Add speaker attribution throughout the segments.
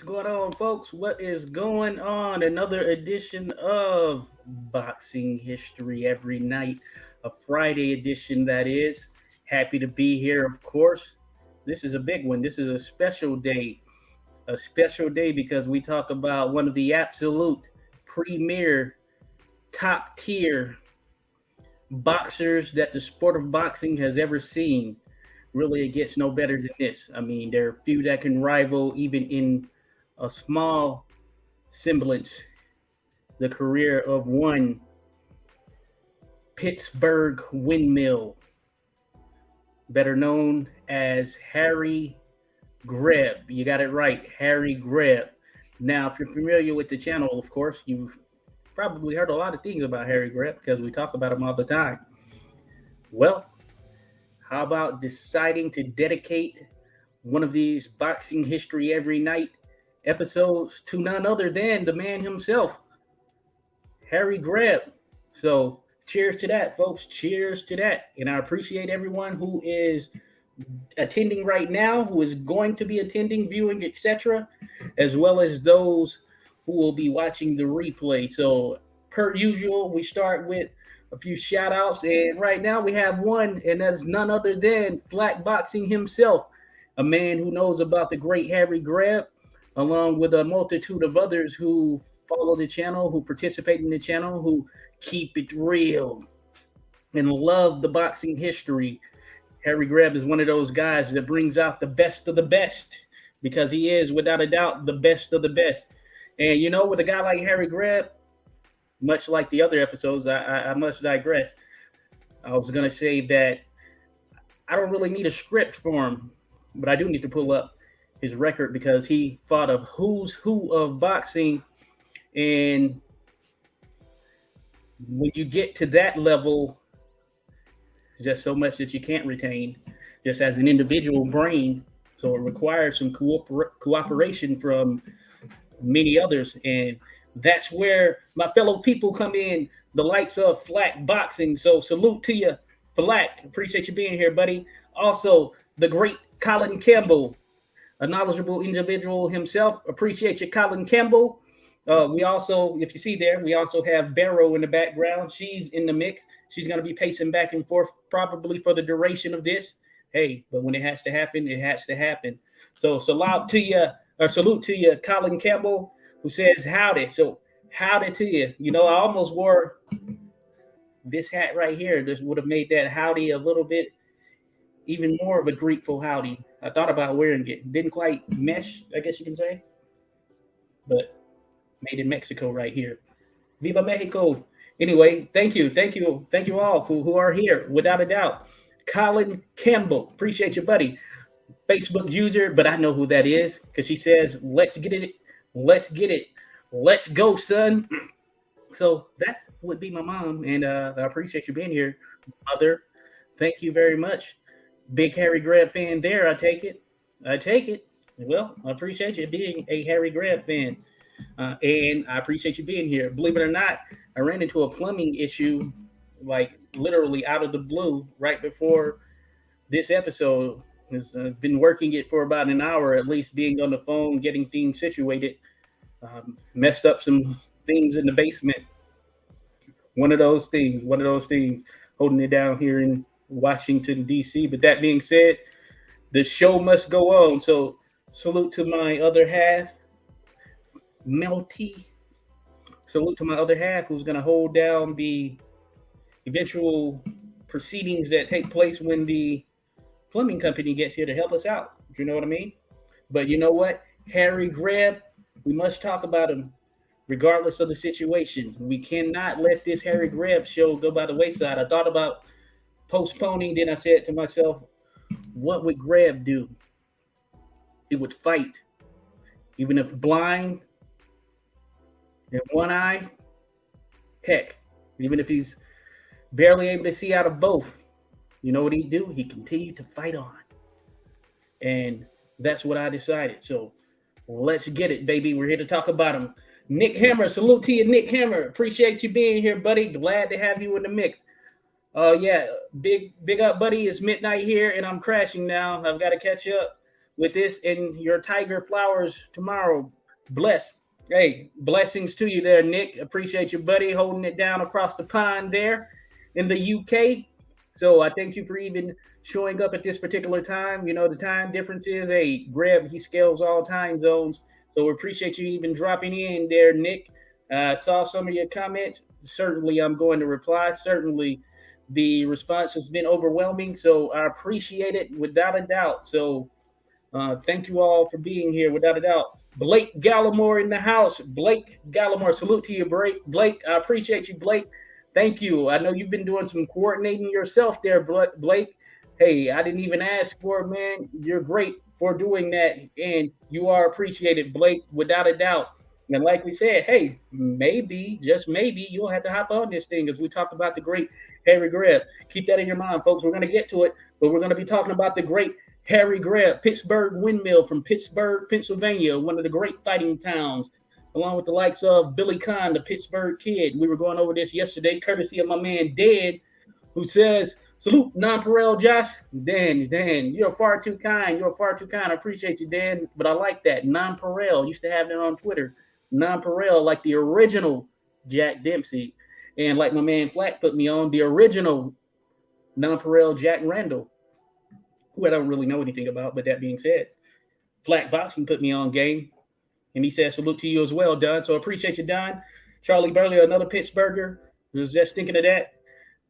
Speaker 1: going on, folks? What is going on? Another edition of Boxing History every night, a Friday edition, that is. Happy to be here, of course. This is a big one. This is a special day because we talk about one of the absolute premier, top tier boxers that the sport of boxing has ever seen. Really, it gets no better than this. I mean, there are few that can rival, even in a small semblance, the career of one Pittsburgh Windmill, better known as Harry Greb. You got it right, Harry Greb. Now, if you're familiar with the channel, of course, you've probably heard a lot of things about Harry Greb because we talk about him all the time. Well, how about deciding to dedicate one of these Boxing History Every Night episodes to none other than the man himself, Harry Greb? So, cheers to that, folks. Cheers to that. And I appreciate everyone who is attending right now, who is going to be attending, viewing, etc., as well as those who will be watching the replay. So, per usual, we start with a few shout outs. And right now we have one, and that's none other than Flat Boxing himself, a man who knows about the great Harry Greb, along with a multitude of others who follow the channel, who participate in the channel, who keep it real and love the boxing history. Harry Greb is one of those guys that brings out the best of the best because he is, without a doubt, the best of the best. And you know, with a guy like Harry Greb, much like the other episodes, I must digress. I was going to say that I don't really need a script for him, but I do need to pull up his record because he fought a who's who of boxing. And when you get to that level, there's just so much that you can't retain just as an individual brain. So it requires some cooperation from many others. And that's where my fellow people come in, the likes of Flat Boxing. So salute to you, Flat. Appreciate you being here, buddy. Also, the great Colin Campbell, a knowledgeable individual himself. Appreciate you, Colin Campbell. We also, if you see there, we also have Barrow in the background. She's in the mix. She's going to be pacing back and forth probably for the duration of this. Hey, but when it has to happen, it has to happen. So salute to you, Colin Campbell, who says howdy. So howdy to you. You know, I almost wore this hat right here. This would have made that howdy a little bit even more of a grateful howdy. I thought about wearing it. Didn't quite mesh, I guess you can say. But made in Mexico right here. Viva Mexico. Anyway, thank you all who are here, without a doubt. Colin Campbell, appreciate you, buddy. Facebook user, but I know who that is because she says, let's get it. Let's go, son. So that would be my mom, and I appreciate you being here, mother. Thank you very much. Big Harry Greb fan there, I take it. Well, I appreciate you being a Harry Greb fan. And I appreciate you being here. Believe it or not, I ran into a plumbing issue, like literally out of the blue, right before this episode. I've been working it for about an hour, at least being on the phone, getting things situated. Messed up some things in the basement. One of those things, holding it down here in Washington, D.C. But that being said, the show must go on. So salute to my other half, Melty. Salute to my other half, who's going to hold down the eventual proceedings that take place when the plumbing company gets here to help us out. You know what I mean? But you know what? Harry Greb, we must talk about him regardless of the situation. We cannot let this Harry Greb show go by the wayside. I thought about postponing, then I said to myself, what would Greb do? He would fight. Even if blind in one eye, heck, even if he's barely able to see out of both, you know what he'd do? He'd continue to fight on. And that's what I decided. So let's get it, baby. We're here to talk about him. Nick Hammer, salute to you, Nick Hammer. Appreciate you being here, buddy. Glad to have you in the mix. Yeah, big up, buddy. It's midnight here, and I'm crashing now. I've got to catch up with this and your tiger flowers tomorrow. Bless. Hey, blessings to you there, Nick. Appreciate you, buddy, holding it down across the pond there in the UK. So I thank you for even showing up at this particular time. You know, the time difference is, hey, Greb, he scales all time zones. So we appreciate you even dropping in there, Nick. Saw some of your comments. Certainly, I'm going to reply. Certainly, the response has been overwhelming. So I appreciate it without a doubt. So thank you all for being here without a doubt. Blake Gallimore in the house. Blake Gallimore, salute to you, Blake. I appreciate you, Blake. Thank you. I know you've been doing some coordinating yourself there, Blake. Hey, I didn't even ask for it, man. You're great for doing that, and you are appreciated, Blake, without a doubt. And like we said, hey, maybe, just maybe, you'll have to hop on this thing as we talked about the great Harry Greb. Keep that in your mind, folks. We're going to get to it, but we're going to be talking about the great Harry Greb, Pittsburgh Windmill from Pittsburgh, Pennsylvania, one of the great fighting towns, along with the likes of Billy Conn, the Pittsburgh Kid. We were going over this yesterday, courtesy of my man Dan, who says, salute, Nonpareil Josh. Dan, you're far too kind. You're far too kind. I appreciate you, Dan, but I like that. Nonpareil, used to have that on Twitter. Nonpareil, like the original Jack Dempsey. And like my man Flack put me on, the original Nonpareil Jack Randall, who I don't really know anything about, but that being said, Flack Boxing put me on game. And he says, salute to you as well, Don. So appreciate you, Don. Charlie Burley, another Pittsburgher, was just thinking of that.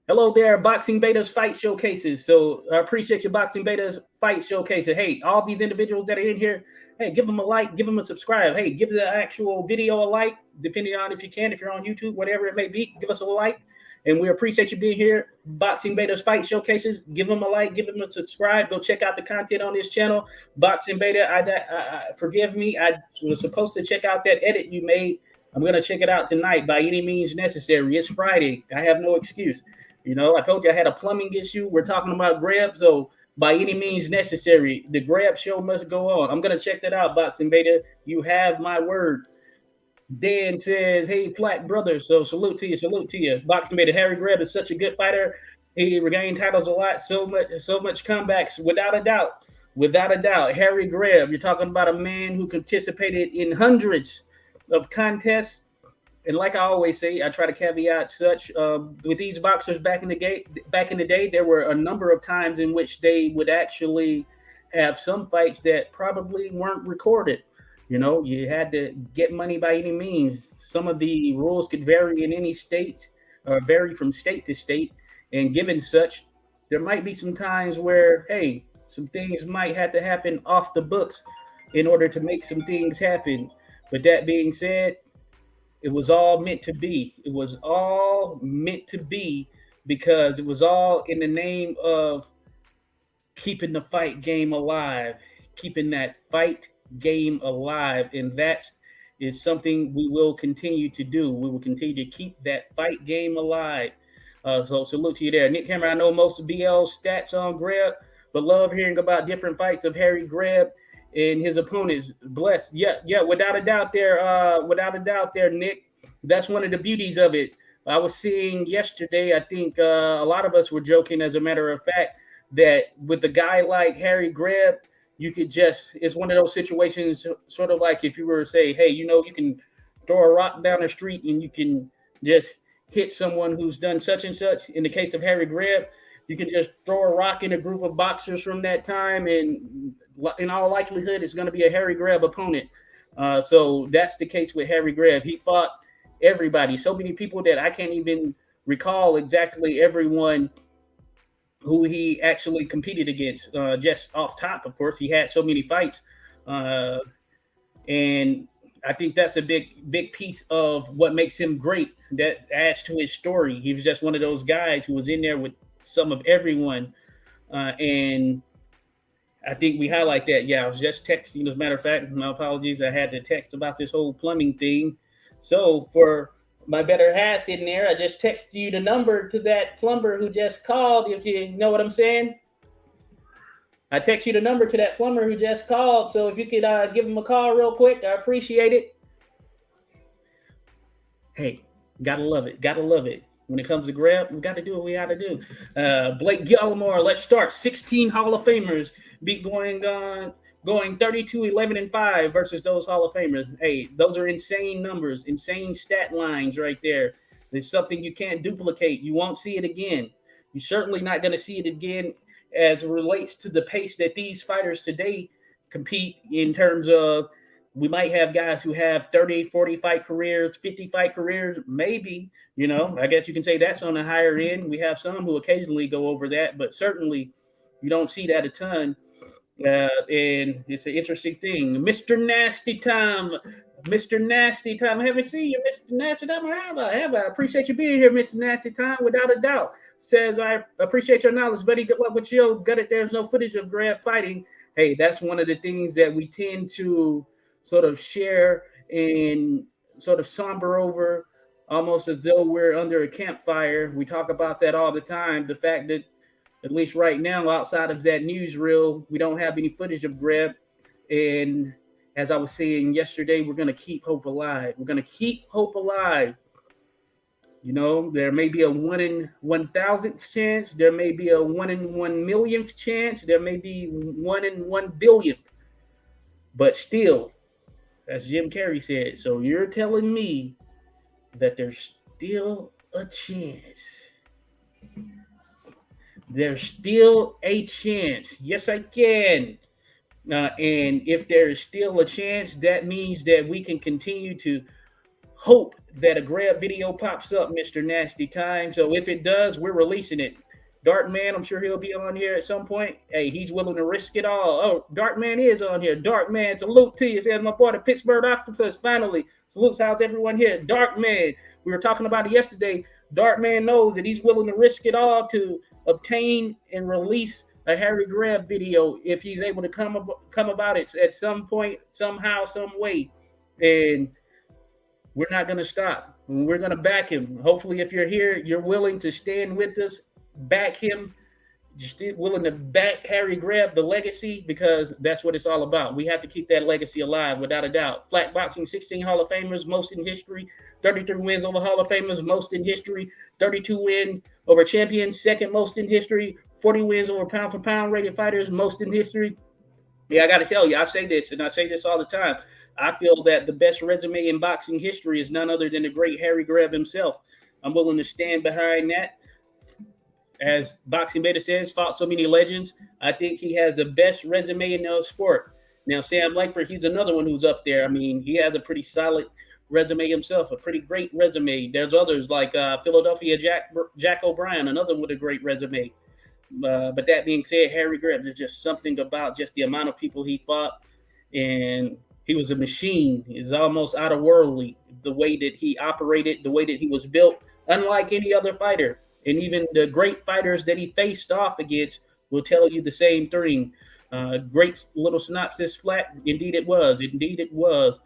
Speaker 1: Hello there, Boxing Beta's Fight Showcases. So I appreciate your Boxing Beta's Fight Showcases. Hey, all these individuals that are in here, hey, give them a like, give them a subscribe. Hey, give the actual video a like, depending on if you can, if you're on YouTube, whatever it may be, give us a like. And we appreciate you being here. Boxing Beta's Fight Showcases. Give them a like, give them a subscribe. Go check out the content on this channel. Boxing Beta, I forgive me. I was supposed to check out that edit you made. I'm going to check it out tonight by any means necessary. It's Friday. I have no excuse. You know, I told you I had a plumbing issue. We're talking about Greb. So by any means necessary, the Greb show must go on. I'm going to check that out, Boxing Beta. You have my word. Dan says, hey, Flack brother. So salute to you. Boxing Beta, Harry Greb is such a good fighter. He regained titles a lot, so much comebacks, without a doubt. Harry Greb, you're talking about a man who participated in hundreds of contests. And like I always say, I try to caveat such with these boxers back in the day, there were a number of times in which they would actually have some fights that probably weren't recorded. You know, you had to get money by any means. Some of the rules could vary in any state or vary from state to state. And given such, there might be some times where, hey, some things might have to happen off the books in order to make some things happen. But that being said, it was all meant to be. It was all meant to be because it was all in the name of keeping the fight game alive, keeping that fight game alive. And that is something we will continue to do. We will continue to keep that fight game alive. So salute to you there. Nick Cameron, I know most of BL's stats on Greb, but love hearing about different fights of Harry Greb and his opponents. Blessed. Yeah, without a doubt there, Nick. That's one of the beauties of it. I was seeing yesterday, I think a lot of us were joking, as a matter of fact, that with a guy like Harry Greb, you could just, it's one of those situations, sort of like if you were to say, hey, you know, you can throw a rock down the street and you can just hit someone who's done such and such. In the case of Harry Greb, you can just throw a rock in a group of boxers from that time, and in all likelihood, it's going to be a Harry Greb opponent. So that's the case with Harry Greb. He fought everybody, so many people that I can't even recall exactly everyone who he actually competed against. Just off top, of course, he had so many fights. And I think that's a big piece of what makes him great. That adds to his story. He was just one of those guys who was in there with some of everyone. And I think we highlight that. Yeah, I was just texting. As a matter of fact, my apologies, I had to text about this whole plumbing thing. So for my better half in there, I just texted you the number to that plumber who just called, if you know what I'm saying. I text you the number to that plumber who just called. So if you could give him a call real quick, I appreciate it. Hey, gotta love it. When it comes to Greb, we got to do what we got to do. Blake Gallimore, let's start. 16 Hall of Famers be going on going 32-11-5 versus those Hall of Famers. Hey, those are insane numbers, insane stat lines right there. It's something you can't duplicate. You won't see it again. You're certainly not going to see it again as it relates to the pace that these fighters today compete in terms of. We might have guys who have 30, 40 fight careers, 50 fight careers, maybe, I guess you can say that's on the higher end. We have some who occasionally go over that, but certainly you don't see that a ton. And it's an interesting thing. Mr. Nasty Time. Mr. Nasty Time. I haven't seen you, Mr. Nasty Time. Have I? Appreciate you being here, Mr. Nasty Time, without a doubt. Says, I appreciate your knowledge, buddy. Good luck with you. Got it. There's no footage of Greb fighting. Hey, that's one of the things that we tend to sort of share and sort of somber over, almost as though we're under a campfire. We talk about that all the time. The fact that, at least right now, outside of that newsreel, we don't have any footage of Greb. And as I was saying yesterday, we're going to keep hope alive. We're going to keep hope alive. There may be a 1 in 1,000th chance. There may be a 1 in 1 millionth chance. There may be 1 in 1 billionth. But still, as Jim Carrey said, so you're telling me that there's still a chance. There's still a chance. Yes, I can. And if there is still a chance, that means that we can continue to hope that a Greb video pops up, Mr. Nasty Time. So if it does, we're releasing it. Dark Man, I'm sure he'll be on here at some point. Hey, he's willing to risk it all. Oh, Dark Man is on here. Dark Man, salute to you. Says my boy, the Pittsburgh Octopus, finally. Salutes, how's everyone here? Dark Man, we were talking about it yesterday. Dark Man knows that he's willing to risk it all to obtain and release a Harry Greb video if he's able to come about it at some point, somehow, some way. And we're not going to stop. We're going to back him. Hopefully, if you're here, you're willing to stand with us, back him, just willing to back Harry Greb, the legacy, because that's what it's all about. We have to keep that legacy alive, without a doubt. Flat boxing, 16 Hall of Famers, most in history. 33 wins over Hall of Famers, most in history. 32 wins over champions, second most in history. 40 wins over pound-for-pound rated fighters, most in history. Yeah, I got to tell you, I say this, and I say this all the time. I feel that the best resume in boxing history is none other than the great Harry Greb himself. I'm willing to stand behind that. As Boxing Beta says, fought so many legends. I think he has the best resume in the sport. Now, Sam Langford, he's another one who's up there. I mean, he has a pretty solid resume himself, a pretty great resume. There's others like Philadelphia Jack O'Brien, another with a great resume. But that being said, Harry Greb, there's just something about just the amount of people he fought. And he was a machine. He's almost out-of-worldly, the way that he operated, the way that he was built, unlike any other fighter. And even the great fighters that he faced off against will tell you the same thing. Great little synopsis, Flat. Indeed it was. Indeed it was.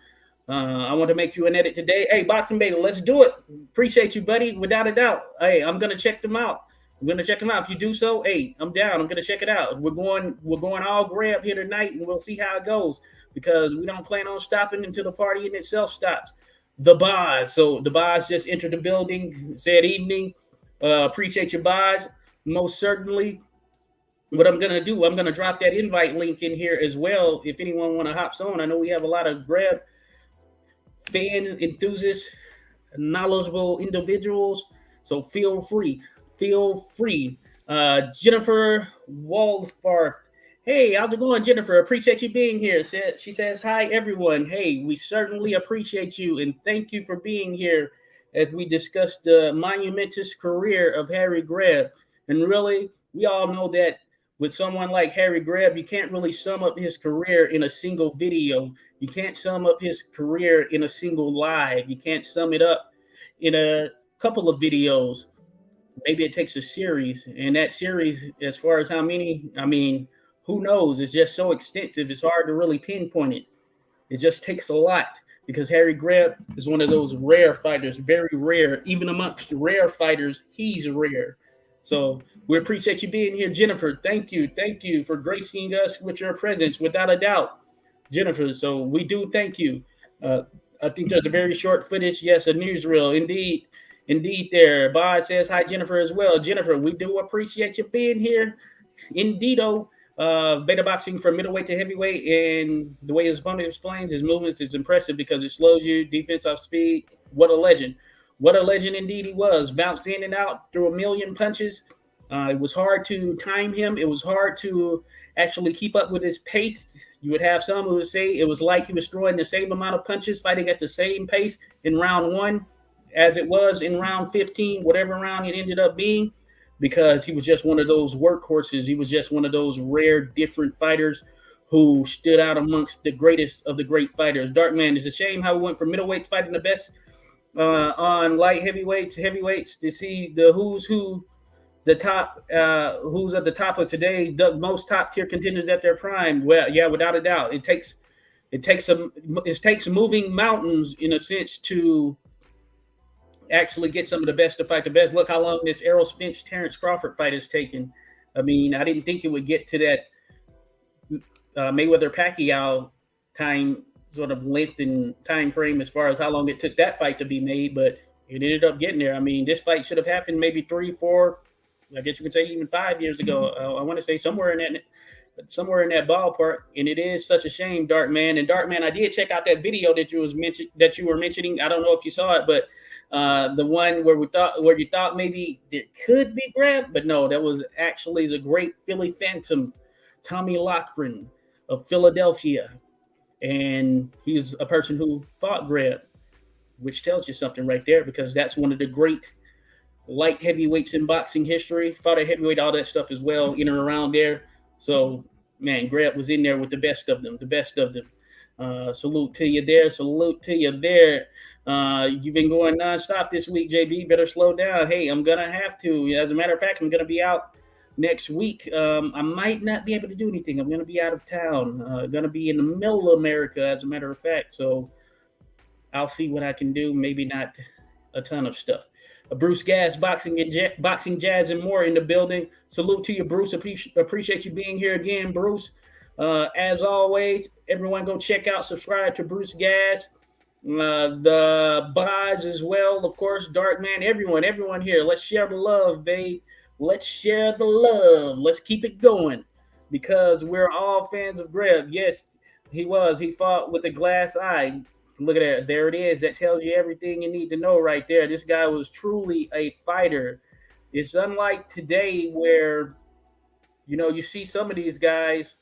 Speaker 1: I want to make you an edit today. Hey, Boxing Beta, let's do it. Appreciate you, buddy, without a doubt. Hey, I'm going to check them out. If you do so, hey, I'm down. I'm going to check it out. We're going all Greb here tonight, and we'll see how it goes, because we don't plan on stopping until the party in itself stops. The Boz. So the Boz just entered the building, said evening. Appreciate your buys. Most certainly. What I'm going to do, I'm going to drop that invite link in here as well. If anyone want to hop on, I know we have a lot of Greb fans, enthusiasts, knowledgeable individuals. So feel free. Jennifer Waldfarth. Hey, how's it going, Jennifer? Appreciate you being here. She says, hi, everyone. Hey, we certainly appreciate you, and thank you for being here as we discuss the monumentous career of Harry Greb. And really, we all know that with someone like Harry Greb, you can't really sum up his career in a single video. You can't sum up his career in a single live. You can't sum it up in a couple of videos. Maybe it takes a series. And that series, as far as how many, I mean, who knows? It's just so extensive. It's hard to really pinpoint it. It just takes a lot. Because Harry Greb is one of those rare fighters, very rare. Even amongst rare fighters, he's rare. So we appreciate you being here, Jennifer. Thank you for gracing us with your presence, without a doubt, Jennifer. So we do thank you. I think there's a very short footage. Yes, a newsreel. Indeed there. Bob says hi, Jennifer, as well. Jennifer, we do appreciate you being here. Indeedo. beta boxing from middleweight to heavyweight, and the way his opponent explains his movements is impressive because it slows you, defense off speed. What a legend. What a legend indeed he was. Bounced in and out through a million punches. It was hard to time him. It was hard to actually keep up with his pace. You would have some who would say it was like he was throwing the same amount of punches, fighting at the same pace in round 1 as it was in round 15, whatever round it ended up being, because he was just one of those workhorses. He was just one of those rare, different fighters who stood out amongst the greatest of the great fighters. Darkman, it's a shame how we went from middleweight fighting the best on light heavyweights to see the who's who, the top, who's at the top of today, the most top tier contenders at their prime. Well, yeah, without a doubt, it takes moving mountains in a sense to actually get some of the best to fight the best. Look how long this Errol Spence Terrence Crawford fight has taken. I mean, I didn't think it would get to that Mayweather Pacquiao time sort of length and time frame as far as how long it took that fight to be made, but it ended up getting there. I mean, this fight should have happened maybe 3, 4, I guess you could say even 5 years ago. I want to say somewhere in that ballpark, and it is such a shame, Darkman. And Darkman, I did check out that video that you were mentioning. I don't know if you saw it, but the one where you thought maybe there could be Greb, but no, that was actually the great Philly Phantom, Tommy Loughran of Philadelphia, and he's a person who fought Greb, which tells you something right there, because that's one of the great light heavyweights in boxing history. Fought at heavyweight, all that stuff as well, in and around there. So, man, Greb was in there with the best of them. Salute to you there. You've been going nonstop this week, JB. Better slow down. Hey, I'm going to have to. As a matter of fact, I'm going to be out next week. I might not be able to do anything. I'm going to be out of town. Going to be in the middle of America, as a matter of fact. So I'll see what I can do. Maybe not a ton of stuff. Bruce Gas, Boxing Jazz, and more in the building. Salute to you, Bruce. Appreciate you being here again, Bruce. As always, everyone go check out, subscribe to Bruce Gas, the Boz as well, of course, Darkman, everyone here. Let's share the love, babe. Let's share the love. Let's keep it going, because we're all fans of Greb. Yes, he fought with a glass eye. Look at that. There it is. That tells you everything you need to know right there. This guy was truly a fighter. It's unlike today where, you see some of these guys,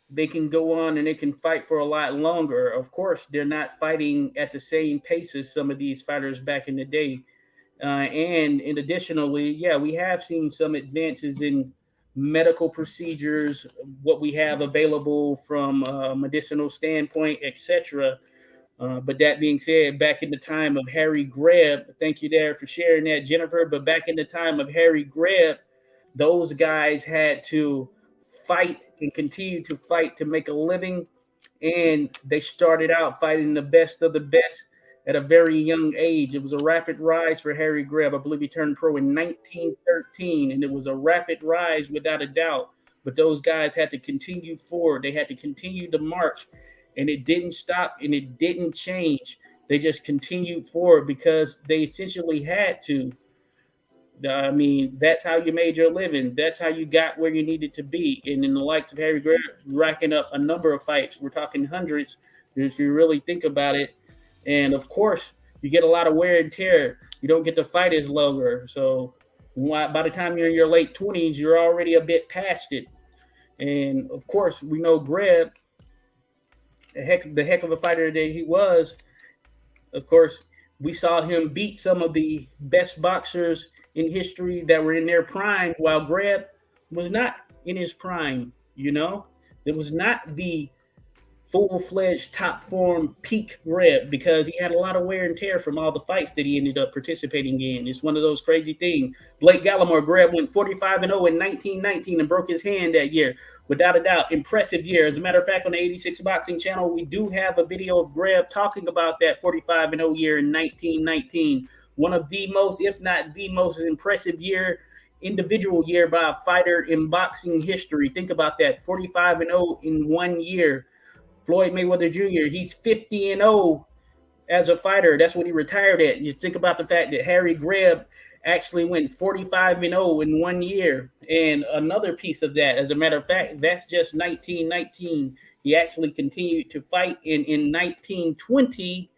Speaker 1: they can go on and they can fight for a lot longer. Of course, they're not fighting at the same pace as some of these fighters back in the day. And additionally, we have seen some advances in medical procedures, what we have available from a medicinal standpoint, etc. But that being said, back in the time of Harry Greb, thank you there for sharing that, Jennifer. But back in the time of Harry Greb, those guys had to fight and continue to fight to make a living. And they started out fighting the best of the best at a very young age. It was a rapid rise for Harry Greb. I believe he turned pro in 1913, and it was a rapid rise without a doubt. But those guys had to continue forward. They had to continue to march. And it didn't stop and it didn't change. They just continued forward because they essentially had to. I mean, that's how you made your living. That's how you got where you needed to be. And in the likes of Harry Greb, racking up a number of fights. We're talking hundreds if you really think about it. And of course, you get a lot of wear and tear. You don't get to fight as longer. So by the time you're in your late 20s, you're already a bit past it. And of course, we know Greb, the heck of a fighter that he was. Of course, we saw him beat some of the best boxers in history that were in their prime, while Greb was not in his prime. It was not the full-fledged top form peak Greb, because he had a lot of wear and tear from all the fights that he ended up participating in. It's one of those crazy things. Blake Gallimore, Greb went 45-0 in 1919 and broke his hand that year. Without a doubt, impressive year. As a matter of fact, on the 86 Boxing channel, we do have a video of Greb talking about that 45-0 year in 1919. One of the most, if not the most impressive individual year by a fighter in boxing history. Think about that, 45-0 in 1 year. Floyd Mayweather Jr., he's 50-0 as a fighter. That's what he retired at. You think about the fact that Harry Greb actually went 45-0 in 1 year. And another piece of that, as a matter of fact, that's just 1919. He actually continued to fight. In 1920,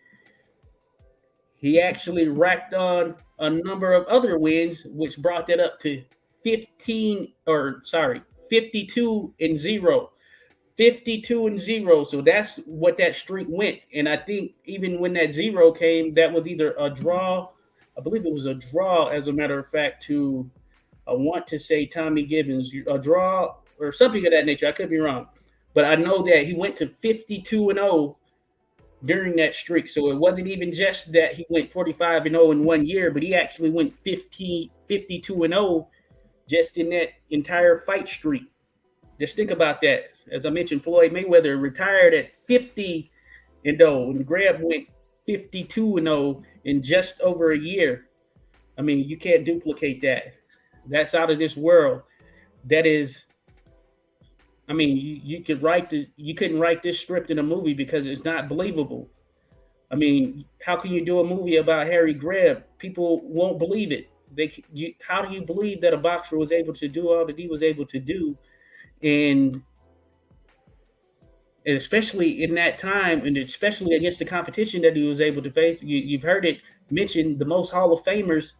Speaker 1: he actually racked on a number of other wins, which brought that up to 52-0. 52-0. So that's what that streak went. And I think even when that zero came, that was either a draw. I believe it was a draw, as a matter of fact, to, I want to say, Tommy Gibbons, a draw or something of that nature. I could be wrong. But I know that he went to 52-0 during that streak. So it wasn't even just that he went 45-0 in 1 year, but he actually went 52-0 just in that entire fight streak. Just think about that. As I mentioned, Floyd Mayweather retired at 50-0, and Greb went 52-0 in just over a year. I mean, you can't duplicate that. That's out of this world. That is, I mean, you couldn't write this script in a movie because it's not believable. I mean, how can you do a movie about Harry Greb? People won't believe it. How do you believe that a boxer was able to do all that he was able to do? And especially in that time, and especially against the competition that he was able to face, you've heard it mentioned, the most Hall of Famers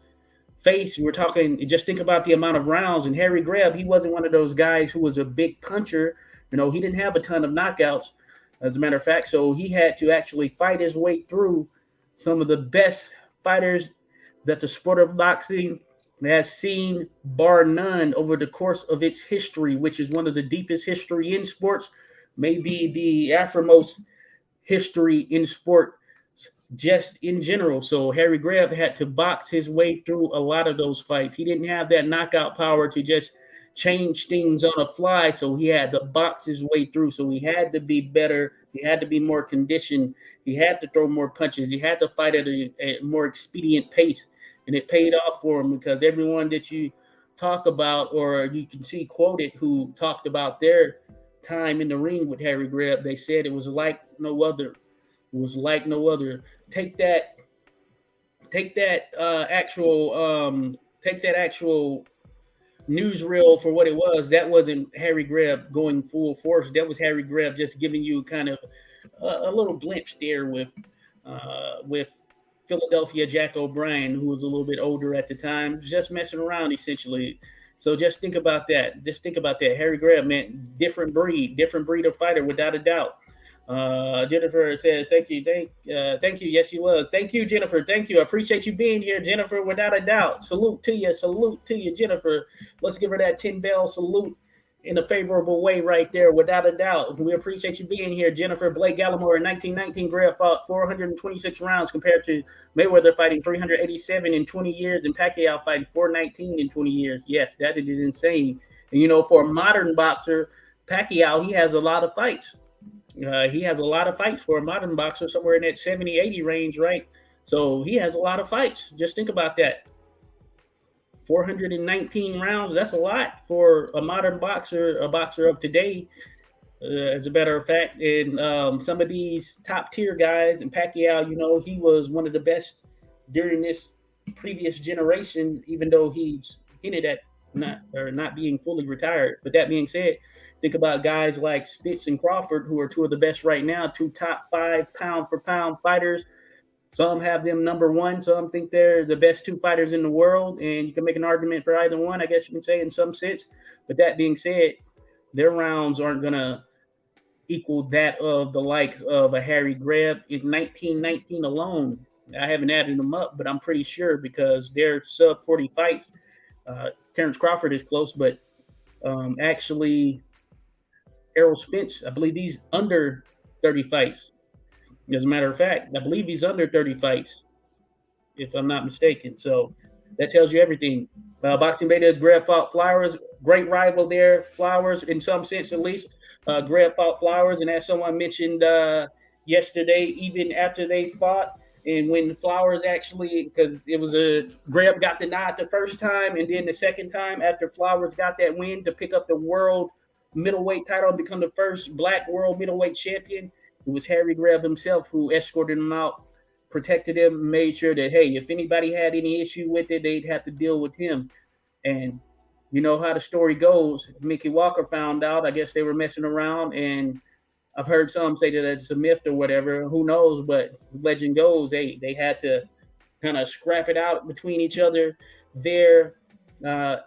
Speaker 1: face. We're talking, just think about the amount of rounds. And Harry Greb, he wasn't one of those guys who was a big puncher. You know, he didn't have a ton of knockouts, as a matter of fact. So he had to actually fight his way through some of the best fighters that the sport of boxing has seen, bar none, over the course of its history, which is one of the deepest history in sports, maybe the aftermost history in sport just in general. So Harry Greb had to box his way through a lot of those fights. He didn't have that knockout power to just change things on a fly, so he had to box his way through. So he had to be better. He had to be more conditioned. He had to throw more punches. He had to fight at a more expedient pace. And it paid off for him, because everyone that you talk about, or you can see quoted, who talked about their time in the ring with Harry Greb, they said it was like no other. It was like no other. Take that actual newsreel for what it was. That wasn't Harry Greb going full force. That was Harry Greb just giving you kind of a little glimpse there with Philadelphia Jack O'Brien, who was a little bit older at the time, just messing around essentially. So just think about that. Harry Greb, man, different breed of fighter, without a doubt. Jennifer says, thank you. Thank you. Yes, she was. Thank you, Jennifer. Thank you. I appreciate you being here, Jennifer, without a doubt. Salute to you, Jennifer. Let's give her that 10-bell salute in a favorable way right there, without a doubt. We appreciate you being here, Jennifer. Blake Gallimore in 1919, Greb fought 426 rounds compared to Mayweather fighting 387 in 20 years and Pacquiao fighting 419 in 20 years. Yes, that is insane. And, you know, for a modern boxer, Pacquiao, he has a lot of fights. He has a lot of fights for a modern boxer, somewhere in that 70, 80 range, right? So he has a lot of fights. Just think about that. 419 rounds, that's a lot for a modern boxer, a boxer of today, as a matter of fact. And some of these top tier guys, and Pacquiao, you know, he was one of the best during this previous generation, even though he's hinted at not being fully retired. But that being said, think about guys like Spitz and Crawford, who are two of the best right now, two top 5 pound for pound fighters. Some have them number one. Some think they're the best 2 fighters in the world, and you can make an argument for either one, I guess you can say, in some sense. But that being said, their rounds aren't going to equal that of the likes of a Harry Greb in 1919 alone. I haven't added them up, but I'm pretty sure, because they're sub 40 fights. Terrence Crawford is close, but actually Errol Spence, I believe he's under 30 fights. As a matter of fact, I believe he's under 30 fights, if I'm not mistaken. So that tells you everything. Boxing Beta's Greb fought Flowers. Great rival there. Flowers, in some sense at least. Greb fought Flowers. And as someone mentioned yesterday, even after they fought, and when Flowers actually, because it was Greb got the nod the first time, and then the second time after Flowers got that win to pick up the world middleweight title and become the first Black world middleweight champion, it was Harry Greb himself who escorted him out protected him, made sure that, hey, if anybody had any issue with it, they'd have to deal with him. And you know how the story goes. Mickey Walker found out. I guess they were messing around, and I've heard some say that it's a myth or whatever. Who knows? But legend goes, they had to kind of scrap it out between each other there. Uh,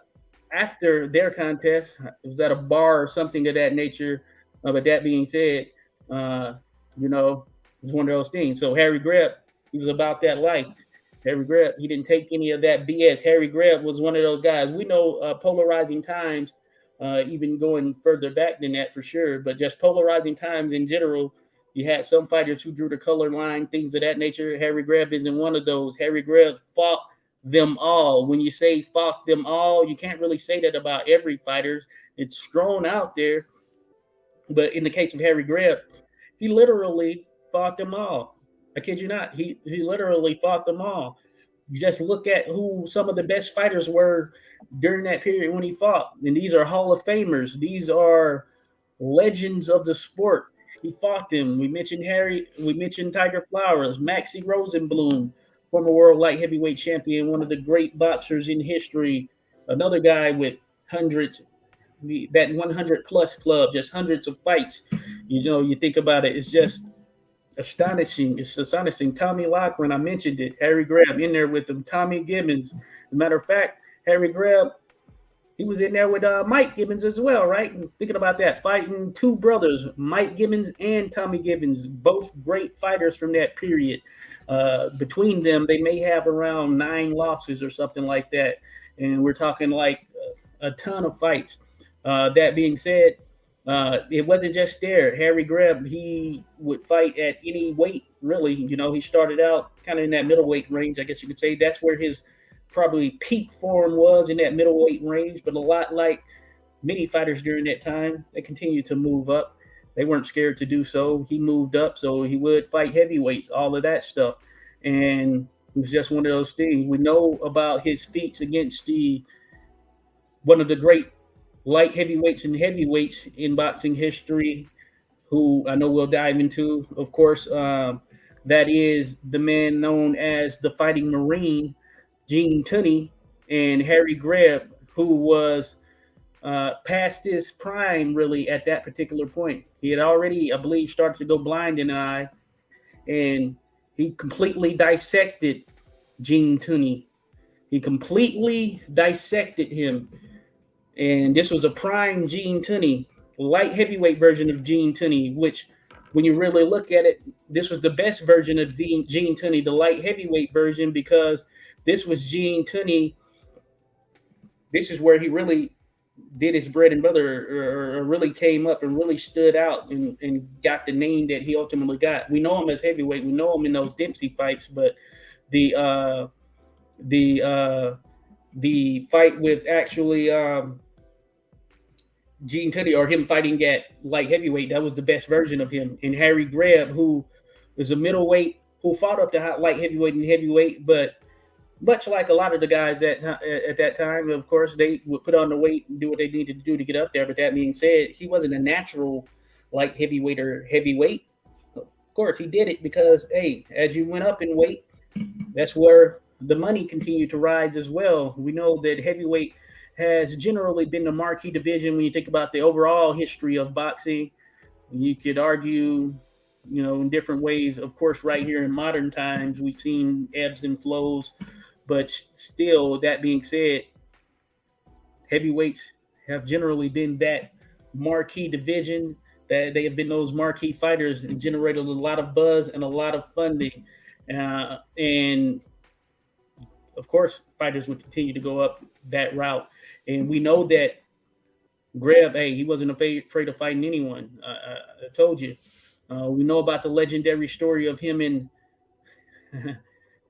Speaker 1: After their contest, it was at a bar or something of that nature. But that being said, uh, it was one of those things. So Harry Greb, he was about that life. Harry Greb, he didn't take any of that BS. Harry Greb was one of those guys. We know polarizing times, even going further back than that for sure, but just polarizing times in general. You had some fighters who drew the color line, things of that nature. Harry Greb isn't one of those. Harry Greb fought them all. When you say fought them all, you can't really say that about every fighter. It's thrown out there. But in the case of Harry Greb, he literally fought them all. I kid you not. He literally fought them all. You just look at who some of the best fighters were during that period when he fought. And these are Hall of Famers. These are legends of the sport. He fought them. We mentioned Tiger Flowers, Maxie Rosenblum, former world light heavyweight champion, one of the great boxers in history. Another guy with hundreds, that 100 plus club, just hundreds of fights. You think about it, it's just astonishing. It's astonishing. Tommy Loughran, I mentioned it. Harry Greb in there with him. Tommy Gibbons. As a matter of fact, Harry Greb, he was in there with Mike Gibbons as well, right? And thinking about that, fighting two brothers, Mike Gibbons and Tommy Gibbons, both great fighters from that period. Between them, they may have around 9 losses or something like that. And we're talking like a ton of fights. That being said, it wasn't just there. Harry Greb, he would fight at any weight, really. He started out kind of in that middleweight range, I guess you could say. That's where his probably peak form was, in that middleweight range. But a lot like many fighters during that time, they continued to move up. They weren't scared to do so. He moved up, so he would fight heavyweights, all of that stuff. And it was just one of those things. We know about his feats against one of the great light heavyweights and heavyweights in boxing history, who I know we'll dive into. Of course, that is the man known as the Fighting Marine, Gene Tunney, and Harry Greb, who was past his prime really at that particular point. He had already, I believe, started to go blind in an eye, and he completely dissected Gene Tunney. He completely dissected him. And this was a prime Gene Tunney, light heavyweight version of Gene Tunney, which when you really look at it, this was the best version of Gene Tunney, the light heavyweight version, because this was Gene Tunney. This is where he really did his bread and butter, or really came up and really stood out and got the name that he ultimately got. We know him as heavyweight. We know him in those Dempsey fights, but the fight with actually Gene Tunney, or him fighting at light heavyweight, that was the best version of him. And Harry Greb, who is a middleweight, who fought up to light heavyweight and heavyweight, but much like a lot of the guys at that time, of course, they would put on the weight and do what they needed to do to get up there. But that being said, he wasn't a natural light heavyweight or heavyweight. Of course, he did it because, hey, as you went up in weight, that's where the money continued to rise as well. We know that heavyweight has generally been the marquee division when you think about the overall history of boxing. You could argue, in different ways. Of course, right here in modern times, we've seen ebbs and flows. But still, that being said, heavyweights have generally been that marquee division, that they have been those marquee fighters and generated a lot of buzz and a lot of funding. And of course, fighters would continue to go up that route. And we know that Greb, hey, he wasn't afraid of fighting anyone. I told you. We know about the legendary story of him and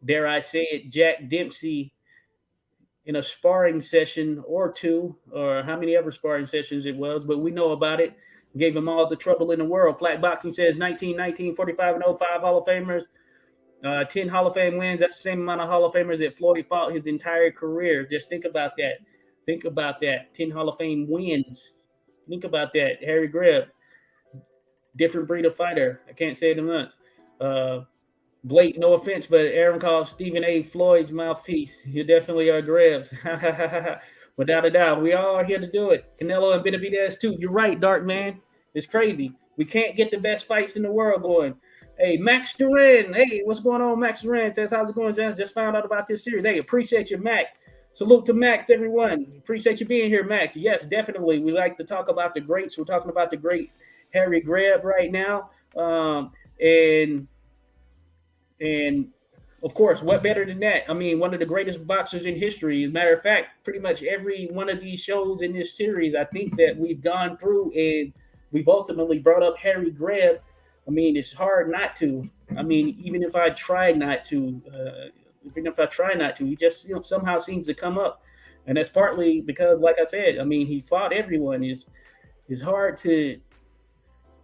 Speaker 1: dare I say it, Jack Dempsey, in a sparring session or two, or how many ever sparring sessions it was, but we know about it. Gave him all the trouble in the world. Flat Boxing says 19, 45 and 05 Hall of Famers, 10 Hall of Fame wins. That's the same amount of Hall of Famers that Floyd fought his entire career. Just think about that. Think about that. 10 Hall of Fame wins. Think about that. Harry Greb, different breed of fighter. I can't say it enough. Blake, no offense, but Aaron called Stephen A. Floyd's mouthpiece. You definitely are Grebs. Without a doubt. We all are here to do it. Canelo and Benavidez too. You're right, Dark Man. It's crazy. We can't get the best fights in the world going. Hey, Max Duran. Hey, what's going on? Max Duran says, how's it going, John? Just found out about this series. Hey, appreciate you, Max. Salute to Max, everyone. Appreciate you being here, Max. Yes, definitely. We like to talk about the greats. We're talking about the great Harry Greb right now. And of course, what better than that? I mean, one of the greatest boxers in history. As a matter of fact, pretty much every one of these shows in this series, I think that we've gone through and we've ultimately brought up Harry Greb. I mean, it's hard not to. I mean, even if I try not to, he just somehow seems to come up, and that's partly because, like I said, I mean, he fought everyone. It's hard to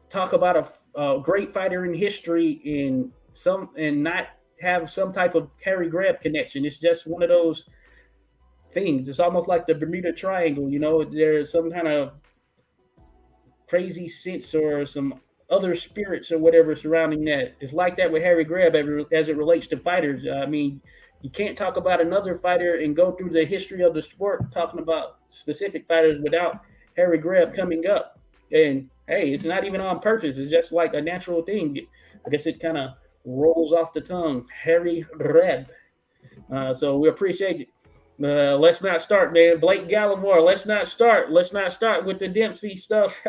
Speaker 1: talk about a great fighter in history and not have some type of Harry Greb connection. It's just one of those things. It's almost like the Bermuda Triangle. There's some kind of crazy sense or some other spirits or whatever surrounding that. It's like that with Harry Greb as it relates to fighters. I mean, you can't talk about another fighter and go through the history of the sport talking about specific fighters without Harry Greb coming up. And hey, it's not even on purpose. It's just like a natural thing. I guess it kind of rolls off the tongue. Harry Greb. So we appreciate it. Let's not start, man. Blake Gallimore, let's not start. Let's not start with the Dempsey stuff.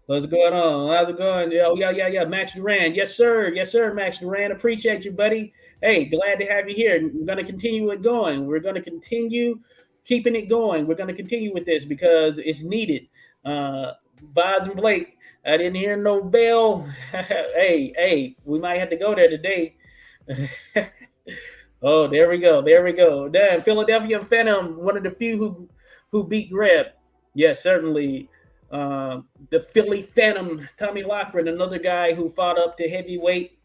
Speaker 1: What's going on? How's it going? Yeah. Max Duran. Yes, sir. Yes, sir, Max Duran. Appreciate you, buddy. Hey, glad to have you here. We're going to continue it going. We're going to continue keeping it going. We're going to continue with this because it's needed. Bods and Blake, I didn't hear no bell. hey, we might have to go there today. Oh, there we go. Damn, Philadelphia Phenom, one of the few who beat Greb. Yes, certainly. The Philly Phenom, Tommy Loughran, another guy who fought up to heavyweight,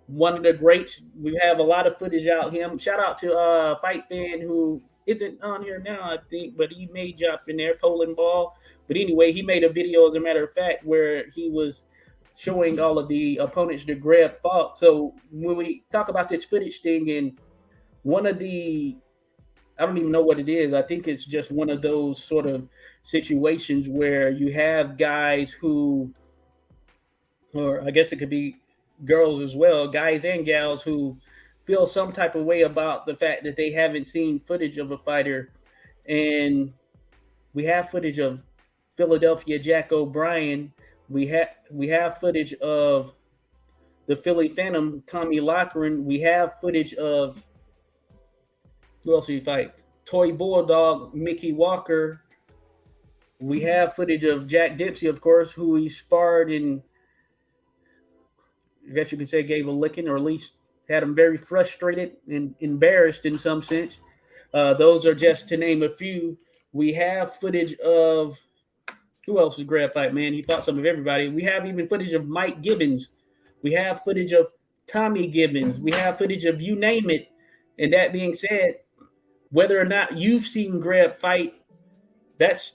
Speaker 1: one of the greats. We have a lot of footage out him. Shout out to Fight Fan, who isn't on here now, I think, but he may drop in there, Poland Ball. But anyway, he made a video, as a matter of fact, where he was showing all of the opponents that Greb fought. So when we talk about this footage thing, and one of the, I don't even know what it is. I think it's just one of those sort of situations where you have guys who, or I guess it could be girls as well, guys and gals who feel some type of way about the fact that they haven't seen footage of a fighter. And we have footage of Philadelphia Jack O'Brien. We have footage of the Philly Phenom, Tommy Loughran. We have footage of, who else did he fight? Toy Bulldog, Mickey Walker. We have footage of Jack Dempsey, of course, who he sparred and I guess you could say gave a licking, or at least had him very frustrated and embarrassed in some sense. Those are just to name a few. We have footage of, who else was Greb fight, man? He fought some of everybody. We have even footage of Mike Gibbons. We have footage of Tommy Gibbons. We have footage of you name it. And that being said, whether or not you've seen Greb fight, that's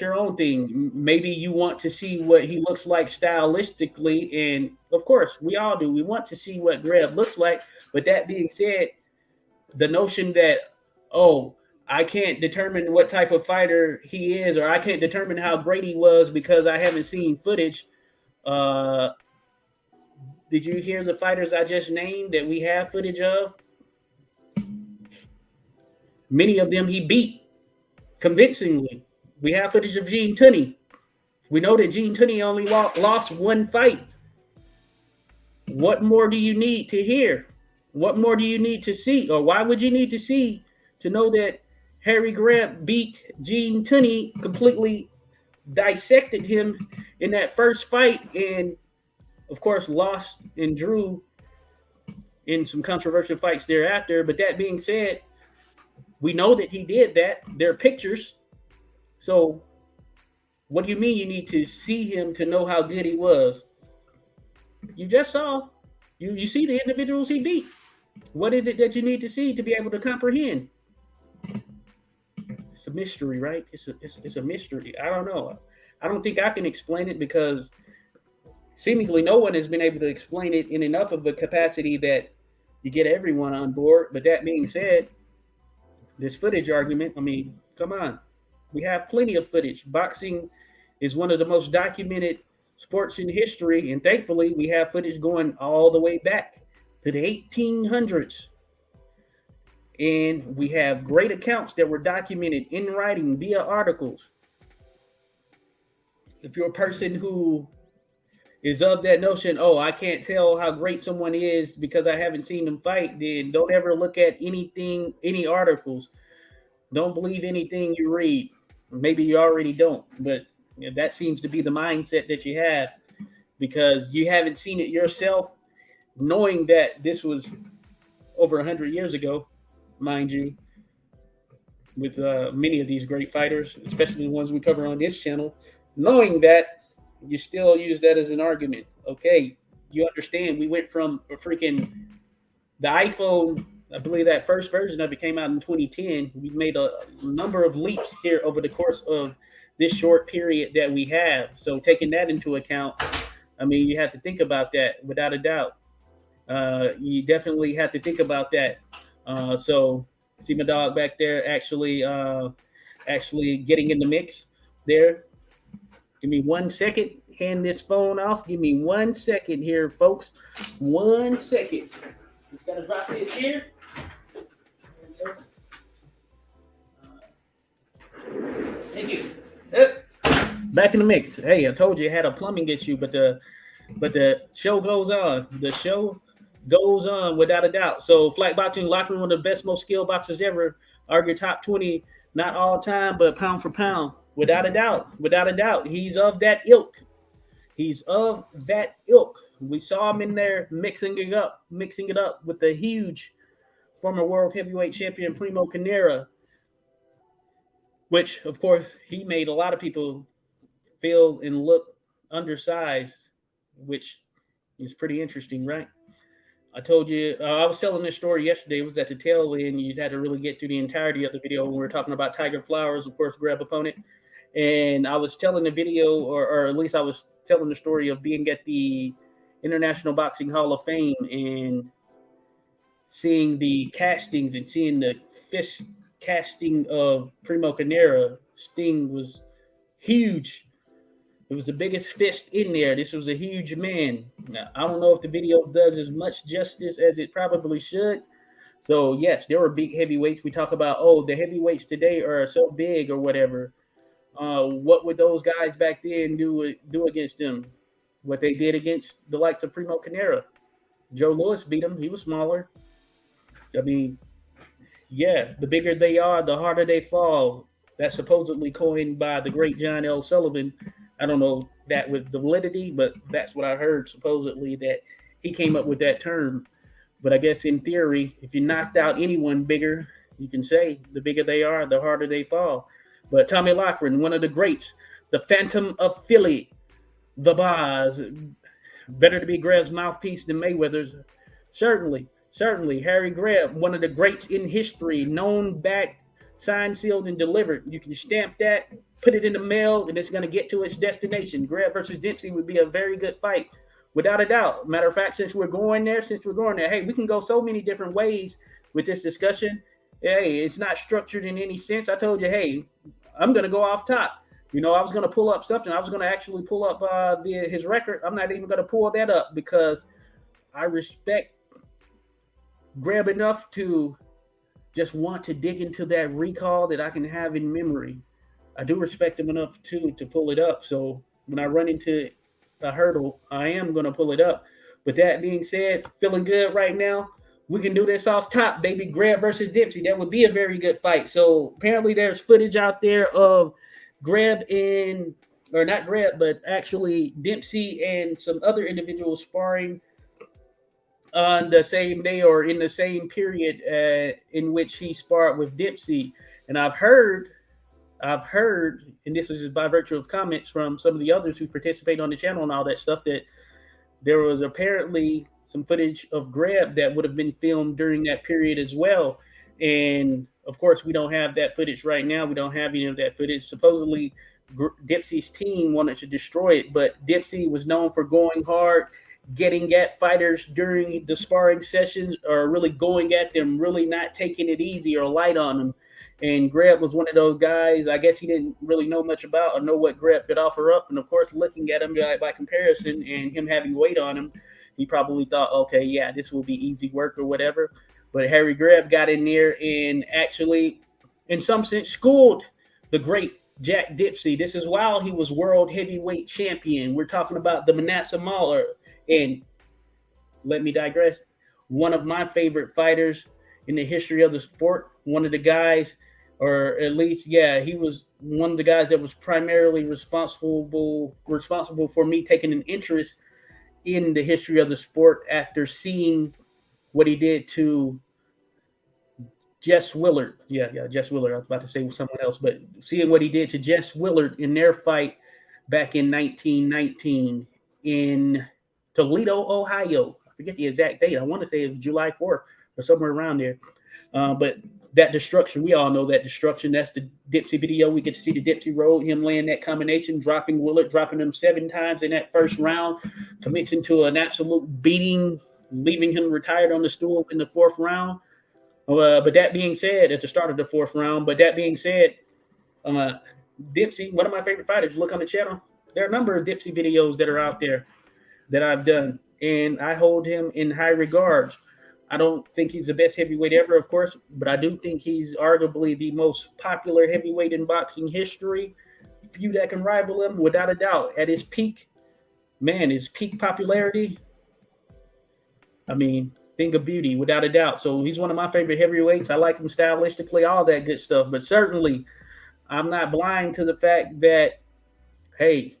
Speaker 1: your own thing. Maybe you want to see what he looks like stylistically, and of course, we all do. We want to see what Greb looks like. But that being said, the notion that, I can't determine what type of fighter he is, or I can't determine how great he was because I haven't seen footage. Did you hear the fighters I just named that we have footage of? Many of them he beat convincingly. We have footage of Gene Tunney. We know that Gene Tunney only lost one fight. What more do you need to hear? What more do you need to see? Or why would you need to see to know that Harry Greb beat Gene Tunney, completely dissected him in that first fight, and of course lost and drew in some controversial fights thereafter. But that being said, we know that he did that. There are pictures. So what do you mean you need to see him to know how good he was? You just saw. You see the individuals he beat. What is it that you need to see to be able to comprehend? It's a mystery, right? It's a mystery. I don't know. I don't think I can explain it because seemingly no one has been able to explain it in enough of a capacity that you get everyone on board. But that being said, this footage argument, I mean, come on. We have plenty of footage. Boxing is one of the most documented sports in history. And thankfully, we have footage going all the way back to the 1800s. And we have great accounts that were documented in writing via articles. If you're a person who is of that notion, oh, I can't tell how great someone is because I haven't seen them fight, then don't ever look at anything, any articles. Don't believe anything you read. Maybe you already don't, but that seems to be the mindset that you have because you haven't seen it yourself, knowing that this was over 100 years ago, mind you, with many of these great fighters, especially the ones we cover on this channel, knowing that you still use that as an argument. Okay, you understand we went from a freaking the iPhone, I believe that first version of it came out in 2010. We made a number of leaps here over the course of this short period that we have. So taking that into account, I mean, you have to think about that without a doubt. You definitely have to think about that. So see my dog back there actually getting in the mix there. Give me 1 second. Hand this phone off. Give me 1 second here, folks. 1 second. Just gotta drop this here. Thank you. Back in the mix. Hey, I told you I had a plumbing issue, but the show goes on. The show goes on without a doubt. So flag boxing, Lockman, one of the best, most skilled boxers ever. Argue top 20, not all time, but pound for pound. Without a doubt. Without a doubt. He's of that ilk. He's of that ilk. We saw him in there mixing it up with the huge former world heavyweight champion Primo Carnera, which, of course, he made a lot of people feel and look undersized, which is pretty interesting, right? I told you, I was telling this story yesterday. It was at the tail end. You had to really get through the entirety of the video when we were talking about Tiger Flowers, of course, Greb opponent. And I was telling the video, or at least I was telling the story of being at the International Boxing Hall of Fame and seeing the castings and seeing the fist casting of Primo Carnera. Sting was huge. It was the biggest fist in there. This was a huge man. Now, I don't know if the video does as much justice as it probably should. So, yes, there were big heavyweights. We talk about, oh, the heavyweights today are so big or whatever. What would those guys back then do against them? What they did against the likes of Primo Carnera. Joe Louis beat him. He was smaller. I mean, yeah, the bigger they are, the harder they fall. That's supposedly coined by the great John L. Sullivan. I don't know that with validity, but that's what I heard, supposedly, that he came up with that term. But I guess in theory, if you knocked out anyone bigger, you can say the bigger they are, the harder they fall. But Tommy Loughran, one of the greats, the Phantom of Philly, the Boz, better to be Greb's mouthpiece than Mayweather's. Certainly. Harry Greb, one of the greats in history, known, backed, signed, sealed, and delivered. You can stamp that, put it in the mail, and it's going to get to its destination. Greb versus Dempsey would be a very good fight, without a doubt. Matter of fact, since we're going there, hey, we can go so many different ways with this discussion. Hey, it's not structured in any sense. I told you, hey, I'm going to go off top. You know, I was going to pull up something. I was going to actually pull up his record. I'm not even going to pull that up because I respect Greb enough to just want to dig into that recall that I can have in memory. I do respect him enough, too, to pull it up. So when I run into a hurdle, I am going to pull it up. With that being said, feeling good right now. We can do this off top, baby. Greb versus Dempsey. That would be a very good fight. So apparently there's footage out there of Greb or not Greb, but actually Dempsey and some other individuals sparring on the same day or in the same period in which he sparred with Dempsey. And I've heard, and this is by virtue of comments from some of the others who participate on the channel and all that stuff, that there was apparently some footage of Greb that would have been filmed during that period as well. And of course, we don't have that footage right now. We don't have any of that footage. Supposedly, Dipsy's team wanted to destroy it, but Dipsy was known for going hard, getting at fighters during the sparring sessions, or really going at them, really not taking it easy or light on them. And Greb was one of those guys. I guess he didn't really know much about or know what Greb could offer up. And of course, looking at him by comparison and him having weight on him, he probably thought, okay, yeah, this will be easy work or whatever. But Harry Greb got in there and actually, in some sense, schooled the great Jack Dipsy. This is while he was world heavyweight champion. We're talking about the Manasseh Mauler. And let me digress. One of my favorite fighters in the history of the sport. One of the guys, or at least, yeah, he was one of the guys that was primarily responsible for me taking an interest in the history of the sport after seeing what he did to Jess Willard. Yeah, Jess Willard. I was about to say someone else, but seeing what he did to Jess Willard in their fight back in 1919 in Toledo, Ohio. I forget the exact date. I want to say it was July 4th or somewhere around there. But that destruction, we all know that destruction. That's the Dipsy video. We get to see the Dipsy roll, him laying that combination, dropping Willard, dropping him 7 times in that first round, commits to an absolute beating, leaving him retired on the stool in the 4th round. But that being said, at the start of the 4th round, Dipsy, one of my favorite fighters, look on the channel. There are a number of Dipsy videos that are out there that I've done, and I hold him in high regards. I don't think he's the best heavyweight ever, of course, but I do think he's arguably the most popular heavyweight in boxing history. Few that can rival him, without a doubt. At his peak popularity, I mean, thing of beauty, without a doubt. So he's one of my favorite heavyweights. I like him stylistically, all that good stuff. But certainly, I'm not blind to the fact that, hey,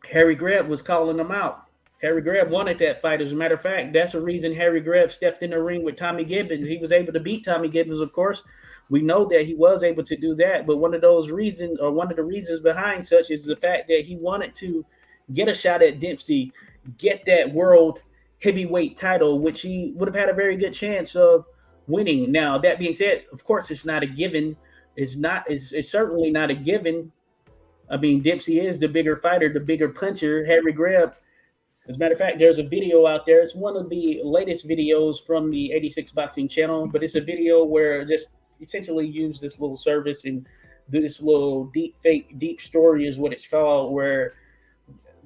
Speaker 1: Harry Greb was calling him out. Harry Greb wanted that fight. As a matter of fact, that's the reason Harry Greb stepped in the ring with Tommy Gibbons. He was able to beat Tommy Gibbons, of course. We know that he was able to do that. But one of the reasons behind such is the fact that he wanted to get a shot at Dipsy, get that world heavyweight title, which he would have had a very good chance of winning. Now, that being said, of course, it's not a given. It's certainly not a given. I mean, Dipsy is the bigger fighter, the bigger puncher. Harry Greb, as a matter of fact, there's a video out there. It's one of the latest videos from the 86 Boxing channel, but it's a video where just essentially use this little service and do this little deep story is what it's called, where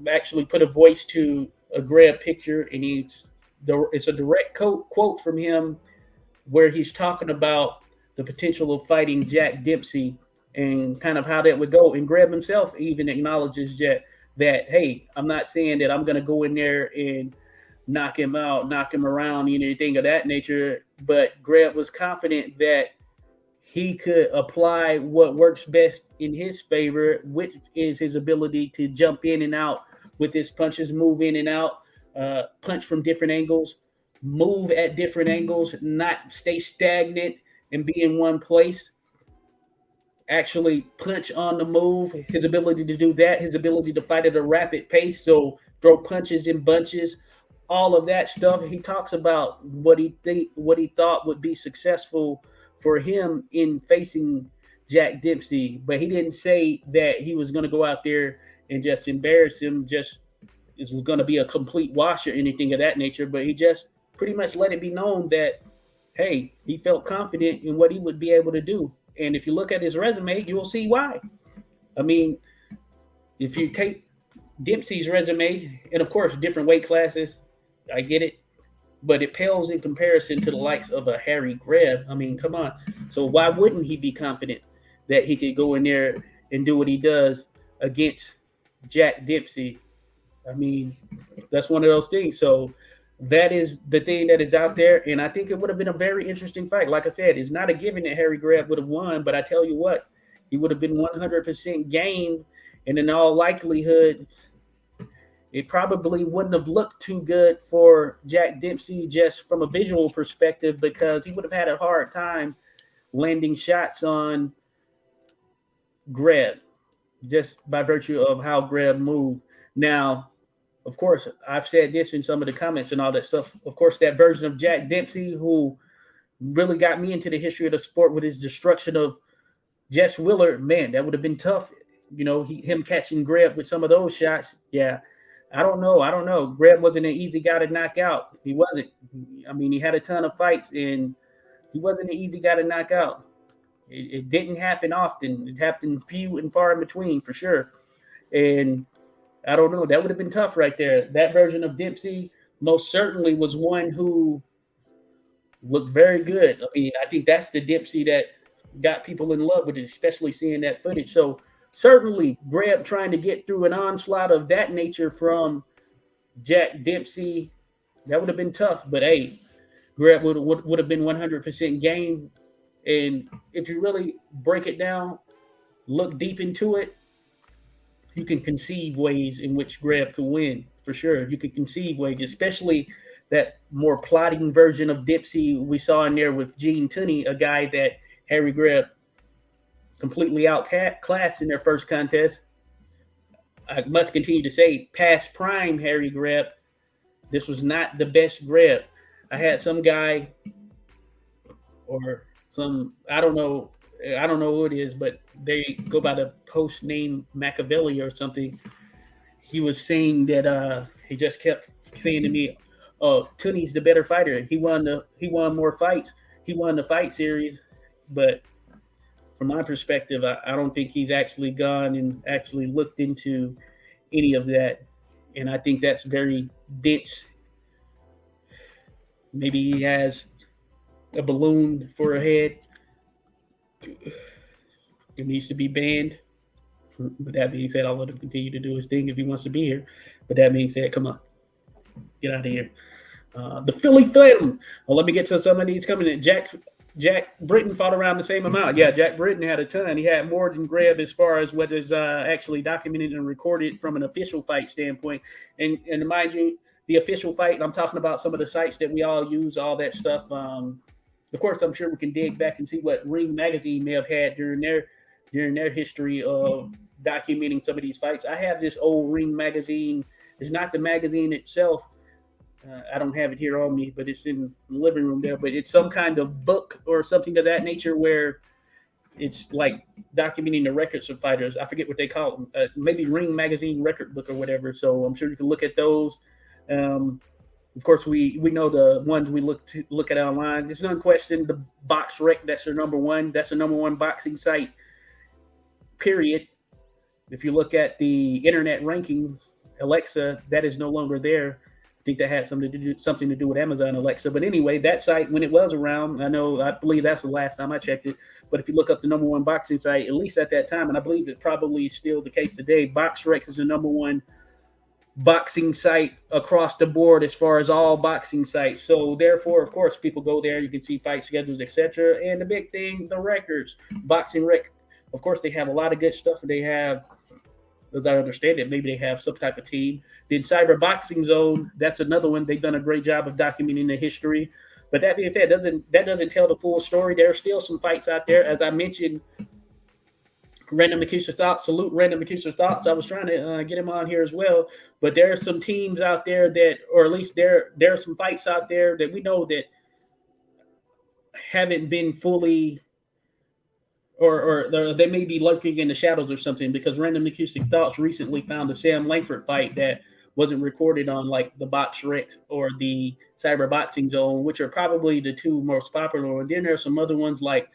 Speaker 1: actually put a voice to a Greb picture, and it's a direct quote from him where he's talking about the potential of fighting Jack Dipsy and kind of how that would go. And Greb himself even acknowledges that, hey, I'm not saying that I'm going to go in there and knock him out, knock him around, anything of that nature. But Greb was confident that he could apply what works best in his favor, which is his ability to jump in and out with his punches, move in and out, punch from different angles, move at different angles, not stay stagnant and be in one place. Actually punch on the move, his ability to do that, his ability to fight at a rapid pace, so throw punches in bunches, all of that stuff. He talks about what he thought would be successful for him in facing Jack Dipsy, but he didn't say that he was going to go out there and just embarrass him, just it was going to be a complete wash or anything of that nature, but he just pretty much let it be known that, hey, he felt confident in what he would be able to do. And if you look at his resume, you will see why. I mean, if you take Dipsy's resume, and of course, different weight classes, I get it, but it pales in comparison to the likes of a Harry Greb. I mean, come on. So why wouldn't he be confident that he could go in there and do what he does against Jack Dipsy? I mean, that's one of those things. So that is the thing that is out there, and I think it would have been a very interesting fight. Like I said, it's not a given that Harry Greb would have won, but I tell you what, he would have been 100% game, and in all likelihood, it probably wouldn't have looked too good for Jack Dipsy just from a visual perspective, because he would have had a hard time landing shots on Greb just by virtue of how Greb moved. Now, of course, I've said this in some of the comments and all that stuff. Of course, that version of Jack Dipsy who really got me into the history of the sport with his destruction of Jess Willard, man, that would have been tough him catching Greb with some of those shots. Yeah, I don't know. Greb wasn't an easy guy to knock out. He wasn't. I mean, he had a ton of fights, and he wasn't an easy guy to knock out. It didn't happen often. It happened few and far in between, for sure. And I don't know. That would have been tough right there. That version of Dempsey most certainly was one who looked very good. I mean, I think that's the Dempsey that got people in love with it, especially seeing that footage. So certainly Greb trying to get through an onslaught of that nature from Jack Dempsey, that would have been tough. But hey, Greb would have been 100% game. And if you really break it down, look deep into it, you can conceive ways in which Greb could win, for sure. You can conceive ways, especially that more plotting version of Dempsey we saw in there with Gene Tunney, a guy that Harry Greb completely outclassed in their first contest. I must continue to say, past prime Harry Greb, this was not the best Greb. I had some guy or some, I don't know who it is, but they go by the post name Machiavelli or something. He was saying that he just kept saying to me, "Oh, Tunney's the better fighter. He won more fights. He won the fight series." But from my perspective, I don't think he's actually gone and actually looked into any of that. And I think that's very dense. Maybe he has a balloon for a head. It needs to be banned. But that being said, I'll let him continue to do his thing if he wants to be here. But that being said, come on. Get out of here. The Philly Phenom. Well, let me get to some of these coming in. Jack Britton fought around the same amount. Yeah, Jack Britton had a ton. He had more than Greb as far as what is actually documented and recorded from an official fight standpoint. And mind you, the official fight, I'm talking about some of the sites that we all use, all that stuff. Of course, I'm sure we can dig back and see what Ring Magazine may have had during their history of documenting some of these fights. I have this old Ring Magazine. It's not the magazine itself. I don't have it here on me, but it's in the living room there. But it's some kind of book or something of that nature where it's like documenting the records of fighters. I forget what they call them. Maybe Ring Magazine record book or whatever. So I'm sure you can look at those. Of course, we know the ones we look at online. It's unquestioned the Box Rec. That's their number one. That's the number one boxing site. Period. If you look at the internet rankings, Alexa, that is no longer there. I think that had something to do with Amazon Alexa. But anyway, that site, when it was around, I believe that's the last time I checked it. But if you look up the number one boxing site, at least at that time, and I believe it probably is still the case today, BoxRec is the number one boxing site across the board as far as all boxing sites. So therefore, of course, people go there. You can see fight schedules, etc. And the big thing, the records. Boxing Rec, of course, they have a lot of good stuff. They have, as I understand it, maybe they have some type of team. Then Cyber Boxing Zone, that's another one. They've done a great job of documenting the history. But that being said, that doesn't tell the full story. There are still some fights out there. As I mentioned, Random Accuser Thoughts, salute Random Accuser Thoughts. I was trying to get him on here as well. But there are some teams out there that, or at least there are some fights out there that we know that haven't been fully, or they may be lurking in the shadows or something, because Random Acoustic Thoughts recently found a Sam Langford fight that wasn't recorded on like the Box Rec or the Cyber Boxing Zone, which are probably the two most popular. And then there's some other ones like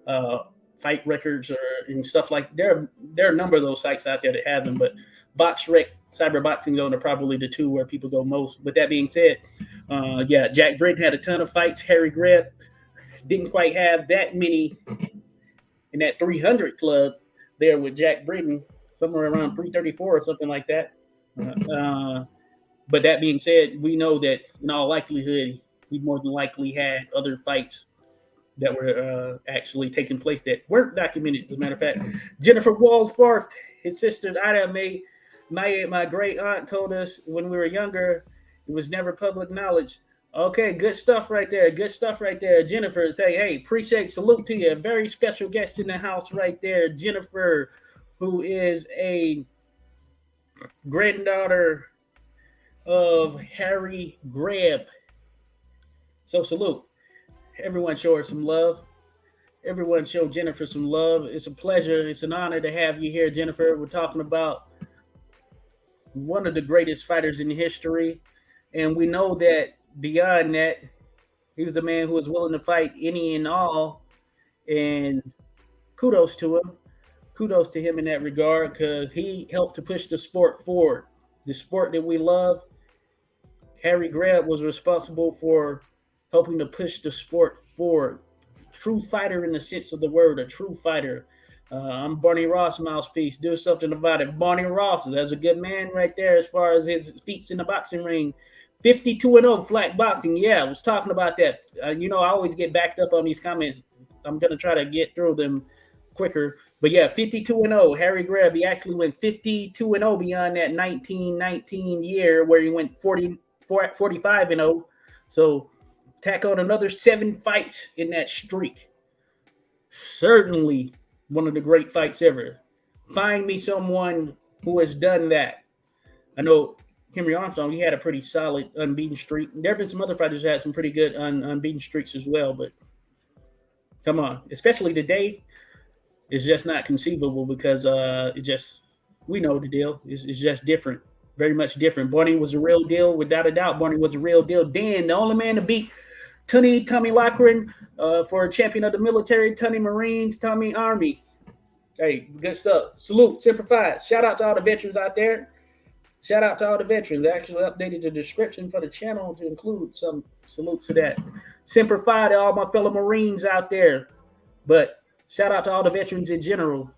Speaker 1: Fight Records and stuff like there are a number of those sites out there that have them, but Box Rec, Cyber Boxing Zone are probably the two where people go most. But that being said, Jack Britton had a ton of fights. Harry Greb didn't quite have that many in that 300 club there with Jack Britton, somewhere around 334 or something like that. But that being said, we know that in all likelihood, he more than likely had other fights that were actually taking place that weren't documented. As a matter of fact, Jennifer Walsforth, his sister Ida May, my great aunt told us when we were younger, it was never public knowledge. Okay, good stuff right there. Good stuff right there. Jennifer, say, hey, appreciate, salute to you. A very special guest in the house right there. Jennifer, who is a granddaughter of Harry Greb. So salute. Everyone show her some love. Everyone show Jennifer some love. It's a pleasure. It's an honor to have you here, Jennifer. We're talking about one of the greatest fighters in history. And we know that beyond that, he was a man who was willing to fight any and all. And kudos to him. Kudos to him in that regard, because he helped to push the sport forward. The sport that we love. Harry Greb was responsible for helping to push the sport forward. True fighter in the sense of the word, a true fighter. I'm Barney Ross mouthpiece. Do something about it. Barney Ross, that's a good man right there as far as his feats in the boxing ring. 52-0 flat boxing. Yeah, I was talking about that. I always get backed up on these comments. I'm going to try to get through them quicker. But yeah, 52-0. Harry Greb, he actually went 52-0 beyond that 1919 year where he went 45-0. So tack on another 7 fights in that streak. Certainly one of the great fights ever. Find me someone who has done that. I know Henry Armstrong, he had a pretty solid unbeaten streak. There have been some other fighters that had some pretty good unbeaten streaks as well, but come on. Especially today, it's just not conceivable because we know the deal. It's just different. Very much different. Barney was a real deal, without a doubt. Barney was a real deal. Dan, the only man to beat Tommy Cochran for a champion of the military, Tommy Marines, Tommy Army. Hey, good stuff. Salute, Semper Fi. Shout out to all the veterans out there. Shout out to all the veterans. I actually updated the description for the channel to include some salute to that. Semper Fi to all my fellow Marines out there. But shout out to all the veterans in general.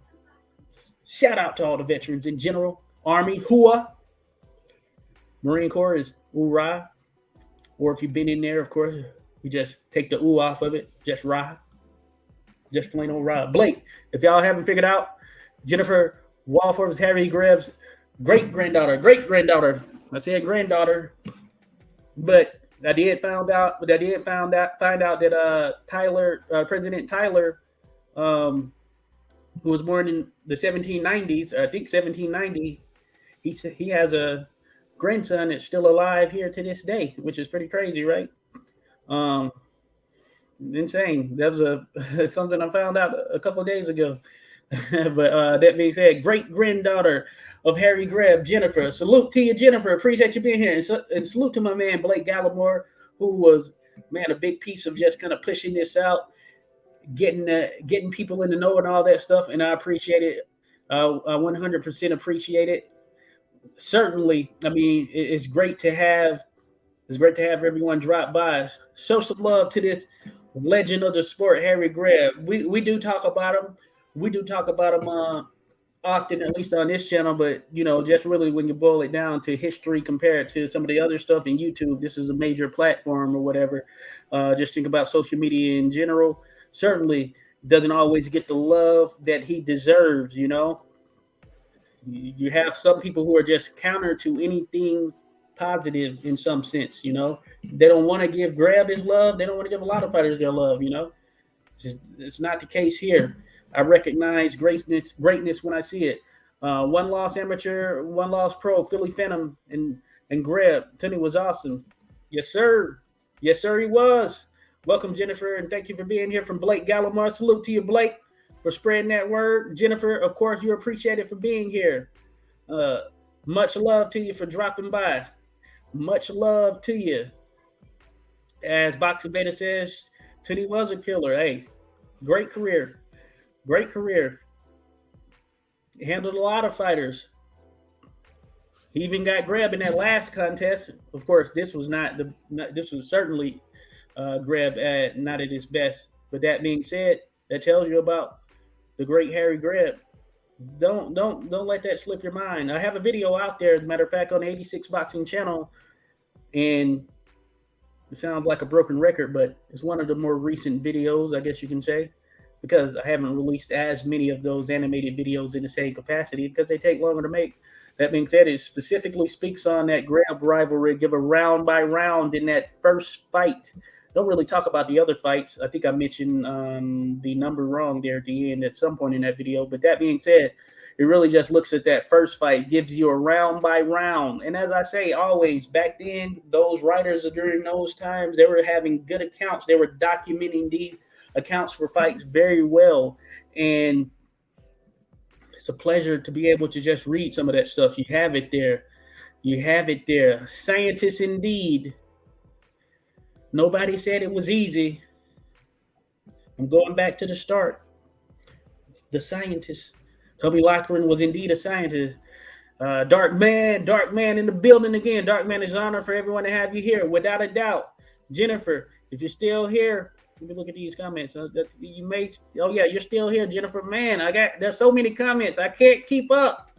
Speaker 1: Shout out to all the veterans in general. Army, Hua. Marine Corps is Hoorah. Or if you've been in there, of course, we just take the ooh off of it. Just rah. Just plain old rah. Blake, if y'all haven't figured out, Jennifer Walford's Harry Greb's great-granddaughter. I said granddaughter, but I did find out that President Tyler, who was born in the 1790s, I think 1790, he has a grandson that's still alive here to this day, which is pretty crazy, right? Insane. That was something I found out a couple of days ago. But that being said, great-granddaughter of Harry Greb, Jennifer. Salute to you, Jennifer. Appreciate you being here. And salute to my man, Blake Gallimore, who was, man, a big piece of just kind of pushing this out, getting people in the know and all that stuff. And I appreciate it. I 100% appreciate it. Certainly, I mean, it's great to have everyone drop by. Show some love to this legend of the sport, Harry Greb. We do talk about him. We do talk about him often, at least on this channel, but, just really when you boil it down to history compared to some of the other stuff in YouTube, this is a major platform or whatever. Just think about social media in general. Certainly doesn't always get the love that he deserves, You have some people who are just counter to anything positive in some sense, They don't want to give Greb his love. They don't want to give a lot of fighters their love, It's not the case here. I recognize greatness when I see it. One loss amateur, one loss pro, Philly Phenom and Greb. Tony was awesome. Yes, sir. Yes, sir, he was. Welcome, Jennifer, and thank you for being here from Blake Gallimore. Salute to you, Blake, for spreading that word. Jennifer, of course, you're appreciated for being here. Much love to you for dropping by. Much love to you. As Boxing Beta says, Tony was a killer. Hey, great career. Great career. He handled a lot of fighters. He even got Greb in that last contest. Of course, this was certainly Greb not at his best. But that being said, that tells you about the great Harry Greb. Don't let that slip your mind. I have a video out there, as a matter of fact, on the 86 Boxing channel, and it sounds like a broken record, but it's one of the more recent videos, I guess you can say, because I haven't released as many of those animated videos in the same capacity because they take longer to make. That being said, it specifically speaks on that Greb rivalry, give a round by round in that first fight. Don't really talk about the other fights. I think I mentioned the number wrong there at the end at some point in that video. But that being said, it really just looks at that first fight, gives you a round by round. And as I say, always, back then, those writers during those times, they were having good accounts. They were documenting these accounts for fights very well. And it's a pleasure to be able to just read some of that stuff. You have it there. You have it there. Scientists indeed. Nobody said it was easy. I'm going back to the start. The scientist. Toby Lochran was indeed a scientist. Dark Man in the building again. Dark Man, is an honor for everyone to have you here, without a doubt. Jennifer, if you're still here, let me look at these comments. You may, oh yeah, you're still here, Jennifer. Man, there's so many comments. I can't keep up.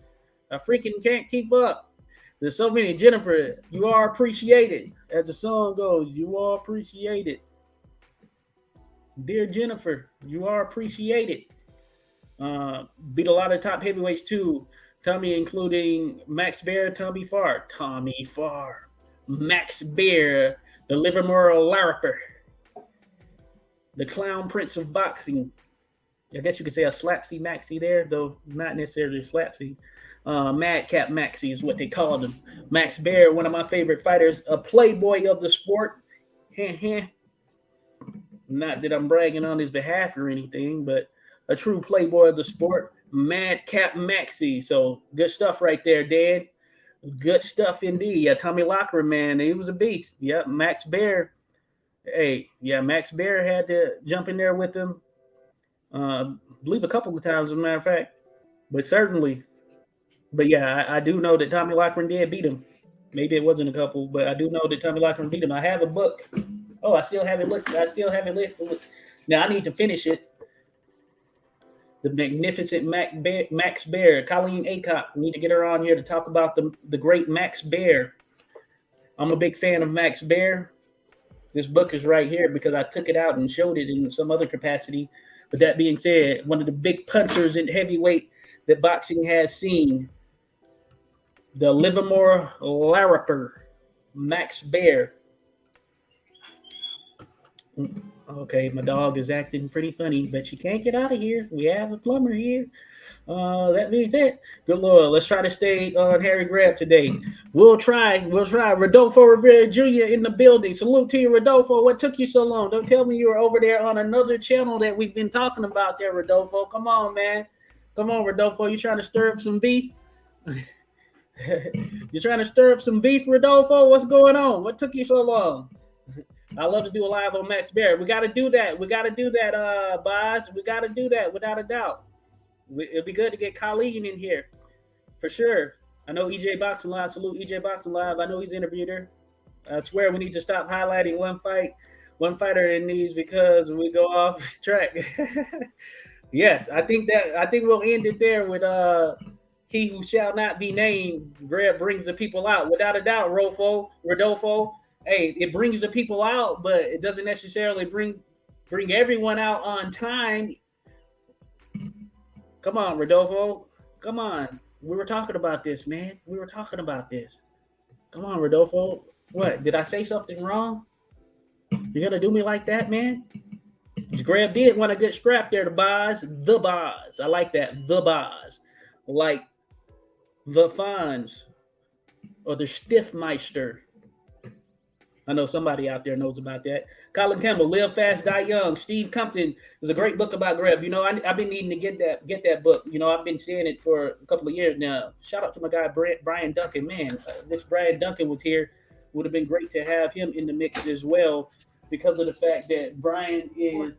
Speaker 1: I freaking can't keep up. There's so many. Jennifer, you are appreciated. As the song goes, you are appreciated. Dear Jennifer, you are appreciated. Beat a lot of top heavyweights too. Tommy, including Max Baer, Tommy Farr, Max Baer, the Livermore Larriper, the Clown Prince of Boxing. I guess you could say a Slapsy Maxie there, though not necessarily Slapsy. Madcap Maxie is what they called him. Max Baer, one of my favorite fighters, a playboy of the sport. Not that I'm bragging on his behalf or anything, but a true playboy of the sport. Madcap Maxie. So good stuff right there, Dan. Good stuff indeed. Yeah, Tommy Lochran, man, he was a beast. Yeah, Max Baer. Hey, yeah, Max Baer had to jump in there with him. I believe a couple of times, as a matter of fact. But certainly. But yeah, I do know that Tommy Lochran did beat him. Maybe it wasn't a couple, but I do know that Tommy Lochran beat him. I have a book. Oh, I still have it lit. Now I need to finish it. The magnificent Max Baer, Colleen Aycock. We need to get her on here to talk about the great Max Baer. I'm a big fan of Max Baer. This book is right here because I took it out and showed it in some other capacity. But that being said, one of the big punchers in heavyweight that boxing has seen, the Livermore Larriper, Max Baer. Okay, my dog is acting pretty funny, but she can't get out of here. We have a plumber here. That being said, good Lord, let's try to stay on Harry Greb today. We'll try. Rodolfo Rivera Jr. in the building. Salute to you, Rodolfo. What took you so long? Don't tell me you were over there on another channel that we've been talking about there, Rodolfo. Come on, man. Come on, Rodolfo. You trying to stir up some beef? You're trying to stir up some beef, Rodolfo? What's going on? What took you so long? I love to do a live on Max Baer. We got to do that. Boz. We got to do that without a doubt. It'd be good to get Colleen in here for sure. I know EJ Boxing Live. Salute EJ Boxing Live. I know he's interviewed her. I swear we need to stop highlighting one fighter in these because we go off track. Yes, I think we'll end it there with he who shall not be named. Greb brings the people out without a doubt. Rodolfo. Hey, it brings the people out, but it doesn't necessarily bring everyone out on time. Come on, Rodolfo. Come on. We were talking about this, man. Come on, Rodolfo. What? Did I say something wrong? You're going to do me like that, man? Greb did want a good scrap there, the Boz. I like that. The Boz. Like the Fonz or the Stiffmeister. I know somebody out there knows about that. Colin Campbell, Live Fast, Die Young. Steve Compton is a great book about Greb. You know, I've been needing to get that book. You know, I've been saying it for a couple of years now. Shout out to my guy, Brian Duncan. Man, if Brian Duncan was here, would have been great to have him in the mix as well because of the fact that Brian is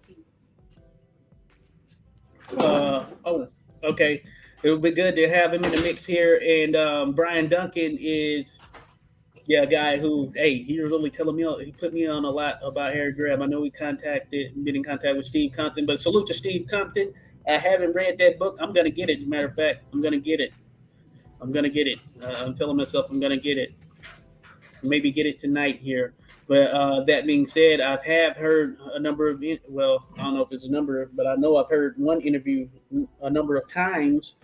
Speaker 1: okay. It would be good to have him in the mix here. And Brian Duncan is a guy who, hey, he was really telling me, he put me on a lot about Harry Greb. I know he been in contact with Steve Compton, but salute to Steve Compton. I haven't read that book. I'm going to get it. As a matter of fact, I'm going to get it. I'm telling myself I'm going to get it. Maybe get it tonight here. But that being said, I have heard a number of, I don't know if it's a number, but I know I've heard one interview a number of times,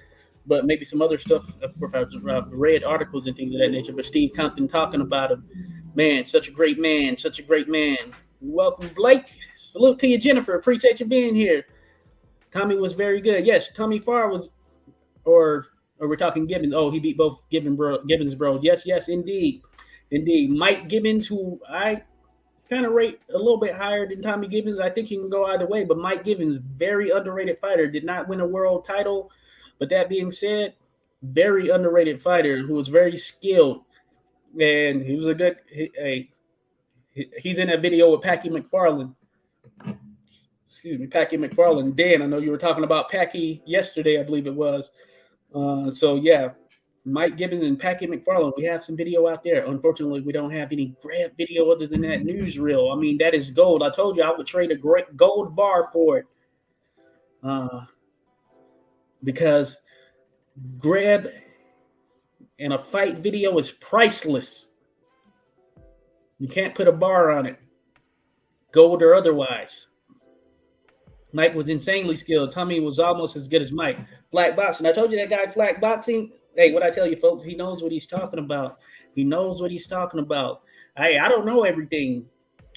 Speaker 1: but maybe some other stuff. Of course, I've read articles and things of that nature, but Steve Compton talking about him. Man, such a great man. Welcome, Blake. Salute to you, Jennifer. Appreciate you being here. Tommy was very good. Yes, Tommy Farr was, or we're talking Gibbons. Oh, he beat both Gibbons bros. Yes, indeed. Mike Gibbons, who I kind of rate a little bit higher than Tommy Gibbons. I think you can go either way, but Mike Gibbons, very underrated fighter, did not win a world title. But that being said, very underrated fighter who was very skilled, and he was a good. He's in that video with Packy McFarland. Excuse me, Packy McFarland. Dan, I know you were talking about Packy yesterday, I believe it was. So yeah, Mike Gibbons and Packy McFarland. We have some video out there. Unfortunately, we don't have any Greb video other than that newsreel. I mean, that is gold. I told you I would trade a great gold bar for it. Because Greb and a fight video is priceless. You can't put a bar on it, gold or otherwise. Mike was insanely skilled. Tommy was almost as good as Mike. Flag boxing. I told you that guy flag boxing. Hey, what I tell you, folks, he knows what he's talking about. He knows what he's talking about. Hey, I don't know everything.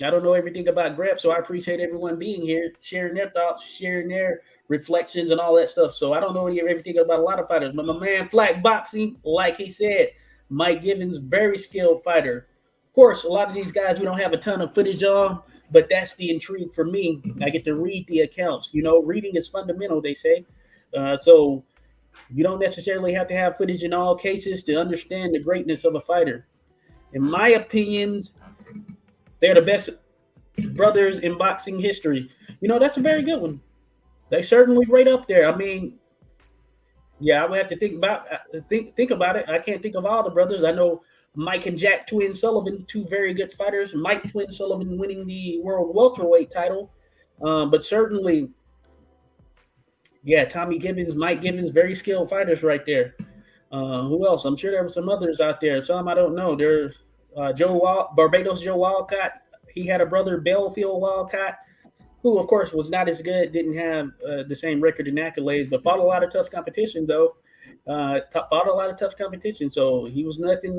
Speaker 1: I don't know everything about Greb, so I appreciate everyone being here, sharing their thoughts, sharing their reflections and all that stuff. So I don't know everything about a lot of fighters, but my man flag boxing, like he said, Mike Gibbons, very skilled fighter. Of course, a lot of these guys we don't have a ton of footage on, but that's the intrigue for me. I get to read the accounts. You know, reading is fundamental, they say. So you don't necessarily have to have footage in all cases to understand the greatness of a fighter. In my opinions, they're the best brothers in boxing history. You know, that's a very good one. They certainly right up there. I mean, yeah, I would have to think about it. I can't think of all the brothers. I know Mike and Jack Twin Sullivan, two very good fighters. Mike Twin Sullivan winning the world welterweight title. But certainly, yeah, Tommy Gibbons, Mike Gibbons, very skilled fighters right there. Who else? I'm sure there were some others out there. Some I don't know. There's Barbados Joe Walcott. He had a brother, Belfield Walcott, who, of course, was not as good, didn't have the same record and accolades, but fought a lot of tough competition, though. Fought a lot of tough competition, so he was nothing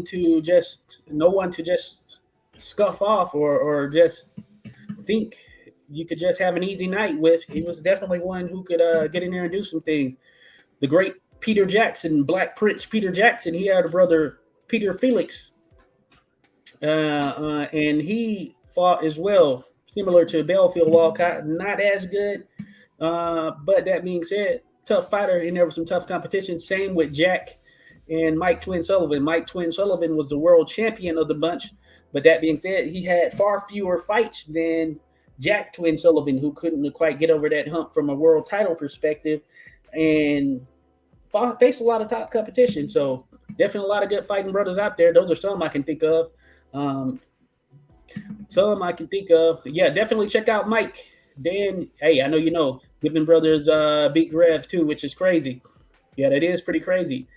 Speaker 1: to just, no one to just scuff off or just think you could just have an easy night with. He was definitely one who could get in there and do some things. The great Peter Jackson, Black Prince Peter Jackson, he had a brother, Peter Felix, and he fought as well, similar to Belfield Walcott, not as good, but that being said, tough fighter, and there was some tough competition. Same with Jack and Mike Twin Sullivan. Mike Twin Sullivan was the world champion of the bunch, but that being said, he had far fewer fights than Jack Twin Sullivan, who couldn't quite get over that hump from a world title perspective, and faced a lot of top competition. So definitely a lot of good fighting brothers out there. Those are some I can think of. Yeah, definitely check out Mike. Dan, hey, I know you know, Gibbon Brothers beat Greb too, which is crazy. Yeah, that is pretty crazy.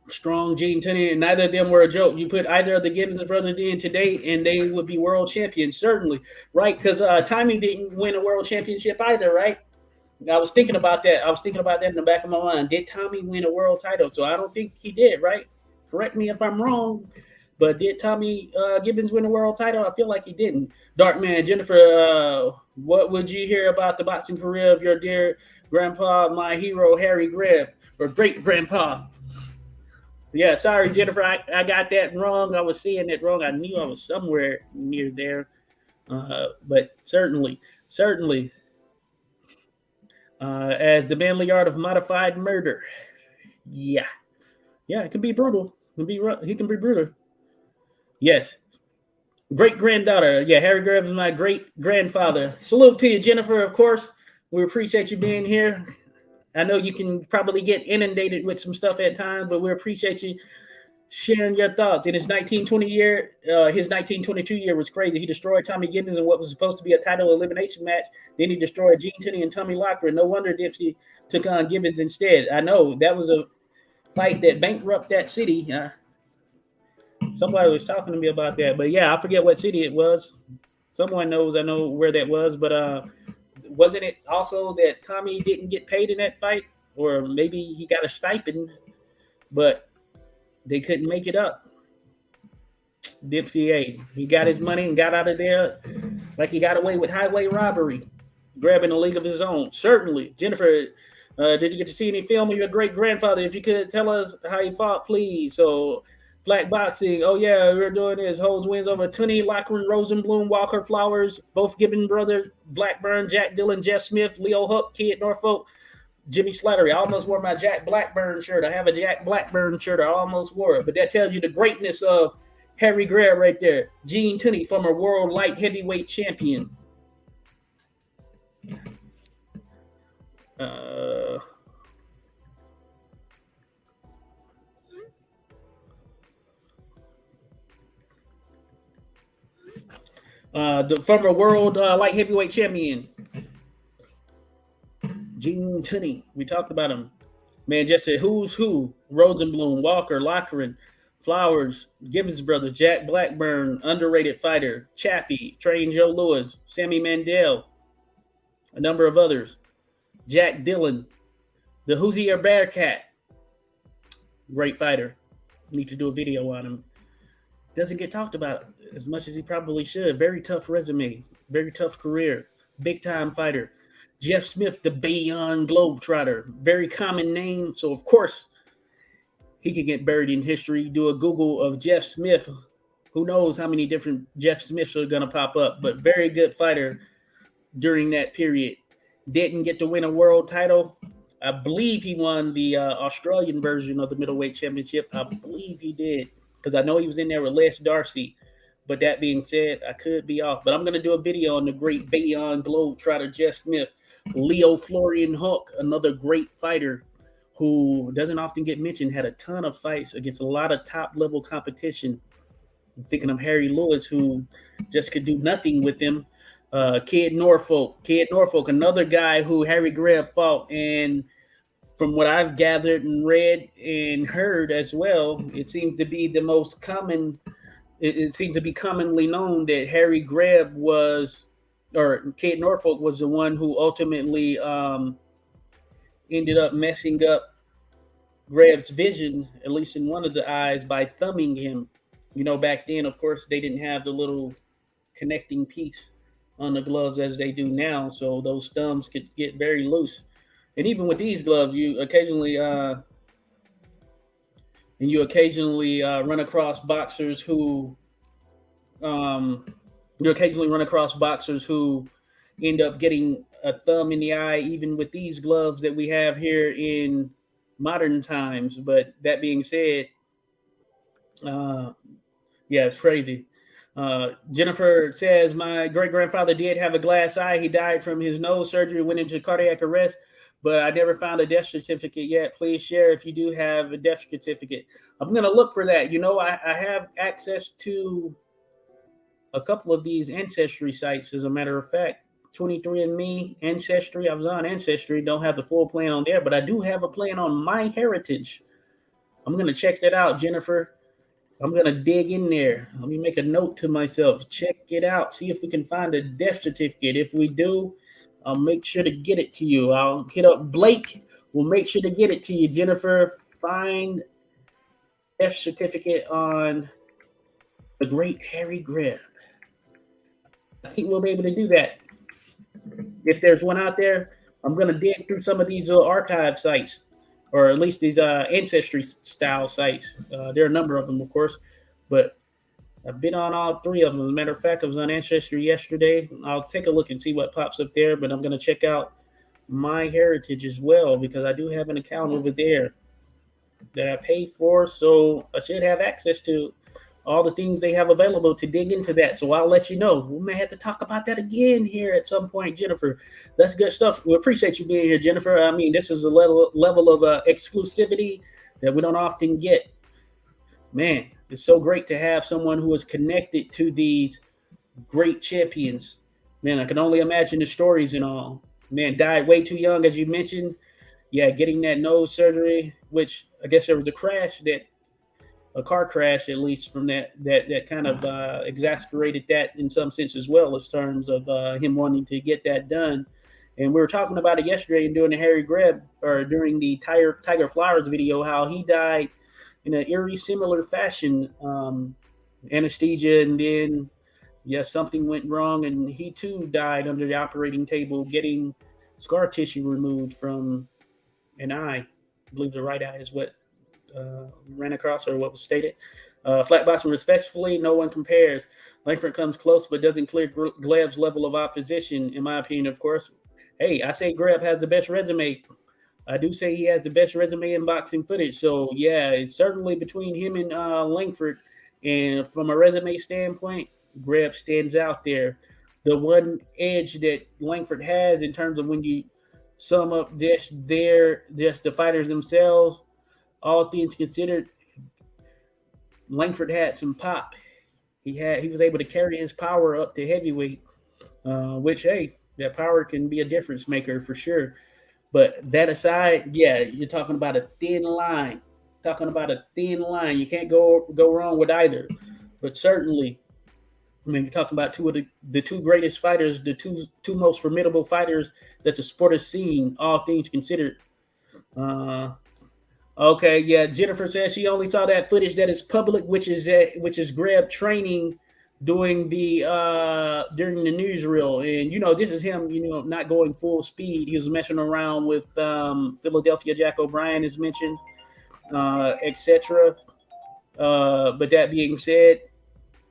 Speaker 1: Strong Gene Tunney, and neither of them were a joke. You put either of the Gibbons brothers in today, and they would be world champions, certainly, right? Because Tommy didn't win a world championship either, right? I was thinking about that. In the back of my mind. Did Tommy win a world title? So I don't think he did, right? Correct me if I'm wrong. But did Tommy Gibbons win a world title? I feel like he didn't. Darkman, Jennifer, what would you hear about the boxing career of your dear grandpa, my hero, Harry Greb, or great grandpa? Yeah, sorry, Jennifer, I got that wrong. I was seeing it wrong. I knew I was somewhere near there. But certainly, as the manly art of modified murder. Yeah, it can be brutal. He can be brutal. Yes. Great granddaughter. Yeah, Harry Greb is my great grandfather. Salute to you, Jennifer, of course. We appreciate you being here. I know you can probably get inundated with some stuff at times, but we appreciate you sharing your thoughts. In his 1922 year was crazy. He destroyed Tommy Gibbons in what was supposed to be a title elimination match. Then he destroyed Gene Tunney and Tommy Lockwood. No wonder Dipsy took on Gibbons instead. I know that was a fight that bankrupted that city. Somebody was talking to me about that, but yeah, I forget what city it was. Someone knows. I know where that was, but wasn't it also that Tommy didn't get paid in that fight, or maybe he got a stipend, but they couldn't make it up? Dipsy, he got his money and got out of there like he got away with highway robbery, grabbing a league of his own. Certainly, Jennifer. Did you get to see any film of your great grandfather? If you could tell us how he fought, please. So Flag boxing. Oh yeah, we're doing this. Holds wins over Tunney, Lochran, Rosenblum, Walker, Flowers, both Gibbon brother, Blackburn, Jack Dillon, Jeff Smith, Leo Hook, Kid Norfolk, Jimmy Slattery. I almost wore my Jack Blackburn shirt. I have a Jack Blackburn shirt. I almost wore it, but that tells you the greatness of Harry Greb right there. Gene Tunney, former world light heavyweight champion. The former world light heavyweight champion, Gene Tunney. We talked about him. Man, just a who's who. Rosenblum, Walker, Lochran, Flowers, Gibbons brothers, Jack Blackburn, underrated fighter, Chappie, trained Joe Louis, Sammy Mandel, a number of others. Jack Dillon, the Hoosier Bearcat, great fighter. Need to do a video on him. Doesn't get talked about as much as he probably should. Very tough resume, very tough career, big time fighter. Jeff Smith, the Beyond Globetrotter, very common name. So of course he could get buried in history. Do a Google of Jeff Smith. Who knows how many different Jeff Smiths are going to pop up, but very good fighter during that period. Didn't get to win a world title. I believe he won the Australian version of the middleweight championship. I believe he did, because I know he was in there with Les Darcy. But that being said, I could be off. But I'm going to do a video on the great Beyond Globetrotter Jeff Smith. Leo Florian Hook, another great fighter who doesn't often get mentioned, had a ton of fights against a lot of top-level competition. I'm thinking of Harry Lewis, who just could do nothing with him. Kid Norfolk, another guy who Harry Greb fought. And from what I've gathered and read and heard as well, it seems to be the most common. It seems to be commonly known that Harry Greb was, or Kid Norfolk was the one who ultimately ended up messing up Greb's vision, at least in one of the eyes, by thumbing him. You know, back then, of course, they didn't have the little connecting piece on the gloves as they do now, so those thumbs could get very loose. And even with these gloves, you occasionally run across boxers who end up getting a thumb in the eye, even with these gloves that we have here in modern times. But that being said, it's crazy. Jennifer says, my great-grandfather did have a glass eye. He died from his nose surgery, went into cardiac arrest, but I never found a death certificate yet. Please share if you do have a death certificate. I'm going to look for that. You know, I have access to a couple of these ancestry sites, as a matter of fact. 23andMe, Ancestry. I was on Ancestry. Don't have the full plan on there, but I do have a plan on MyHeritage. I'm going to check that out, Jennifer. I'm going to dig in there. Let me make a note to myself. Check it out. See if we can find a death certificate. If we do, I'll make sure to get it to you. I'll hit up Blake. We'll make sure to get it to you, Jennifer. Find death certificate on the great Harry Greb. I think we'll be able to do that. If there's one out there, I'm going to dig through some of these archive sites, or at least these ancestry style sites. There are a number of them, of course, but I've been on all three of them. As a matter of fact, I was on Ancestry yesterday. I'll take a look and see what pops up there, but I'm going to check out MyHeritage as well, because I do have an account over there that I pay for, so I should have access to all the things they have available to dig into that. So I'll let you know. We may have to talk about that again here at some point, Jennifer. That's good stuff. We appreciate you being here, Jennifer. I mean, this is a level of exclusivity that we don't often get. Man, it's so great to have someone who is connected to these great champions. Man, I can only imagine the stories and all. Man, died way too young, as you mentioned. Yeah, getting that nose surgery, which I guess there was a car crash, at least, from that kind of exasperated that in some sense as well, as terms of him wanting to get that done. And we were talking about it yesterday and doing the Harry Greb, or during the Tiger Flowers video, how he died in an eerie similar fashion, anesthesia, and then something went wrong, and he too died under the operating table, getting scar tissue removed from an eye. I believe the right eye is what ran across, or what was stated. Flat boxing respectfully, no one compares. Langford comes close but doesn't clear Gleb's level of opposition, in my opinion, of course. Hey, I say Greb has the best resume. I do say he has the best resume in boxing footage. So, yeah, it's certainly between him and Langford. And from a resume standpoint, Greb stands out there. The one edge that Langford has in terms of when you sum up just the fighters themselves, all things considered, Langford had some pop. He was able to carry his power up to heavyweight, which, hey, that power can be a difference maker for sure. But that aside, yeah, you're talking about a thin line. You can't go wrong with either. But certainly, I mean, you're talking about two of the two greatest fighters, the two most formidable fighters that the sport has seen, all things considered. Okay, yeah. Jennifer says she only saw that footage that is public, which is Greb training during the newsreel, and this is him, not going full speed. He was messing around with Philadelphia Jack O'Brien, is mentioned, etc. But that being said,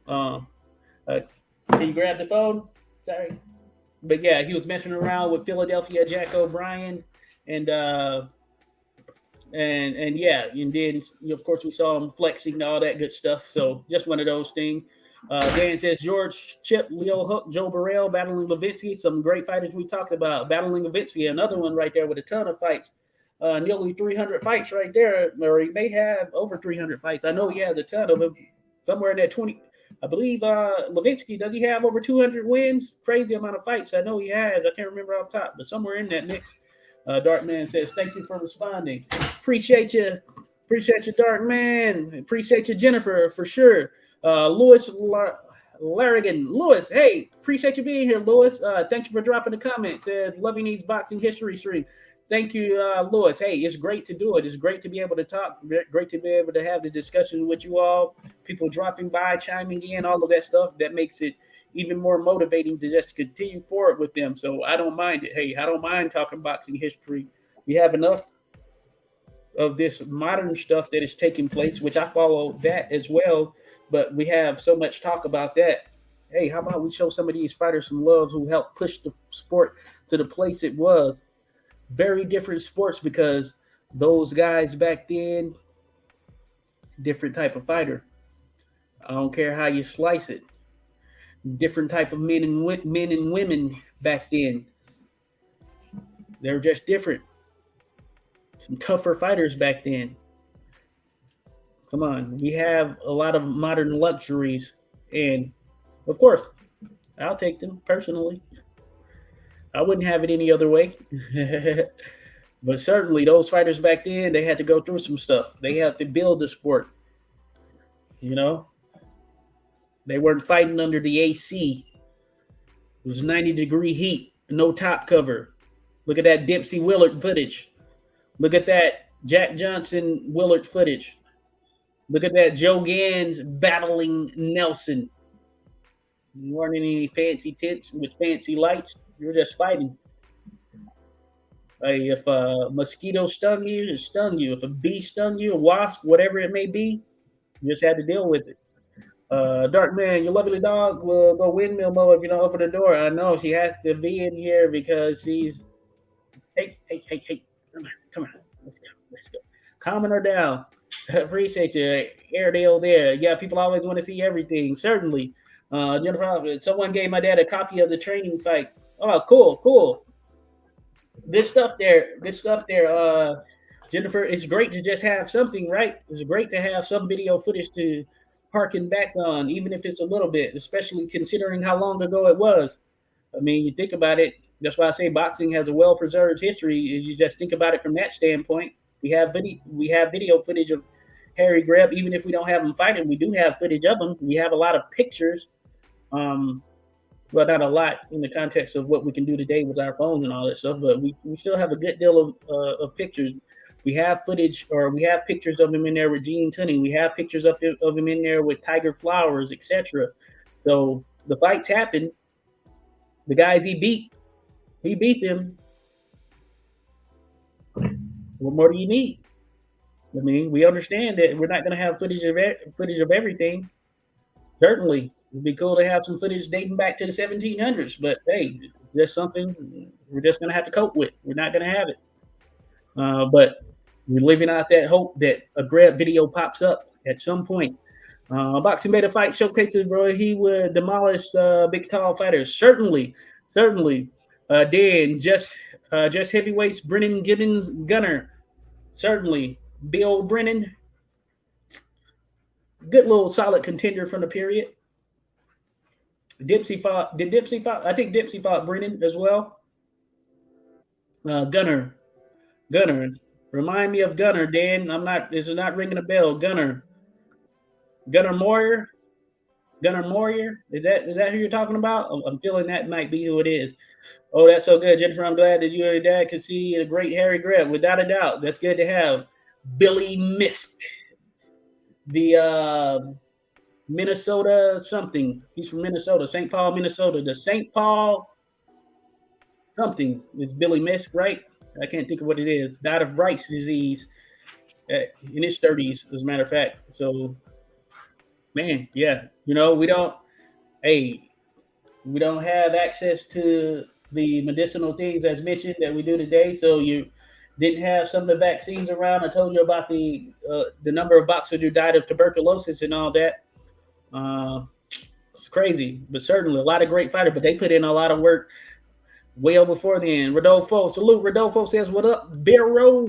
Speaker 1: can you grab the phone? Sorry, but yeah, he was messing around with Philadelphia Jack O'Brien, and yeah, and then of course we saw him flexing all that good stuff. So just one of those things. Dan says George Chip, Leo Hook, Joe Burrell battling Levitsky. Some great fighters we talked about. Battling Levitsky, another one right there with a ton of fights. Nearly 300 fights right there, or he may have over 300 fights. I know he has a ton of them. Somewhere in that 20, I believe Levitsky, does he have over 200 wins? Crazy amount of fights. I know he has. I can't remember off top, but somewhere in that mix. Darkman says, thank you for responding. Appreciate you, Darkman. Appreciate you, Jennifer, for sure. Lewis Larrigan. Lewis, hey, appreciate you being here, Lewis. Thank you for dropping a comment. Says, loving these boxing history stream. Thank you, Lewis. Hey, it's great to do it. It's great to be able to talk. Great to be able to have the discussion with you all. People dropping by, chiming in, all of that stuff. That makes it even more motivating to just continue forward with them. So I don't mind it. Hey, I don't mind talking boxing history. We have enough of this modern stuff that is taking place, which I follow that as well. But we have so much talk about that. Hey, how about we show some of these fighters some love who helped push the sport to the place it was? Very different sports, because those guys back then, different type of fighter. I don't care how you slice it. Different type of men and women back then. They're just different. Some tougher fighters back then. Come on, we have a lot of modern luxuries, and of course, I'll take them personally. I wouldn't have it any other way. But certainly, those fighters back then, they had to go through some stuff. They had to build the sport. They weren't fighting under the AC. It was 90-degree heat, no top cover. Look at that Dempsey Willard footage. Look at that Jack Johnson Willard footage. Look at that Joe Gans battling Nelson. You weren't in any fancy tents with fancy lights. You were just fighting. If a mosquito stung you, it stung you. If a bee stung you, a wasp, whatever it may be, you just had to deal with it. Dark man, your lovely dog will go windmill mode if you don't open the door. I know she has to be in here because she's. Hey, come on, let's go. Calming her down. Appreciate you, Airedale. There, yeah. People always want to see everything. Certainly, Jennifer. Someone gave my dad a copy of the training fight. Oh, cool. Good stuff there. Jennifer, it's great to just have something, right? It's great to have some video footage to harken back on, even if it's a little bit, especially considering how long ago it was. I mean, you think about it. That's why I say boxing has a well-preserved history. You just think about it from that standpoint. We have video footage of Harry Greb, even if we don't have him fighting. We do have footage of him. We have a lot of pictures. Well, not a lot in the context of what we can do today with our phones and all that stuff, but we still have a good deal of pictures. We have footage, or we have pictures of him in there with Gene Tunney. We have pictures of him in there with Tiger Flowers, etc. So the fights happened. The guys he beat them. What more do you need? I mean, we understand that we're not going to have footage of everything. Certainly, it'd be cool to have some footage dating back to the 1700s. But hey, that's something we're just going to have to cope with. We're not going to have it. But we're living out that hope that a Greb video pops up at some point. Boxing Beta Fight showcases, bro. He would demolish big, tall fighters. Certainly, certainly. Then just heavyweights. Brennan Gibbons, Gunner. Certainly, Bill Brennan. Good little solid contender from the period. Dipsy fought. Did Dipsy fought? I think Dipsy fought Brennan as well. Gunner. Gunner. Remind me of Gunner, Dan. I'm not. This is not ringing a bell. Gunner. Gunner Moyer. Gunner Moyer. Is that who you're talking about? I'm feeling that might be who it is. Oh, that's so good, Jennifer. I'm glad that you and your dad could see a great Harry Greb. Without a doubt, that's good to have. Billy Misk, the Minnesota something. He's from Minnesota, St. Paul, Minnesota. The St. Paul something is Billy Misk, right? I can't think of what it is. Died of Rice disease in his 30s, as a matter of fact. So, man, yeah, we don't have access to the medicinal things as mentioned that we do today. So you didn't have some of the vaccines around. I told you about the number of boxers who died of tuberculosis and all that. It's crazy, but certainly a lot of great fighters. But they put in a lot of work well before then. Rodolfo, salute. Rodolfo says, "What up, Barrow?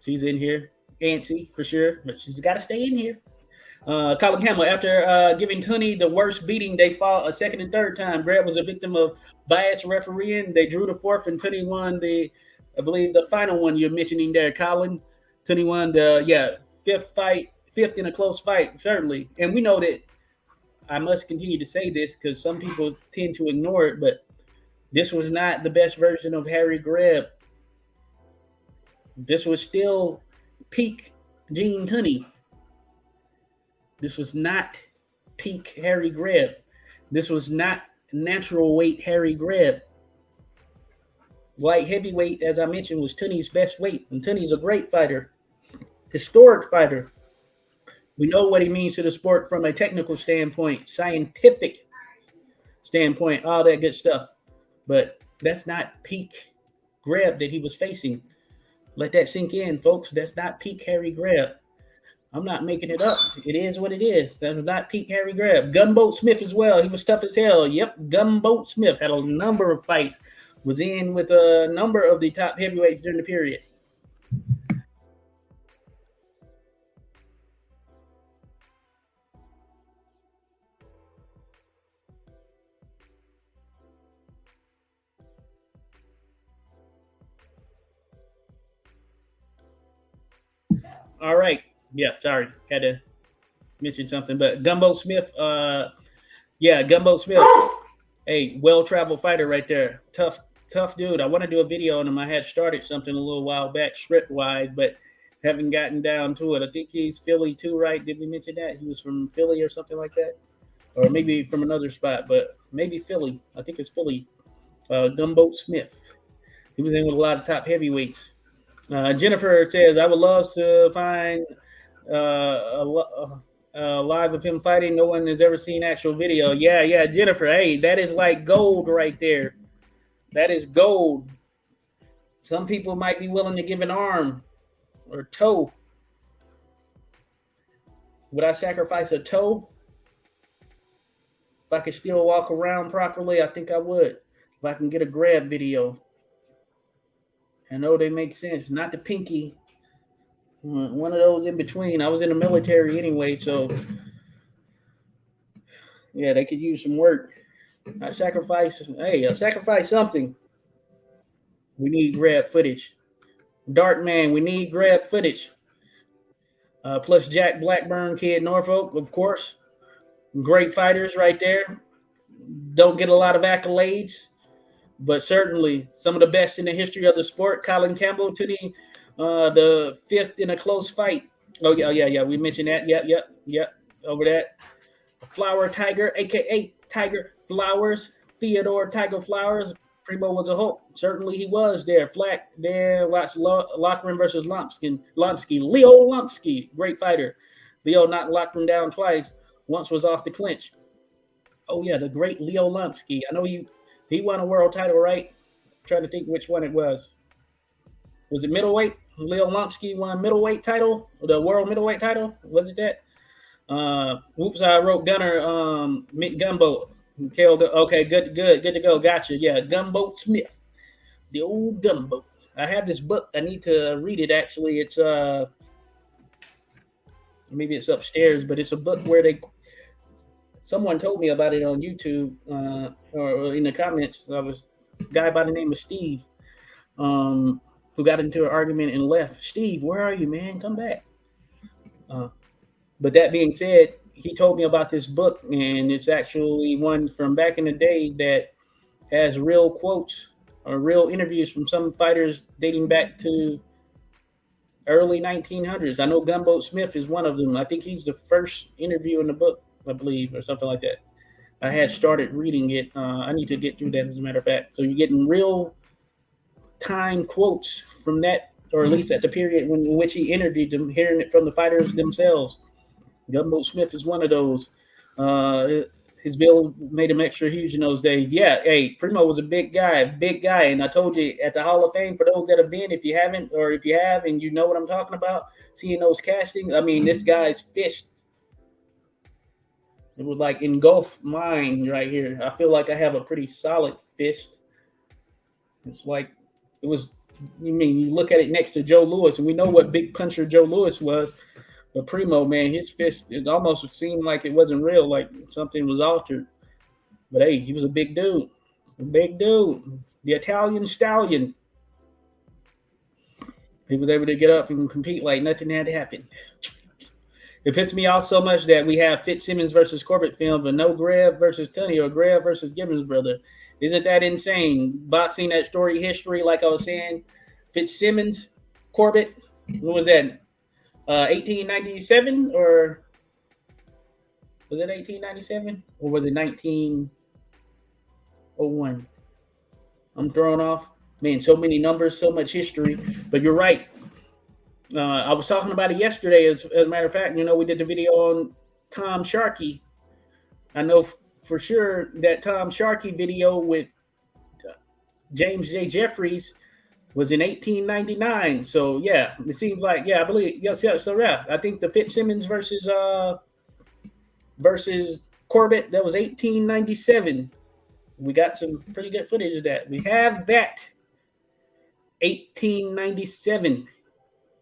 Speaker 1: She's in here, antsy for sure, but she's got to stay in here." Colin Campbell, after giving Tunney the worst beating, they fought a second and third time. Greb was a victim of biased refereeing. They drew the fourth, and Tunney won I believe the final one you're mentioning there, Colin. Tunney won the fifth in a close fight, certainly. And we know that I must continue to say this because some people tend to ignore it, but this was not the best version of Harry Greb. This was still peak Gene Tunney. This was not peak Harry Greb. This was not natural weight Harry Greb. Light heavyweight, as I mentioned, was Tunney's best weight. And Tunney's a great fighter, historic fighter. We know what he means to the sport from a technical standpoint, scientific standpoint, all that good stuff. But that's not peak Greb that he was facing. Let that sink in, folks. That's not peak Harry Greb. I'm not making it up. It is what it is. That was not peak Harry Greb. Gunboat Smith as well. He was tough as hell. Yep, Gunboat Smith had a number of fights. Was in with a number of the top heavyweights during the period. All right. Yeah, sorry. Had to mention something. But Gunboat Smith, Gunboat Smith. Hey, well-traveled fighter right there. Tough dude. I want to do a video on him. I had started something a little while back, script-wise, but haven't gotten down to it. I think he's Philly too, right? Did we mention that? He was from Philly or something like that? Or maybe from another spot, but maybe Philly. I think it's Philly. Gunboat Smith. He was in with a lot of top heavyweights. Jennifer says, I would love to find live of him fighting. No one has ever seen actual video. Yeah, Jennifer. Hey, that is like gold right there. That is gold. Some people might be willing to give an arm or toe. Would I sacrifice a toe? If I could still walk around properly, I think I would. If I can get a Greb video. I know they make sense. Not the pinky. One of those in between. I was in the military anyway, so yeah, they could use some work. I sacrifice something. We need Greb footage. Dart Man, we need Greb footage. Plus Jack Blackburn, Kid Norfolk, of course. Great fighters right there. Don't get a lot of accolades, but certainly some of the best in the history of the sport. Colin Campbell to the fifth in a close fight. Oh, yeah. We mentioned that. Yep. Over that. Flower Tiger, a.k.a. Tiger Flowers. Theodore Tiger Flowers. Primo was a Hulk. Certainly he was there. Flack there. Watch Lochran versus Lomsky. Leo Lomsky, great fighter. Leo knocked Lochran down twice. Once was off the clinch. Oh yeah, the great Leo Lomsky. I know he won a world title, right? I'm trying to think which one it was. Was it middleweight? Leo Lomsky won middleweight title, the world middleweight title. Was it that? Oops, I wrote Gunner. Mick Gumboat. Okay, good to go. Gotcha. Yeah, Gumboat Smith, the old Gumboat. I have this book. I need to read it. Actually, it's maybe it's upstairs, but it's a book where someone told me about it on YouTube or in the comments. I was a guy by the name of Steve, who got into an argument and left. Steve, where are you, man? Come back. But that being said, he told me about this book, and it's actually one from back in the day that has real quotes or real interviews from some fighters dating back to early 1900s. I know Gumboat Smith is one of them. I think he's the first interview in the book, I believe, or something like that. I had started reading it. I need to get through that, as a matter of fact. So you're getting real time quotes from that, or at least at the period in which he interviewed them, hearing it from the fighters themselves. Gumboat Smith is one of those. His bill made him extra huge in those days. Yeah, hey, Primo was a big guy. And I told you at the Hall of Fame, for those that have been, if you haven't, or if you have and you know what I'm talking about, seeing those castings, I mean, this guy's fist, it would like engulf mine right here. I feel like I have a pretty solid fist. It's like, it was, you look at it next to Joe Louis, and we know what big puncher Joe Louis was. But Primo, man, his fist, it almost seemed like it wasn't real, like something was altered. But hey, he was a big dude. The Italian stallion. He was able to get up and compete like nothing had happened. It pisses me off so much that we have Fitzsimmons versus Corbett film, but no Greb versus Tunney or Greb versus Gibbons, brother. Isn't that insane? Boxing, that story history, like I was saying, Fitzsimmons, Corbett, what was that? 1897, or was it 1897, or was it 1901? I'm thrown off. Man, so many numbers, so much history. But you're right. I was talking about it yesterday. As a matter of fact, we did the video on Tom Sharkey. I know for sure that Tom Sharkey video with James J. Jeffries was in 1899. So yeah, it seems like, I believe, yes. So yeah, I think the Fitzsimmons versus Corbett, that was 1897. We got some pretty good footage of that. We have that 1897.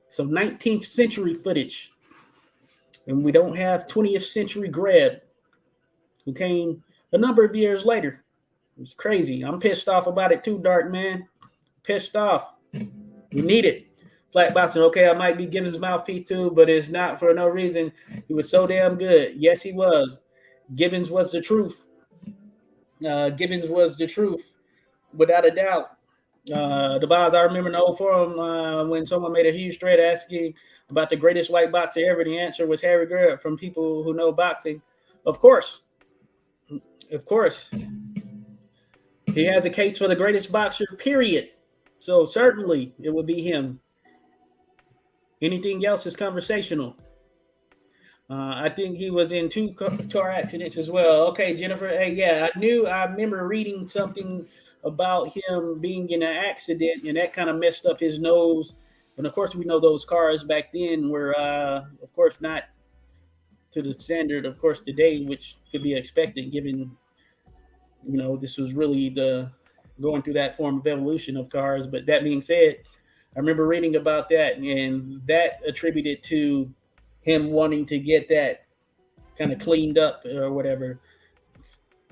Speaker 1: So 19th century footage. And we don't have 20th century Greb, who came a number of years later. It's crazy. I'm pissed off about it too, Dark Man. Pissed off. We need it. Flat boxing, okay, I might be giving his mouthpiece too, but it's not for no reason. He was so damn good. Yes, he was. Gibbons was the truth. Gibbons was the truth, without a doubt. The Boz, I remember in the old forum when someone made a huge thread asking about the greatest white boxer ever. The answer was Harry Greb, from people who know boxing. Of course. He has a case for the greatest boxer, period. So certainly it would be him. Anything else is conversational. I think he was in 2 car accidents as well. Okay, Jennifer. Hey, yeah, I remember reading something about him being in an accident, and that kind of messed up his nose. And of course, we know those cars back then were, of course, not to the standard, of course, today, which could be expected given, this was really going through that form of evolution of cars. But that being said, I remember reading about that, and that attributed to him wanting to get that kind of cleaned up or whatever,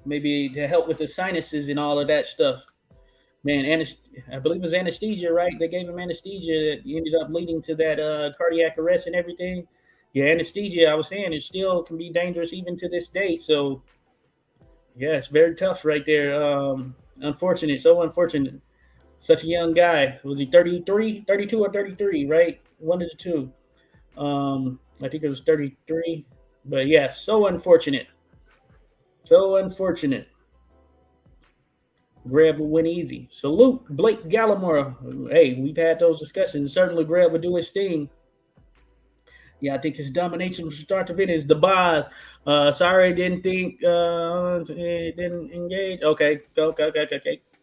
Speaker 1: maybe to help with the sinuses and all of that stuff. Man, I believe it was anesthesia, right? They gave him anesthesia that ended up leading to that cardiac arrest and everything. Yeah, anesthesia, I was saying, it still can be dangerous even to this day. So, yeah, it's very tough right there. Unfortunate, so unfortunate. Such a young guy. Was he 32 or 33, right? One of the two. I think it was 33. But yeah, so unfortunate. So unfortunate. Greb would win easy. Salute Blake Gallimore. Hey, we've had those discussions. Certainly, Greb would do his thing. Yeah, I think his domination from start to finish. The bars. Sorry, didn't think. Didn't engage. Okay.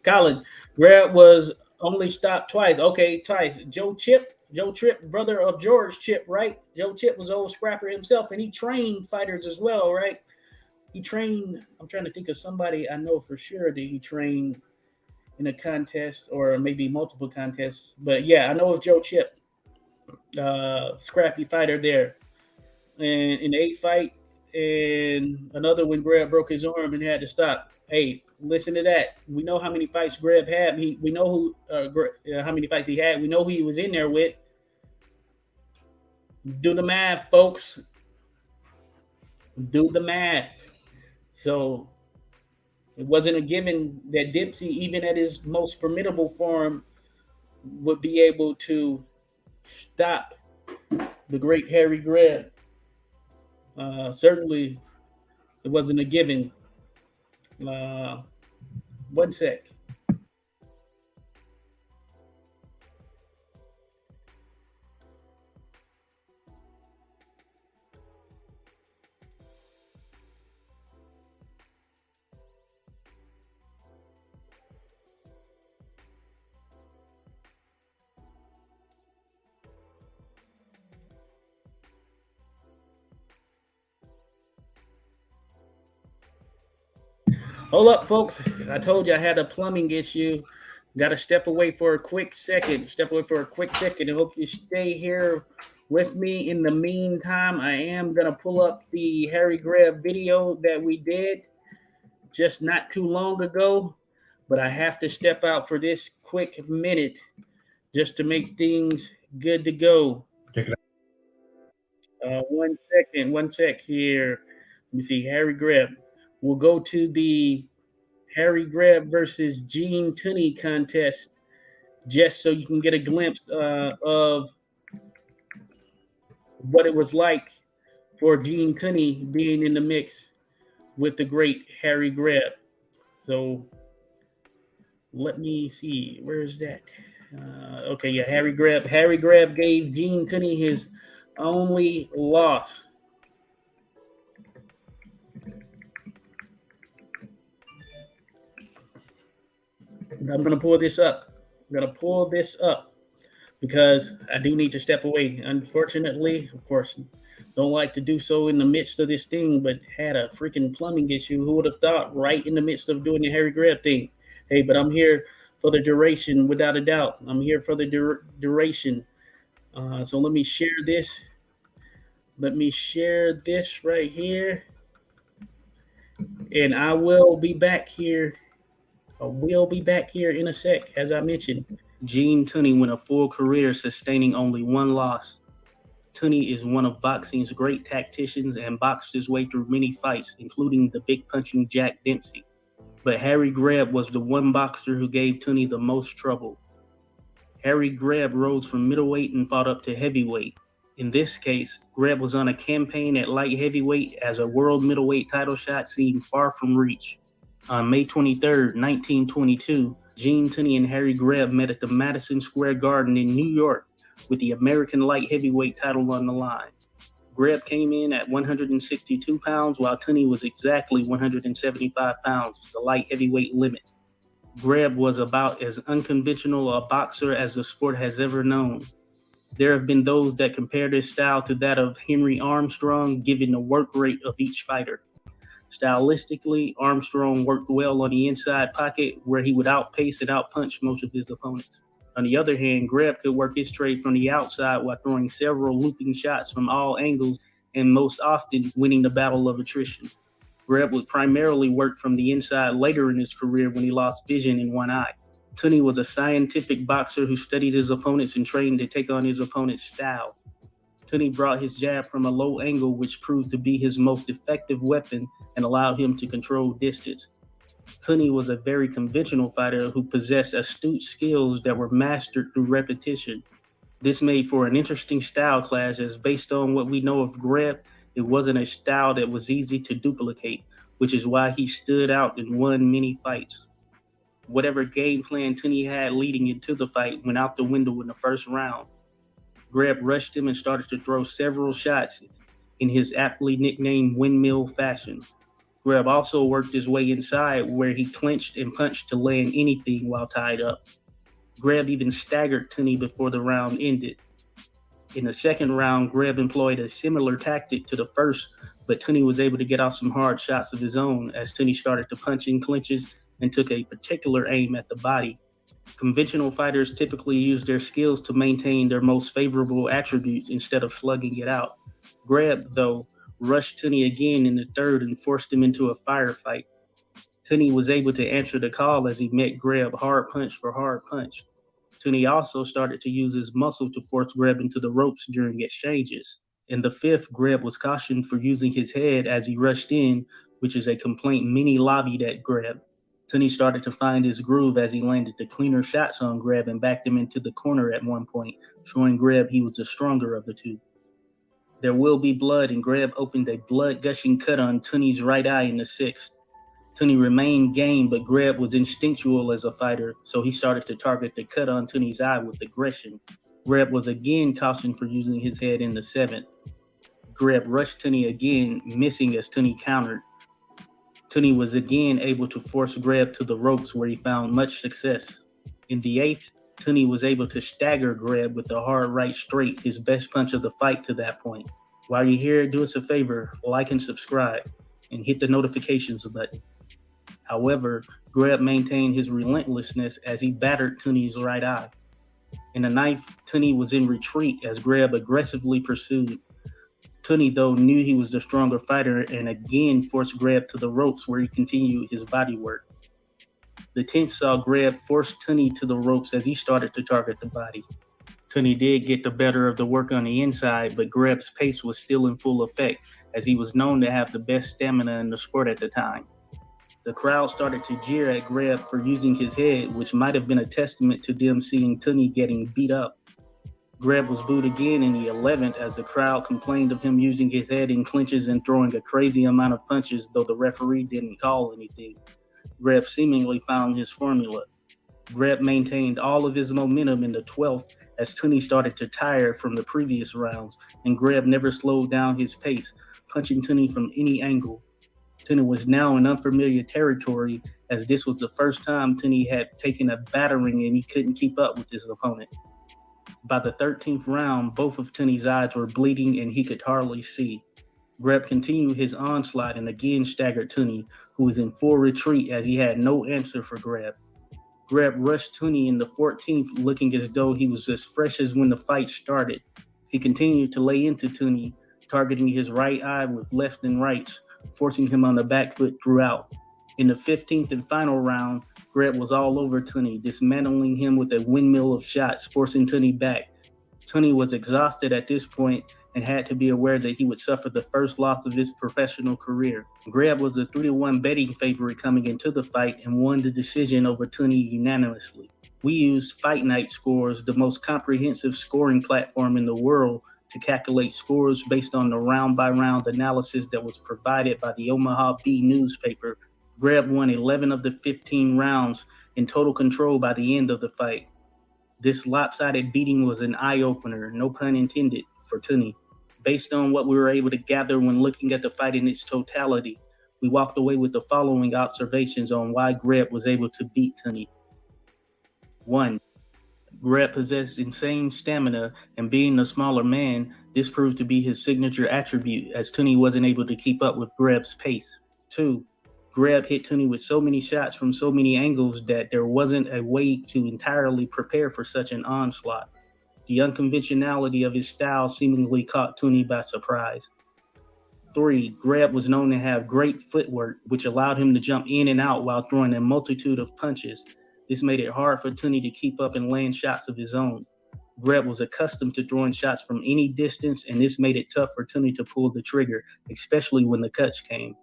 Speaker 1: Colin, Greb was only stopped twice. Okay, twice. Joe Tripp, brother of George Chip, right? Joe Chip was old scrapper himself, and he trained fighters as well, right? He trained. I'm trying to think of somebody I know for sure that he trained in a contest or maybe multiple contests. But yeah, I know of Joe Chip, scrappy fighter there. And in the 8th fight, and another when Greb broke his arm and had to stop. Hey, listen to that. We know how many fights Greb had. We know how many fights he had. We know who he was in there with. Do the math, folks. Do the math. So it wasn't a given that Dempsey, even at his most formidable form, would be able to stop the great Harry Greb. Certainly, it wasn't a given. One sec. Hold up, folks. I told you I had a plumbing issue. Got to step away for a quick second. I hope you stay here with me. In the meantime, I am going to pull up the Harry Greb video that we did just not too long ago. But I have to step out for this quick minute just to make things good to go. One sec here. Let me see. Harry Greb. We'll go to the Harry Greb versus Gene Tunney contest, just so you can get a glimpse of what it was like for Gene Tunney being in the mix with the great Harry Greb. So let me see. Where is that? Okay, yeah, Harry Greb. Harry Greb gave Gene Tunney his only loss. I'm going to pull this up. Because I do need to step away. Unfortunately, of course, don't like to do so in the midst of this thing, but had a freaking plumbing issue. Who would have thought right in the midst of doing the Harry Greb thing? Hey, but I'm here for the duration, without a doubt. I'm here for the duration. So let me share this. Let me share this right here. And I will be back here. In a sec, as I mentioned. Gene Tunney went a full career sustaining only one loss. Tunney is one of boxing's great tacticians and boxed his way through many fights, including the big punching Jack Dempsey. But Harry Greb was the one boxer who gave Tunney the most trouble. Harry Greb rose from middleweight and fought up to heavyweight. In this case, Greb was on a campaign at light heavyweight as a world middleweight title shot seemed far from reach. On May 23, 1922, Gene Tunney and Harry Greb met at the Madison Square Garden in New York with the American light heavyweight title on the line. Greb came in at 162 pounds, while Tunney was exactly 175 pounds, the light heavyweight limit. Greb was about as unconventional a boxer as the sport has ever known. There have been those that compare this style to that of Henry Armstrong, given the work rate of each fighter. Stylistically, Armstrong worked well on the inside pocket, where he would outpace and outpunch most of his opponents. On the other hand, Greb could work his trade from the outside while throwing several looping shots from all angles and most often winning the battle of attrition. Greb would primarily work from the inside later in his career when he lost vision in one eye. Tunney was a scientific boxer who studied his opponents and trained to take on his opponent's style. Tunney brought his jab from a low angle, which proved to be his most effective weapon and allowed him to control distance. Tunney was a very conventional fighter who possessed astute skills that were mastered through repetition. This made for an interesting style clash, as based on what we know of Greb, it wasn't a style that was easy to duplicate, which is why he stood out and won many fights. Whatever game plan Tunney had leading into the fight went out the window in the first round. Greb rushed him and started to throw several shots in his aptly nicknamed windmill fashion. Greb also worked his way inside where he clinched and punched to land anything while tied up. Greb even staggered Tunney before the round ended. In the second round, Greb employed a similar tactic to the first, but Tunney was able to get off some hard shots of his own as Tunney started to punch in clinches and took a particular aim at the body. Conventional fighters typically use their skills to maintain their most favorable attributes instead of slugging it out. Greb, though, rushed Tunney again in the third and forced him into a firefight. Tunney was able to answer the call as he met Greb hard punch for hard punch. Tunney also started to use his muscle to force Greb into the ropes during exchanges. In the fifth, Greb was cautioned for using his head as he rushed in, which is a complaint many lobbied at Greb. Tunney started to find his groove as he landed the cleaner shots on Greb and backed him into the corner at one point, showing Greb he was the stronger of the two. There will be blood, and Greb opened a blood-gushing cut on Tunney's right eye in the sixth. Tunney remained game, but Greb was instinctual as a fighter, so he started to target the cut on Tunney's eye with aggression. Greb was again cautioned for using his head in the seventh. Greb rushed Tunney again, missing as Tunney countered. Tunney was again able to force Greb to the ropes where he found much success. In the eighth, Tunney was able to stagger Greb with a hard right straight, his best punch of the fight to that point. While you're here, do us a favor, like and subscribe, and hit the notifications button. However, Greb maintained his relentlessness as he battered Tunney's right eye. In the ninth, Tunney was in retreat as Greb aggressively pursued. Tunney, though, knew he was the stronger fighter and again forced Greb to the ropes where he continued his body work. The 10th saw Greb force Tunney to the ropes as he started to target the body. Tunney did get the better of the work on the inside, but Greb's pace was still in full effect as he was known to have the best stamina in the sport at the time. The crowd started to jeer at Greb for using his head, which might have been a testament to them seeing Tunney getting beat up. Greb was booed again in the 11th as the crowd complained of him using his head in clinches and throwing a crazy amount of punches, though the referee didn't call anything. Greb seemingly found his formula. Greb maintained all of his momentum in the 12th as Tunney started to tire from the previous rounds, and Greb never slowed down his pace, punching Tunney from any angle. Tunney was now in unfamiliar territory as this was the first time Tunney had taken a battering and he couldn't keep up with his opponent. By the 13th round, both of Tunney's eyes were bleeding and he could hardly see. Greb continued his onslaught and again staggered Tunney, who was in full retreat as he had no answer for Greb. Greb rushed Tunney in the 14th, looking as though he was as fresh as when the fight started. He continued to lay into Tunney, targeting his right eye with left and rights, forcing him on the back foot throughout. In the 15th and final round, Greb was all over Tunney, dismantling him with a windmill of shots, forcing Tunney back. Tunney was exhausted at this point and had to be aware that he would suffer the first loss of his professional career. Greb was a 3-1 betting favorite coming into the fight and won the decision over Tunney unanimously. We used Fight Night Scores, the most comprehensive scoring platform in the world, to calculate scores based on the round-by-round analysis that was provided by the Omaha Bee newspaper. Greb won 11 of the 15 rounds in total control by the end of the fight. This lopsided beating was an eye-opener, no pun intended, for Tunney. Based on what we were able to gather when looking at the fight in its totality, we walked away with the following observations on why Greb was able to beat Tunney. 1. Greb possessed insane stamina, and being a smaller man, this proved to be his signature attribute, as Tunney wasn't able to keep up with Greb's pace. 2. Greb hit Tunney with so many shots from so many angles that there wasn't a way to entirely prepare for such an onslaught. The unconventionality of his style seemingly caught Tunney by surprise. 3. Greb was known to have great footwork, which allowed him to jump in and out while throwing a multitude of punches. This made it hard for Tunney to keep up and land shots of his own. Greb was accustomed to throwing shots from any distance, and this made it tough for Tunney to pull the trigger, especially when the cuts came.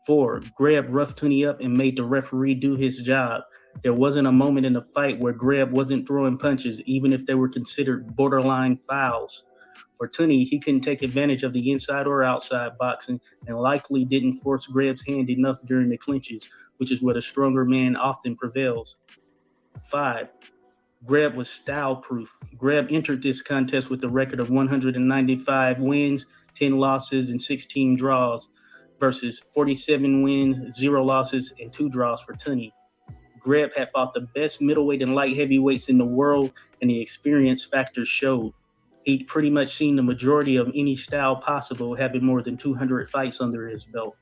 Speaker 1: 4. Greb roughed Tunney up and made the referee do his job. There wasn't a moment in the fight where Greb wasn't throwing punches, even if they were considered borderline fouls. For Tunney, he couldn't take advantage of the inside or outside boxing and likely didn't force Greb's hand enough during the clinches, which is what a stronger man often prevails. 5. Greb was style-proof. Greb entered this contest with a record of 195 wins, 10 losses, and 16 draws versus 47 wins, 0 losses, and 2 draws for Tunney. Greb had fought the best middleweight and light heavyweights in the world, and the experience factor showed. He'd pretty much seen the majority of any style possible, having more than 200 fights under his belt.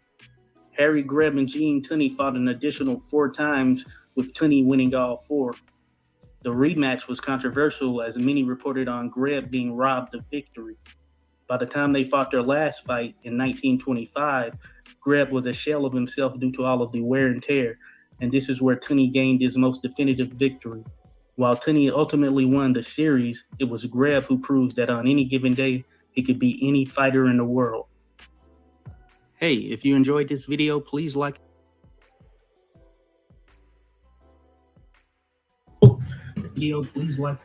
Speaker 1: Harry Greb and Gene Tunney fought an additional 4 times, with Tunney winning all 4. The rematch was controversial, as many reported on Greb being robbed of victory. By the time they fought their last fight in 1925, Greb was a shell of himself due to all of the wear and tear, and this is where Tunney gained his most definitive victory. While Tunney ultimately won the series, it was Greb who proved that on any given day, he could beat any fighter in the world. Hey, if you enjoyed this video, please like.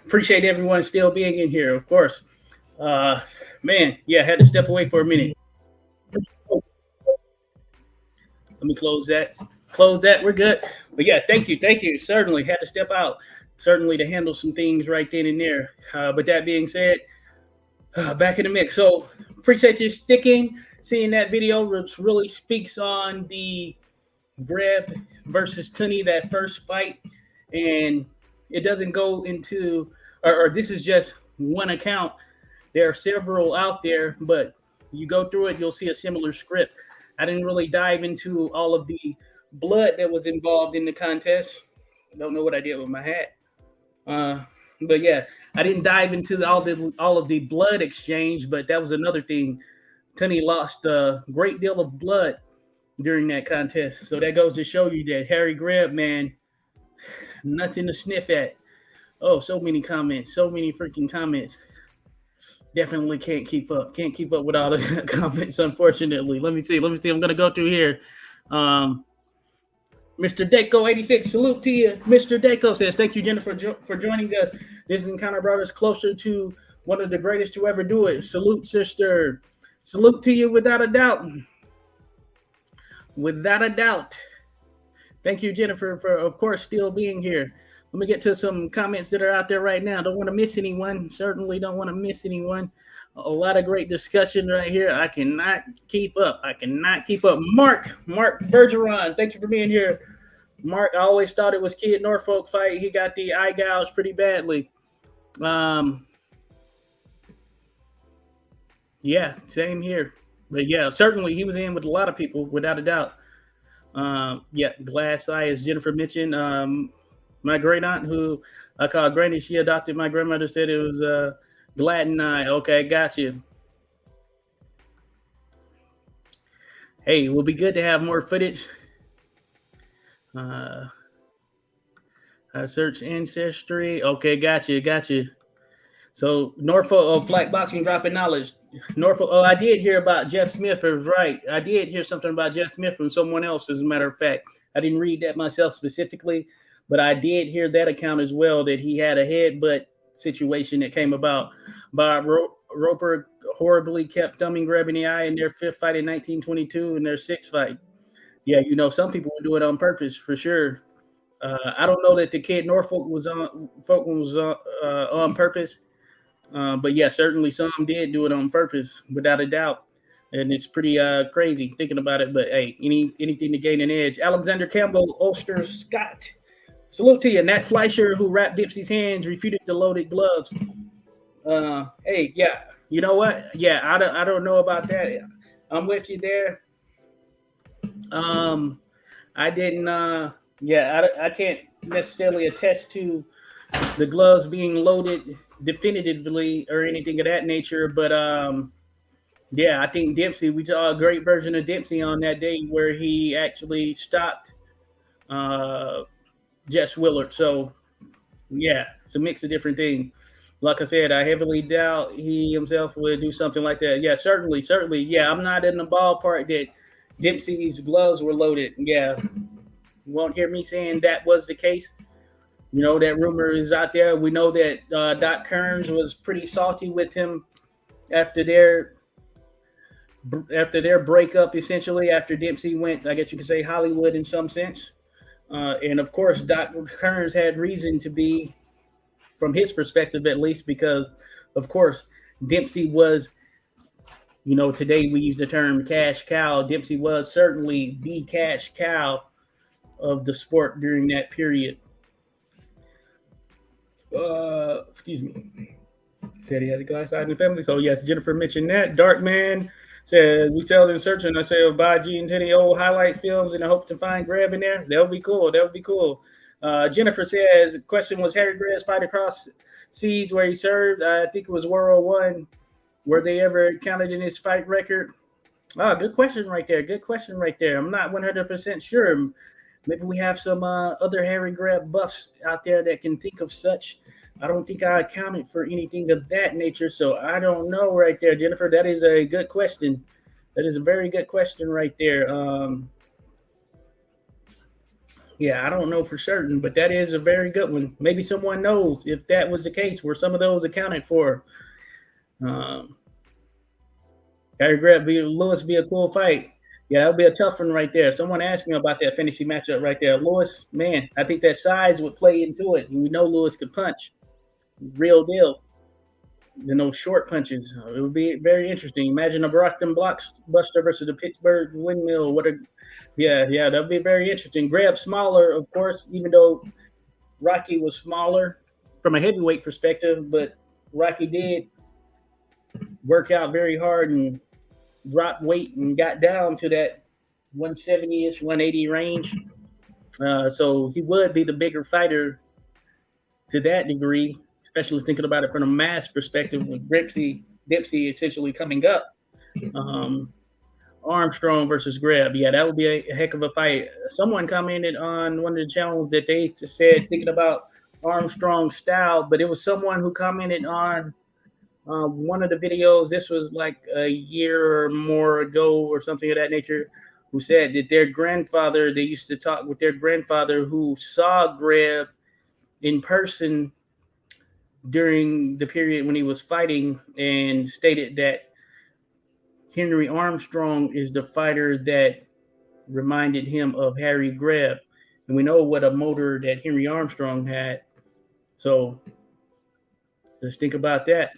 Speaker 1: Appreciate everyone still being in here, of course. Man, yeah, I had to step away for a minute. Let me close that. We're good. But yeah, thank you. Certainly had to step out, certainly to handle some things right then and there. But that being said, back in the mix. So appreciate you sticking, seeing that video, which really speaks on the Greb versus Tunney, that first fight. And it doesn't go into, or this is just one account. There are several out there, but you go through it, you'll see a similar script. I didn't really dive into all of the blood that was involved in the contest. Don't know what I did with my hat. But yeah, I didn't dive into all of the blood exchange, but that was another thing. Tunney lost a great deal of blood during that contest. So that goes to show you that Harry Greb, man, nothing to sniff at. Oh, so many comments, so many freaking comments. Definitely can't keep up. Can't keep up with all the comments, unfortunately. Let me see. I'm going to go through here. Mr. Deco 86, salute to you. Mr. Deco says, thank you, Jennifer, for joining us. This encounter brought us closer to one of the greatest to ever do it. Salute, sister. Salute to you without a doubt. Without a doubt. Thank you, Jennifer, for, of course, still being here. Let me get to some comments that are out there right now. Don't want to miss anyone. Certainly don't want to miss anyone. A lot of great discussion right here. I cannot keep up. Mark Bergeron, thank you for being here. Mark, I always thought it was Kid Norfolk fight. He got the eye gouge pretty badly. Yeah, same here. But yeah, certainly he was in with a lot of people, without a doubt. Yeah, glass eye, as Jennifer mentioned. My great aunt, who I call Granny, she adopted my grandmother, said it was Gladden eye. Okay, got you. Hey, it will be good to have more footage. Search ancestry. Okay, got you. So Norfolk, Flag Boxing dropping knowledge. Norfolk. I did hear about Jeff Smith. Is right. I did hear something about Jeff Smith from someone else. As a matter of fact, I didn't read that myself specifically, but I did hear that account as well, that he had a headbutt situation that came about. Bob Roper horribly kept thumbing Greb in the eye in their 5th fight in 1922 and their 6th fight. Yeah, some people would do it on purpose for sure. I don't know that the Kid Norfolk was on purpose. But yeah, certainly some did do it on purpose, without a doubt. And it's pretty crazy thinking about it. But hey, anything to gain an edge. Alexander Campbell, Ulster Scott. Salute to you. Nat Fleischer, who wrapped Dipsy's hands, refuted the loaded gloves. Hey, yeah, you know what? Yeah, I don't know about that. I'm with you there. I didn't. I can't necessarily attest to the gloves being loaded definitively or anything of that nature, but yeah, I think Dipsy, we saw a great version of Dipsy on that day where he actually stopped Jess Willard. So yeah, it's a mix of different things. Like I said, I heavily doubt he himself would do something like that. Yeah, certainly. Yeah, I'm not in the ballpark that Dipsy's gloves were loaded. Yeah, you won't hear me saying that was the case. That rumor is out there. We know that Doc Kearns was pretty salty with him after their breakup, essentially after Dempsey went, I guess you could say, Hollywood in some sense. And of course, Doc Kearns had reason to be, from his perspective at least, because of course Dempsey was, today we use the term cash cow. Dempsey was certainly the cash cow of the sport during that period. Excuse me. Said he had a glass eye in the family. So yes, Jennifer mentioned that. Darkman said, we sell in search, and I say, I'll buy G&T old highlight films and I hope to find Greb in there. That would be cool. Jennifer says, the question was Harry Greb's fight across seas where he served. I think it was World War I. Were they ever counted in his fight record? Good question right there. I'm not 100% sure. Maybe we have some other Harry Greb buffs out there that can think of such. I don't think I accounted for anything of that nature, so I don't know right there, Jennifer. That is a good question. That is a very good question right there. I don't know for certain, but that is a very good one. Maybe someone knows if that was the case, were some of those accounted for. Harry Greb, Lewis be a cool fight. Yeah, that'll be a tough one right there. Someone asked me about that fantasy matchup right there. Lewis, man, I think that size would play into it. We know Lewis could punch. Real deal. Those short punches. It would be very interesting. Imagine a Brockton Blockbuster versus the Pittsburgh Windmill. That'd be very interesting. Greb smaller, of course, even though Rocky was smaller from a heavyweight perspective, but Rocky did work out very hard and dropped weight and got down to that 170-ish, 180 range. So he would be the bigger fighter to that degree, especially thinking about it from a mass perspective with Dempsey essentially coming up. Armstrong versus Greb. Yeah, that would be a heck of a fight. Someone commented on one of the channels that they said thinking about Armstrong's style, but it was someone who commented on one of the videos, this was like a year or more ago or something of that nature, who said that they used to talk with their grandfather who saw Greb in person during the period when he was fighting, and stated that Henry Armstrong is the fighter that reminded him of Harry Greb. And we know what a motor that Henry Armstrong had. So let's think about that.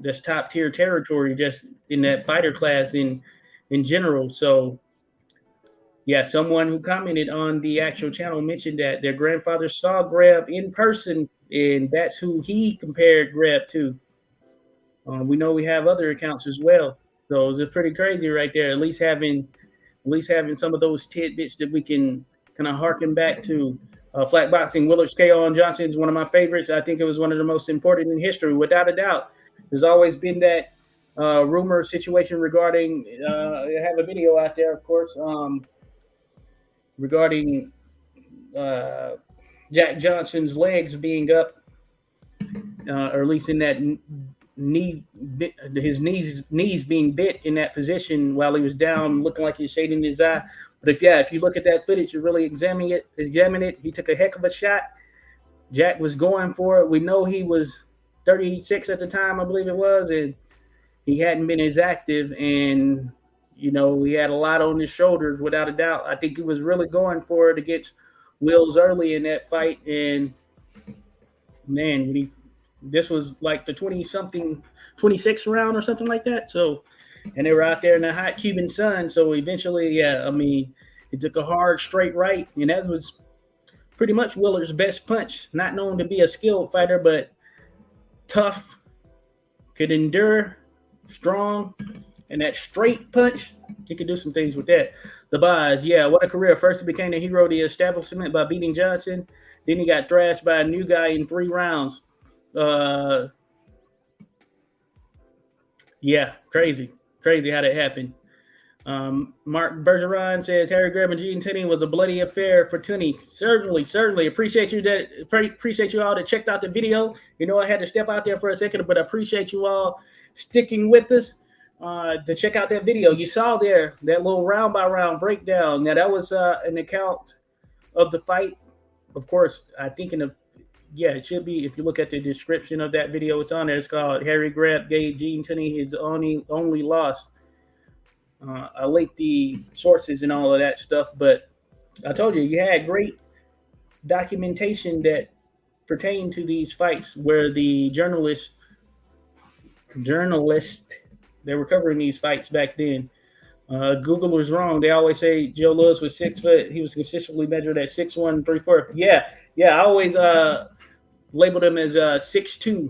Speaker 1: That's top tier territory just in that fighter class in general. So yeah, someone who commented on the actual channel mentioned that their grandfather saw Greb in person, and that's who he compared Greb to. We know we have other accounts as well. So it's pretty crazy right there. At least having some of those tidbits that we can kind of harken back to. Flat boxing, Willard's KO on Johnson is one of my favorites. I think it was one of the most important in history, without a doubt. There's always been that rumor situation regarding, I have a video out there, of course, regarding Jack Johnson's legs being up, or at least in that knee, his knees being bit in that position while he was down, looking like he's shading his eye. But if you look at that footage, you really examine it. He took a heck of a shot. Jack was going for it. We know he was 36 at the time, I believe it was, and he hadn't been as active, and he had a lot on his shoulders, without a doubt. I think he was really going for it against Wills early in that fight, and man, this was like the 26th round or something like that. So, and they were out there in the hot Cuban sun. So eventually, he took a hard straight right, and that was pretty much Willard's best punch. Not known to be a skilled fighter, but tough, could endure, strong, and that straight punch, he could do some things with that. The Boz, what a career. First, he became the hero of the establishment by beating Johnson. Then he got thrashed by a new guy in 3 rounds. Crazy how that happened. Mark Bergeron says Harry Greb and Gene Tunney was a bloody affair for Tunney. Certainly. Appreciate you all that checked out the video. I had to step out there for a second, but I appreciate you all sticking with us to check out that video. You saw there that little round by round breakdown. Now that was an account of the fight. Of course, I think yeah, it should be. If you look at the description of that video, it's on there. It's called Harry Greb gave Gene Tunney his only loss. I linked the sources and all of that stuff, but I told you, you had great documentation that pertained to these fights where the journalists, they were covering these fights back then. Google was wrong. They always say Joe Louis was 6 foot. He was consistently measured at 6'1", 3/4. Yeah. I always labeled him as 6'2",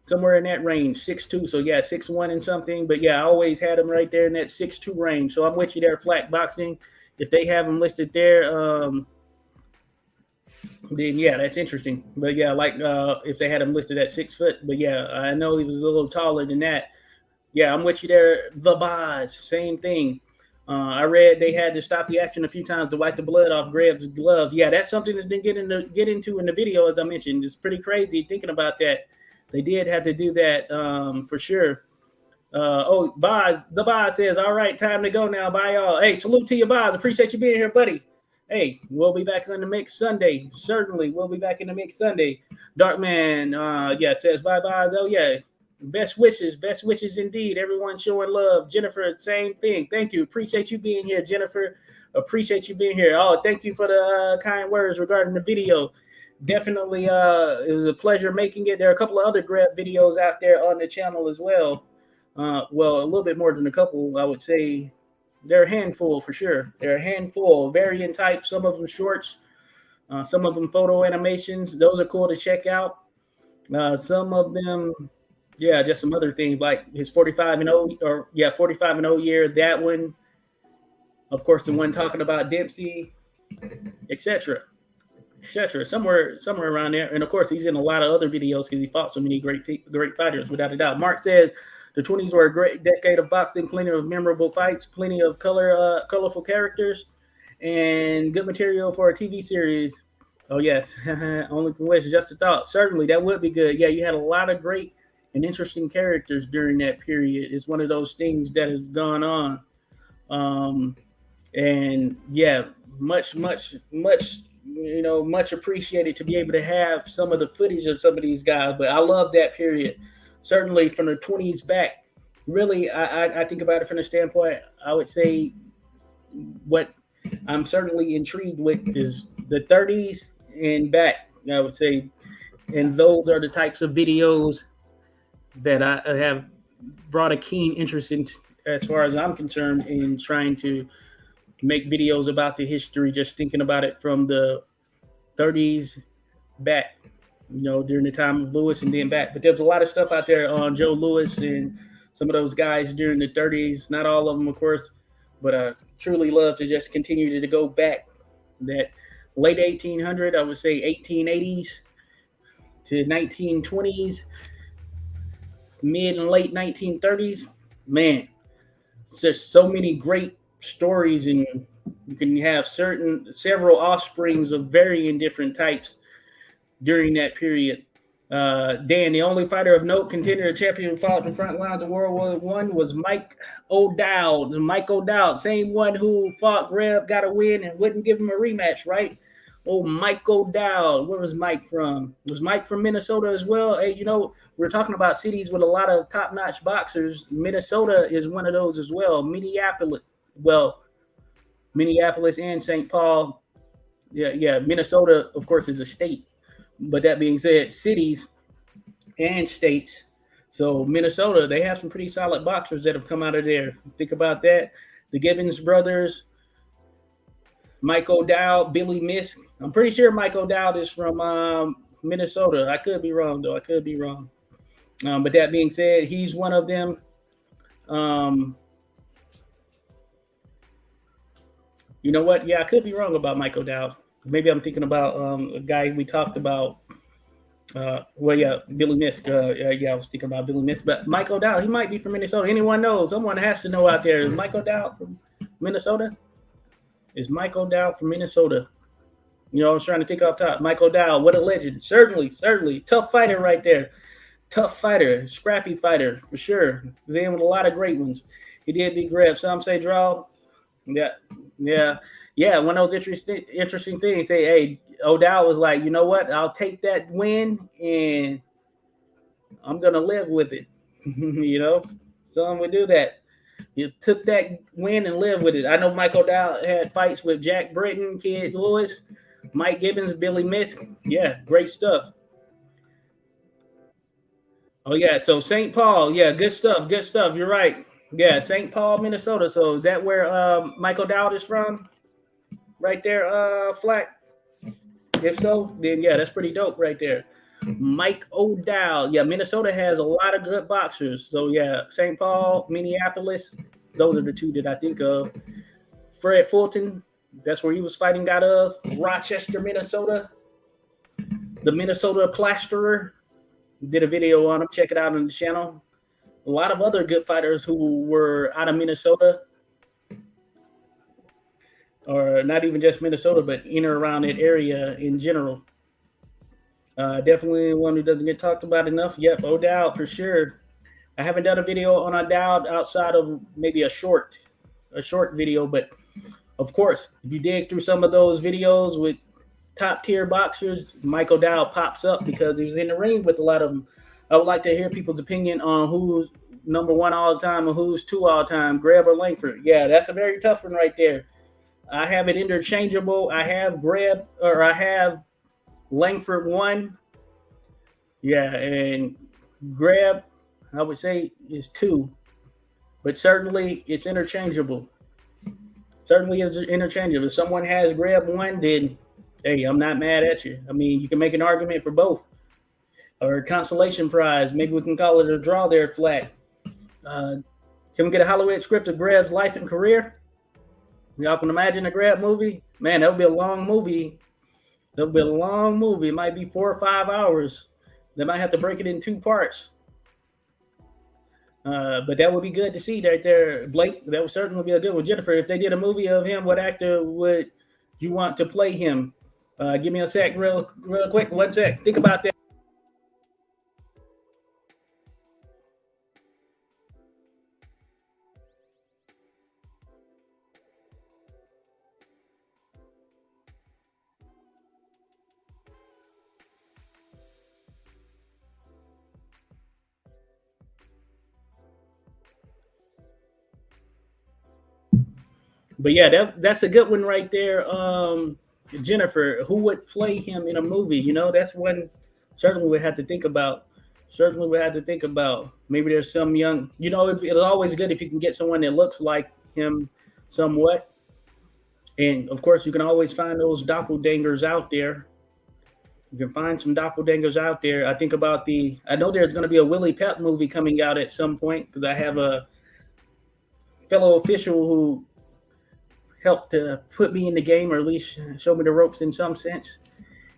Speaker 1: somewhere in that range, 6'2". So yeah, 6'1" and something. But yeah, I always had him right there in that 6'2" range. So I'm with you there, Flat Boxing. If they have him listed there, then yeah, that's interesting. But yeah, like if they had him listed at 6 foot. But yeah, I know he was a little taller than that. Yeah, I'm with you there. The Boz, same thing. I read they had to stop the action a few times to wipe the blood off Greb's glove. Yeah, that's something that didn't get into in the video, as I mentioned. It's pretty crazy thinking about that. They did have to do that for sure. The Boz says, all right, time to go now. Bye, y'all. Hey, salute to you, Boz. Appreciate you being here, buddy. Hey, we'll be back in the mix Sunday. Certainly, we'll be back in the mix Sunday. Darkman, it says, bye, Boz. Oh, yeah. Best wishes indeed. Everyone showing love. Jennifer, same thing. Thank you. Appreciate you being here, Jennifer. Appreciate you being here. Oh, thank you for the kind words regarding the video. Definitely, it was a pleasure making it. There are a couple of other Greb videos out there on the channel as well. Well, a little bit more than a couple, I would say. They're a handful for sure. They're a handful, varying types. Some of them shorts, some of them photo animations. Those are cool to check out. Some of them. Yeah, just some other things like his 45-0 year. That one, of course, the one talking about Dempsey, etc. Somewhere around there. And of course, he's in a lot of other videos because he fought so many great fighters, without a doubt. Mark says the 20s were a great decade of boxing, plenty of memorable fights, plenty of colorful characters, and good material for a TV series. Oh yes, only can wish. Just a thought. Certainly, that would be good. Yeah, you had a lot of great and interesting characters during that period. It's one of those things that has gone on. And yeah, much appreciated to be able to have some of the footage of some of these guys. But I love that period. Certainly from the 20s back. Really, I think about it from the standpoint, I would say what I'm certainly intrigued with is the 30s and back, I would say. And those are the types of videos that I have brought a keen interest in, as far as I'm concerned, in trying to make videos about the history, just thinking about it from the 30s back, during the time of Louis and then back. But there's a lot of stuff out there on Joe Louis and some of those guys during the 30s. Not all of them, of course, but I truly love to just continue to go back that late 1800, I would say 1880s to 1920s. Mid and late 1930s, man, there's so many great stories, and you can have several offsprings of varying different types during that period. Dan, the only fighter of note, contender, champion who fought in the front lines of World War I was Mike O'Dowd. Mike O'Dowd, same one who fought Greb, got a win, and wouldn't give him a rematch, right? Oh, Mike O'Dowd. Where was Mike from? Was Mike from Minnesota as well? Hey, we're talking about cities with a lot of top-notch boxers. Minnesota is one of those as well. Minneapolis and St. Paul. Yeah. Minnesota, of course, is a state. But that being said, cities and states. So Minnesota, they have some pretty solid boxers that have come out of there. Think about that. The Gibbons brothers, Mike O'Dowd, Billy Misk. I'm pretty sure Mike O'Dowd is from Minnesota. I could be wrong, though. But that being said, he's one of them. You know what? Yeah, I could be wrong about Mike O'Dowd. Maybe I'm thinking about a guy we talked about. Billy Misk. I was thinking about Billy Misk. But Mike O'Dowd, he might be from Minnesota. Anyone knows? Someone has to know out there. Is Mike O'Dowd from Minnesota? Is Mike O'Dowd from Minnesota? I was trying to think off top. Mike O'Dowd, what a legend. Certainly. Tough fighter right there. Tough fighter. Scrappy fighter, for sure. He's in with a lot of great ones. He did beat Greb. Some say draw. Yeah. yeah, one of those interesting things. Say, hey, O'Dowd was like, you know what? I'll take that win and I'm gonna live with it. You know, some would do that. You took that win and live with it. I know Mike O'Dowd had fights with Jack Britton, Kid Lewis, Mike Gibbons, Billy Misk. Yeah, great stuff. Oh yeah, so St. Paul, yeah, good stuff, good stuff. You're right. Yeah, St. Paul, Minnesota. So is that where Michael Dowd is from? Right there, Flack. If so, then yeah, that's pretty dope right there. Mike O'Dowd. Yeah, Minnesota has a lot of good boxers. So yeah, St. Paul, Minneapolis. Those are the two that I think of. Fred Fulton, that's where he was fighting out of. Rochester, Minnesota. The Minnesota Plasterer. Did a video on him. Check it out on the channel. A lot of other good fighters who were out of Minnesota, or not even just Minnesota, but in or around that area in general. Definitely one who doesn't get talked about enough. Yep, O'Dowd for sure. I haven't done a video on O'Dowd outside of maybe a short video, but of course, if you dig through some of those videos with top tier boxers, Mike O'Dowd pops up because he was in the ring with a lot of them. I would like to hear people's opinion on who's number one all the time and who's two all the time, Greb or Langford. Yeah, that's a very tough one right there. I have it interchangeable. I have Greb, or I have Langford one. Yeah, and Greb, I would say, is two, but certainly it's interchangeable. Certainly is interchangeable. If someone has Greb one, then hey, I'm not mad at you. I mean, you can make an argument for both, or a consolation prize. Maybe we can call it a draw there, Flat. Can we get a Hollywood script of Greb's life and career? Y'all can imagine a Greb movie? Man, that would be a long movie. That would be a long movie. It might be 4 or 5 hours. They might have to break it in 2 parts. But that would be good to see right there, Blake. That would certainly be a good one. Jennifer, if they did a movie of him, what actor would you want to play him? Give me a sec, real quick. 1 sec. Think about that. But yeah, that's a good one right there. Jennifer, who would play him in a movie? You know, that's one certainly we have to think about. Certainly we have to think about. Maybe there's some young, you know, it's always good if you can get someone that looks like him somewhat. And of course, you can always find those doppelgangers out there. You can find some doppelgangers out there. I think about I know there's going to be a Willie Pep movie coming out at some point because I have a fellow official who helped to put me in the game, or at least show me the ropes in some sense.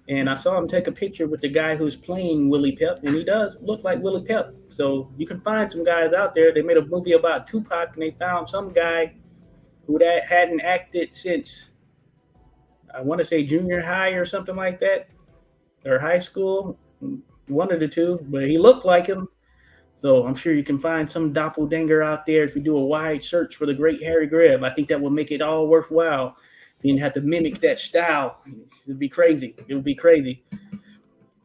Speaker 1: And I saw him take a picture with the guy who's playing Willie Pep, and he does look like Willie Pep. So you can find some guys out there. They made a movie about Tupac, and they found some guy who hadn't acted since, I want to say, junior high or something like that, or high school, one of the two. But he looked like him. So I'm sure you can find some doppelganger out there if you do a wide search for the great Harry Greb. I think that will make it all worthwhile. You didn't have to mimic that style. It'd be crazy. It would be crazy. It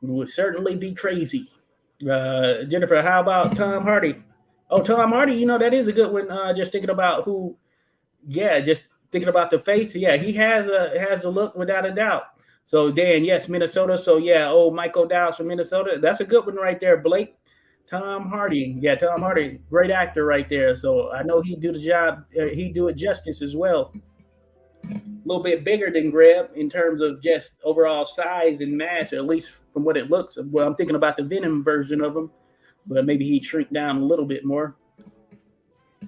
Speaker 1: would certainly be crazy. Jennifer, how about Tom Hardy? Oh, Tom Hardy, you know, that is a good one. Just thinking about who, yeah, just thinking about the face. Yeah, he has a look without a doubt. So Dan, yes, Minnesota. So yeah, Michael Dowd from Minnesota. That's a good one right there, Blake. Tom Hardy. Yeah, Tom Hardy, great actor right there. So I know he'd do the job. He'd do it justice as well. A little bit bigger than Greb in terms of just overall size and mass, or at least from what it looks. Well, I'm thinking about the Phenom version of him, but maybe he'd shrink down a little bit more.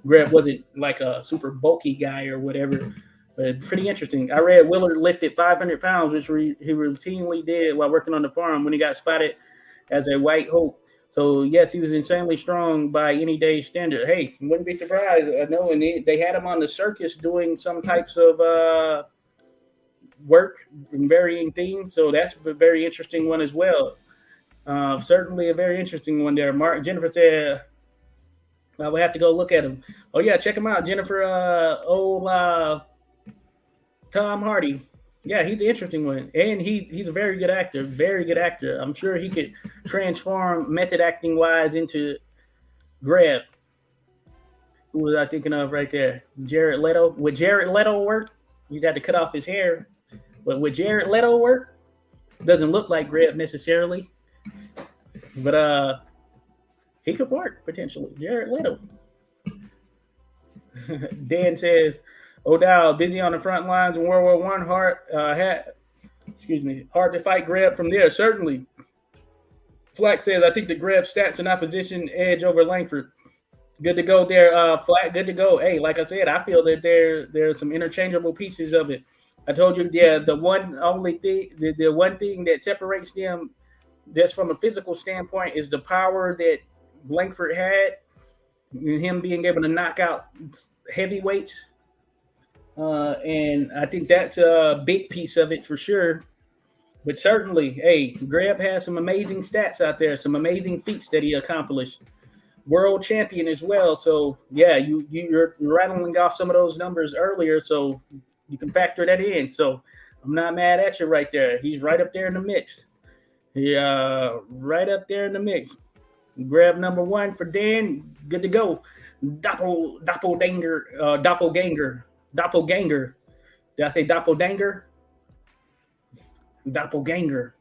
Speaker 1: Greb wasn't like a super bulky guy or whatever, but pretty interesting. I read Willard lifted 500 pounds, which he routinely did while working on the farm when he got spotted as a white hope. So, yes, he was insanely strong by any day's standard. Hey, wouldn't be surprised. I know, and they had him on the circus doing some types of work and varying things. So that's a very interesting one as well. Certainly a very interesting one there. Jennifer said, I would have to go look at him. Oh, yeah, check him out. Jennifer, Tom Hardy. Yeah, he's an interesting one, and he's a very good actor. Very good actor. I'm sure he could transform method acting wise into Greb. Who was I thinking of right there? Jared Leto. Would Jared Leto work? You'd have to cut off his hair. But would Jared Leto work? Doesn't look like Greb necessarily. But he could work potentially. Jared Leto. Dan says, O'Dowd busy on the front lines in World War One. Hard to fight Greb from there. Certainly. Flack says, I think the Greb stats in opposition edge over Langford. Good to go there, Flack. Good to go. Hey, like I said, I feel that there's some interchangeable pieces of it. I told you, the one thing that separates them, just from a physical standpoint, is the power that Langford had, and him being able to knock out heavyweights. And I think that's a big piece of it for sure. But certainly, hey, Greb has some amazing stats out there, some amazing feats that he accomplished. World champion as well. So yeah, you're rattling off some of those numbers earlier, so you can factor that in. So I'm not mad at you right there. He's right up there in the mix. Yeah, right up there in the mix. Grab number one for Dan. Good to go. Doppelganger. Did I say doppelganger? Doppelganger.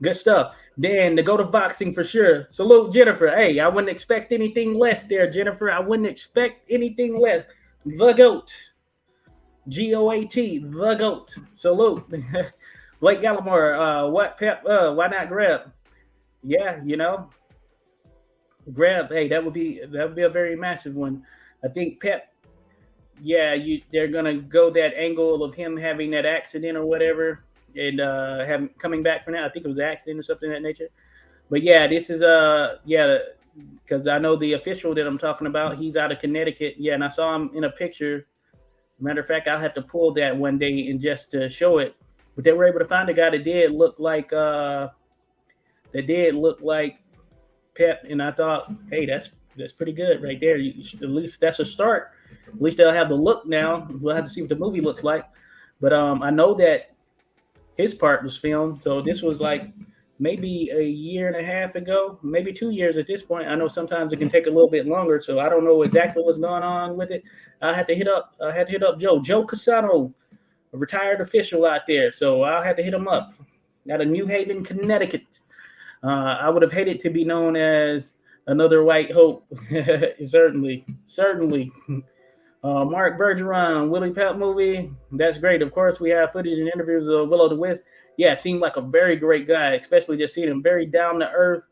Speaker 1: Good stuff. Dan, to go to boxing for sure. Salute, Jennifer. Hey, I wouldn't expect anything less there, Jennifer. I wouldn't expect anything less. The GOAT. GOAT. The GOAT. Salute. Blake Gallimore. What Pep? Why not Greb? Yeah, Greb. Hey, that would be a very massive one. I think Pep. Yeah, they're gonna go that angle of him having that accident or whatever, and having coming back from that. I think it was an accident or something of that nature. But yeah, this is because I know the official that I'm talking about. He's out of Connecticut. Yeah, and I saw him in a picture. Matter of fact, I'll have to pull that one day and just to show it. But they were able to find a guy that did look like Pep, and I thought, hey, that's pretty good right there. At least that's a start. At least they'll have the look now. We'll have to see what the movie looks like. But I know that his part was filmed, so this was like maybe a year and a half ago, maybe 2 years at this point. I know sometimes it can take a little bit longer, so I don't know exactly what's going on with it. I had to hit up Joe Casano, a retired official out there, so I'll have to hit him up. Out of New Haven, Connecticut. I would have hated to be known as another White Hope. Certainly. Mark Bergeron, Willie Pep movie. That's great. Of course, we have footage and interviews of Willow the Wisp. Yeah, seemed like a very great guy, especially just seeing him very down to earth,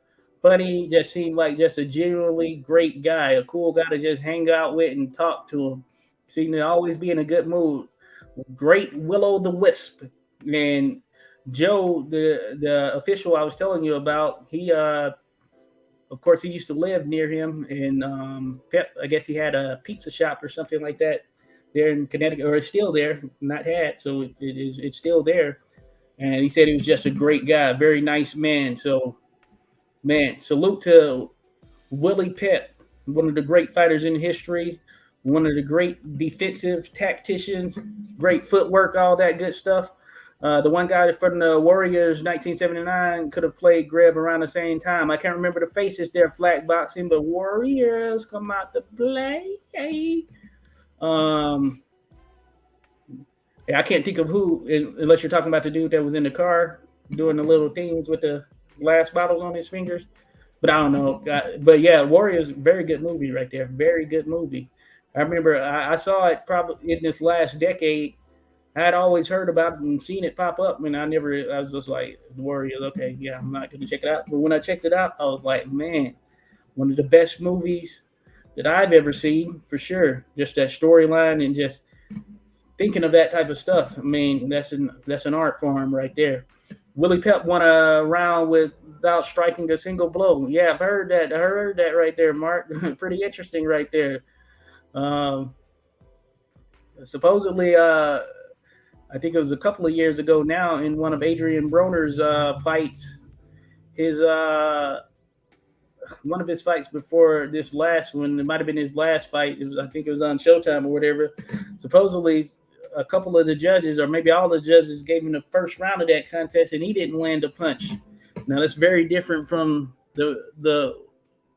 Speaker 1: funny. Just seemed like just a genuinely great guy, a cool guy to just hang out with and talk to him. Seemed to always be in a good mood. Great Willow the Wisp. And Joe, the official I was telling you about, he of course, he used to live near him, and Pep, I guess he had a pizza shop or something like that there in Connecticut, or it's still there, not had, so it's still there. And he said he was just a great guy, very nice man. So, man, salute to Willie Pep, one of the great fighters in history, one of the great defensive tacticians, great footwork, all that good stuff. The one guy from the Warriors, 1979, could have played Greb around the same time. I can't remember the faces there, flag boxing, but Warriors come out to play. I can't think of who, unless you're talking about the dude that was in the car doing the little things with the glass bottles on his fingers. But I don't know. But yeah, Warriors, very good movie right there. Very good movie. I remember I saw it probably in this last decade. I had always heard about it and seen it pop up, and I was just like, the Warriors, okay, yeah, I'm not going to check it out. But when I checked it out, I was like, man, one of the best movies that I've ever seen, for sure. Just that storyline and just thinking of that type of stuff. I mean, that's an art form right there. Willie Pep won a round without striking a single blow. Yeah, I've heard that. I heard that right there, Mark. Pretty interesting right there. Supposedly, I think it was a couple of years ago now, in one of Adrian Broner's fights, one of his fights before this last one, it might have been his last fight. I think it was on Showtime or whatever. Supposedly, a couple of the judges, or maybe all the judges, gave him the first round of that contest, and he didn't land a punch. Now that's very different from the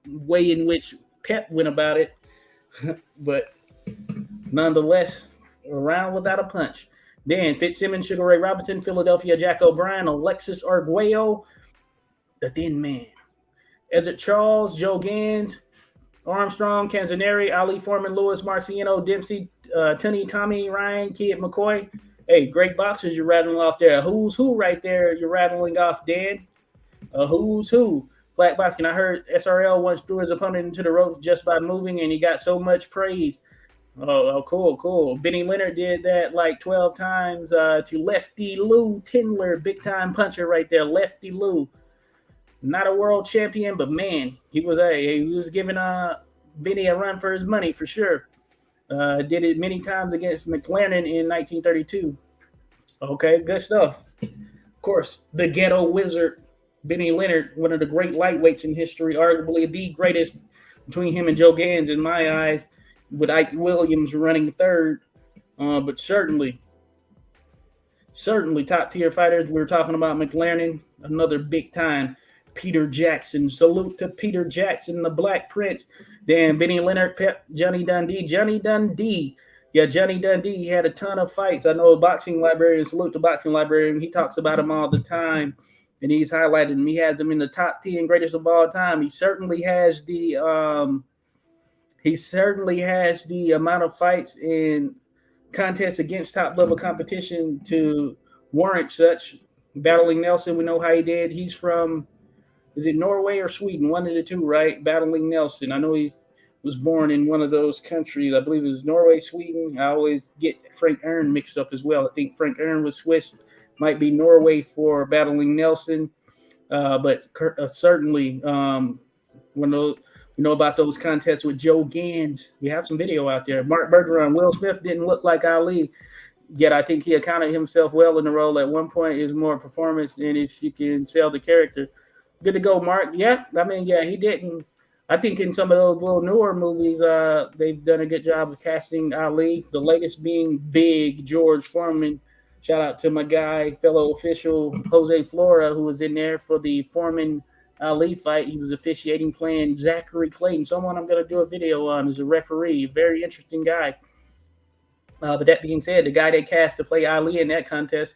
Speaker 1: way in which Pep went about it, but nonetheless, a round without a punch. Then Fitzsimmons, Sugar Ray Robinson, Philadelphia Jack O'Brien, Alexis Arguello, the Thin Man, Ezzard Charles, Joe Gans, Armstrong, Canzoneri, Ali Foreman, Lewis, Marciano, Dempsey, Tunney, Tommy, Ryan, Kid McCoy. Hey, great boxers you're rattling off there. Who's who right there you're rattling off, Dan? Who's who? Flat boxing. I heard SRL once threw his opponent into the ropes just by moving, and he got so much praise. Oh, cool. Benny Leonard did that like 12 times to Lefty Lou Tindler, big-time puncher right there, Lefty Lou. Not a world champion, but man, he was giving Benny a run for his money for sure. Did it many times against McLaren in 1932. Okay, good stuff. Of course, the ghetto wizard, Benny Leonard, one of the great lightweights in history, arguably the greatest between him and Joe Gans in my eyes, with Ike Williams running third. But certainly top-tier fighters. We were talking about McLaren, another big-time. Peter Jackson. Salute to Peter Jackson, the Black Prince. Then Benny Leonard, Pep, Johnny Dundee. Yeah, Johnny Dundee, he had a ton of fights. I know a boxing librarian, salute to boxing librarian. He talks about him all the time, and he's highlighted him. He has him in the top 10 greatest of all time. He certainly has the amount of fights in contests against top-level competition to warrant such. Battling Nelson, we know how he did. He's from, is it Norway or Sweden? One of the two, right? Battling Nelson. I know he was born in one of those countries. I believe it was Norway, Sweden. I always get Frank Ern mixed up as well. I think Frank Ern was Swiss. Might be Norway for Battling Nelson. But certainly, we know about those contests with Joe Gans. We have some video out there. Mark Bergeron, Will Smith didn't look like Ali, yet I think he accounted himself well in the role. At one point, is more performance than if you can sell the character. Good to go, Mark. Yeah, he didn't. I think in some of those little newer movies, they've done a good job of casting Ali, the latest being Big George Foreman. Shout out to my guy, fellow official Jose Flora, who was in there for the Foreman Ali fight. He was officiating, playing Zachary Clayton, someone I'm going to do a video on as a referee. Very interesting guy. But that being said, the guy they cast to play Ali in that contest,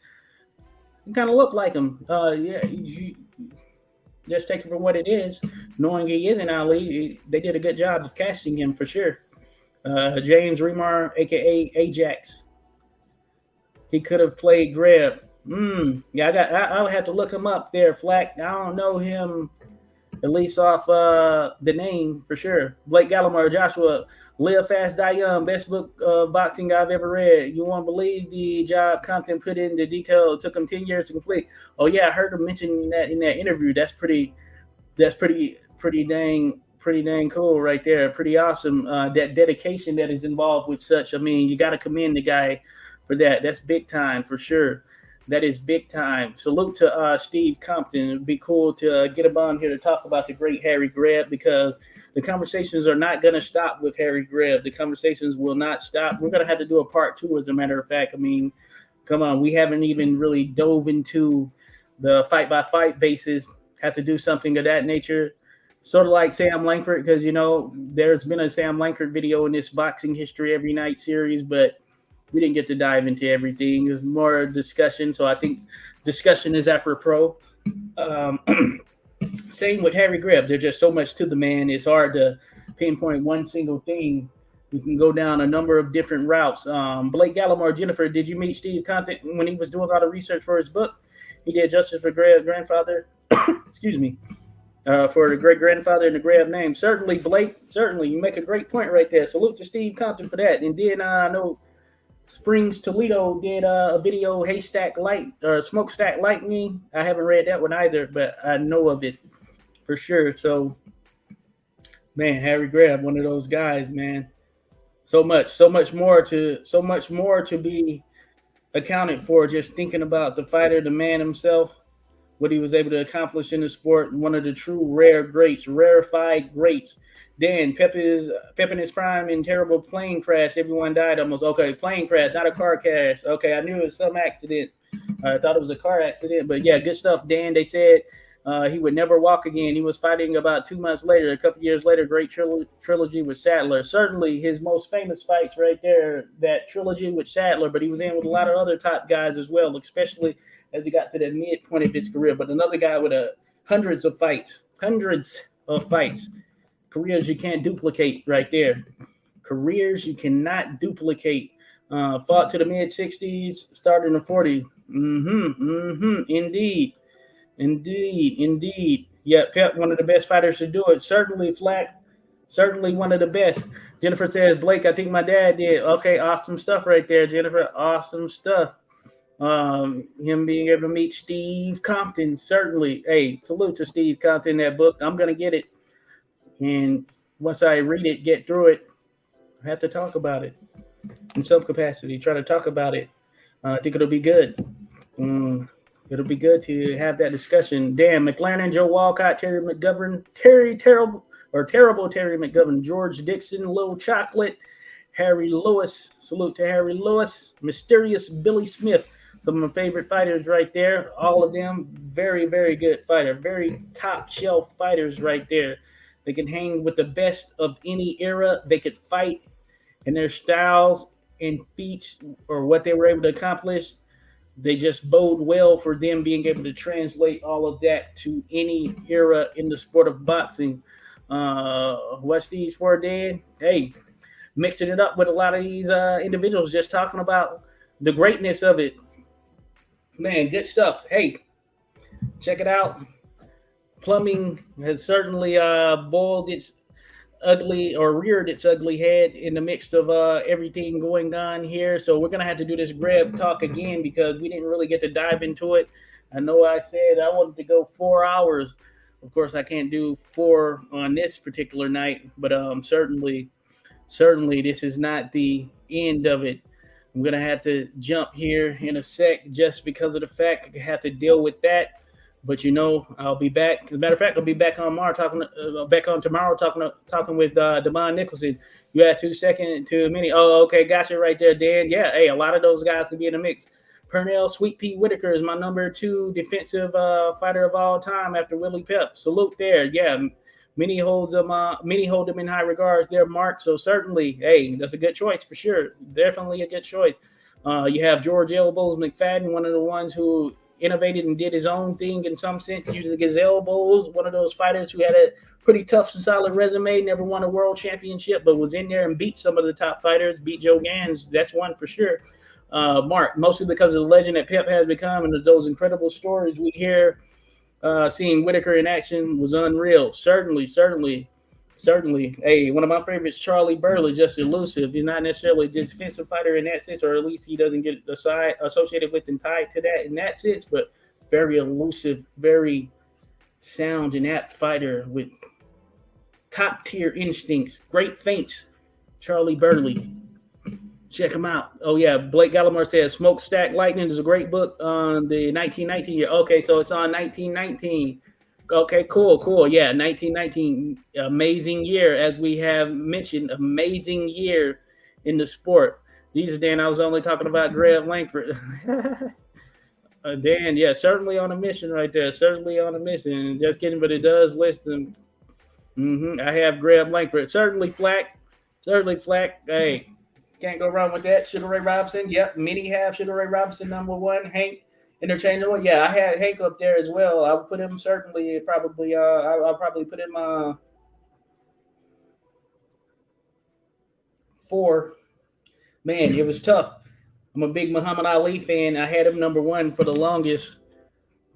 Speaker 1: he kind of looked like him. You just take it for what it is. Knowing he isn't Ali, they did a good job of casting him for sure. James Remar, a.k.a. Ajax. He could have played Greb. Yeah, I'll have to look him up there, Flack. I don't know him, at least off the name for sure. Blake Gallimore, Joshua, Live Fast, Die Young, best book of boxing I've ever read. You won't believe the job Compton put into detail. It took him 10 years to complete. Oh yeah, I heard him mentioning that in that interview. That's pretty dang cool right there. Pretty awesome. That dedication that is involved with such. I mean, you got to commend the guy for that. That's big time for sure. That is big time. Salute to Steve Compton. It'd be cool to get him on here to talk about the great Harry Greb, because the conversations are not going to stop with Harry Greb. The conversations will not stop. We're going to have to do a part 2, as a matter of fact. I mean, come on. We haven't even really dove into the fight-by-fight basis. Have to do something of that nature. Sort of like Sam Langford, because, there's been a Sam Langford video in this Boxing History Every Night series, but we didn't get to dive into everything. There's more discussion, so I think discussion is apropos. Same with Harry Greb. There's just so much to the man. It's hard to pinpoint one single thing. We can go down a number of different routes. Blake Gallimore, Jennifer, did you meet Steve Compton when he was doing a lot of research for his book? He did justice for Greb's grandfather. Excuse me. For the great-grandfather and the Greb name. Certainly, Blake, certainly. You make a great point right there. Salute to Steve Compton for that. And then I know Springs Toledo did a video, Haystack Light or Smokestack Lightning. I haven't read that one either, but I know of it for sure. So, man, Harry Greb, one of those guys, man. So much more to be accounted for. Just thinking about the fighter, the man himself. what he was able to accomplish in the sport. One of the true rarefied greats. Dan, Pep in his prime in terrible plane crash. Everyone died almost. Okay, plane crash, not a car crash. Okay, I knew it was some accident. I thought it was a car accident, but yeah, good stuff, Dan. They said he would never walk again. He was fighting about 2 months later, a couple years later, great trilogy with Sadler. Certainly his most famous fights right there, that trilogy with Sadler, but he was in with a lot of other top guys as well, especially as he got to the midpoint of his career. But another guy with hundreds of fights, careers you can't duplicate right there. Careers you cannot duplicate. Fought to the mid-60s, started in the 40s. Indeed. Yeah, Pep, one of the best fighters to do it. Certainly, Flack, certainly one of the best. Jennifer says, Blake, I think my dad did. Okay, awesome stuff right there, Jennifer. Awesome stuff. Him being able to meet Steve Compton, certainly. Hey, salute to Steve Compton, that book. I'm going to get it. And once I read it, get through it, I have to talk about it in some capacity, try to talk about it. I think it'll be good. It'll be good to have that discussion. Dan, McLaren, Joe Walcott, Terry McGovern, Terrible Terry McGovern, George Dixon, Lil Chocolate, Harry Lewis. Salute to Harry Lewis. Mysterious Billy Smith. Some of my favorite fighters right there. All of them very, very good fighter. Very top shelf fighters right there. They can hang with the best of any era. They could fight, and their styles and feats or what they were able to accomplish, they just bode well for them being able to translate all of that to any era in the sport of boxing. What's these for, Dan? Hey, mixing it up with a lot of these individuals, just talking about the greatness of it. Man, good stuff. Hey, check it out. Plumbing has certainly boiled its ugly or reared its ugly head in the midst of everything going on here. So we're going to have to do this Greb talk again because we didn't really get to dive into it. I know I said I wanted to go 4 hours. Of course, I can't do 4 on this particular night, but certainly this is not the end of it. I'm going to have to jump here in a sec just because of the fact I have to deal with that. But I'll be back. As a matter of fact, I'll be back on tomorrow talking with Devon Nicholson. You had 2 seconds too many. Oh, okay, gotcha right there, Dan. Yeah, hey, a lot of those guys can be in the mix. Pernell Sweet Pea Whitaker is my number 2 defensive fighter of all time after Willie Pep. Salute there. Yeah, many hold them in high regards there, Mark. So certainly, hey, that's a good choice for sure. Definitely a good choice. You have George Elbows McFadden, one of the ones who innovated and did his own thing in some sense, using his elbows. One of those fighters who had a pretty tough and solid resume, never won a world championship, but was in there and beat some of the top fighters, beat Joe Gans. That's one for sure. Mark, mostly because of the legend that Pep has become and those incredible stories we hear. Seeing Whitaker in action was unreal. Certainly. Hey, one of my favorites, Charlie Burley, just elusive. He's not necessarily a defensive fighter in that sense, or at least he doesn't get the side associated with and tied to that in that sense, but very elusive, very sound and apt fighter with top-tier instincts, great feints. Charlie Burley. Check him out. Oh, yeah. Blake Gallimore says Smokestack Lightning is a great book on the 1919 year. Okay, so it's on 1919. Okay, cool. Yeah, 1919, amazing year, as we have mentioned, amazing year in the sport. Jesus, Dan, I was only talking about Greb Langford. Dan, yeah, certainly on a mission right there. Certainly on a mission. Just kidding, but it does list them. I have Greb Langford. Certainly Flack. Hey, can't go wrong with that. Sugar Ray Robinson. Yep, many have Sugar Ray Robinson number 1. Hank. Interchangeable, yeah. I had Hank up there as well. I would put him I'll probably put him 4. Man, it was tough. I'm a big Muhammad Ali fan. I had him number 1 for the longest.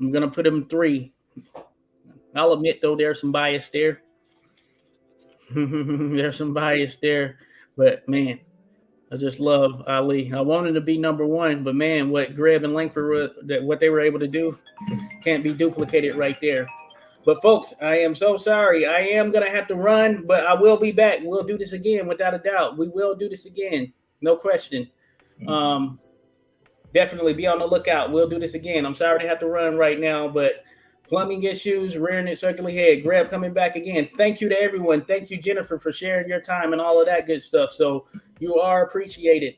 Speaker 1: I'm gonna put him 3. I'll admit though, there's some bias there. But man, I just love Ali. I wanted to be number 1, but man, what Greb and Langford what they were able to do can't be duplicated right there. But folks, I am so sorry. I am gonna have to run, but I will be back. We'll do this again without a doubt. We will do this again, no question. Definitely be on the lookout. We'll do this again. I'm sorry to have to run right now, but Plumbing issues, rearing it circular head. Greb coming back again. Thank you to everyone. Thank you, Jennifer, for sharing your time and all of that good stuff. So you are appreciated.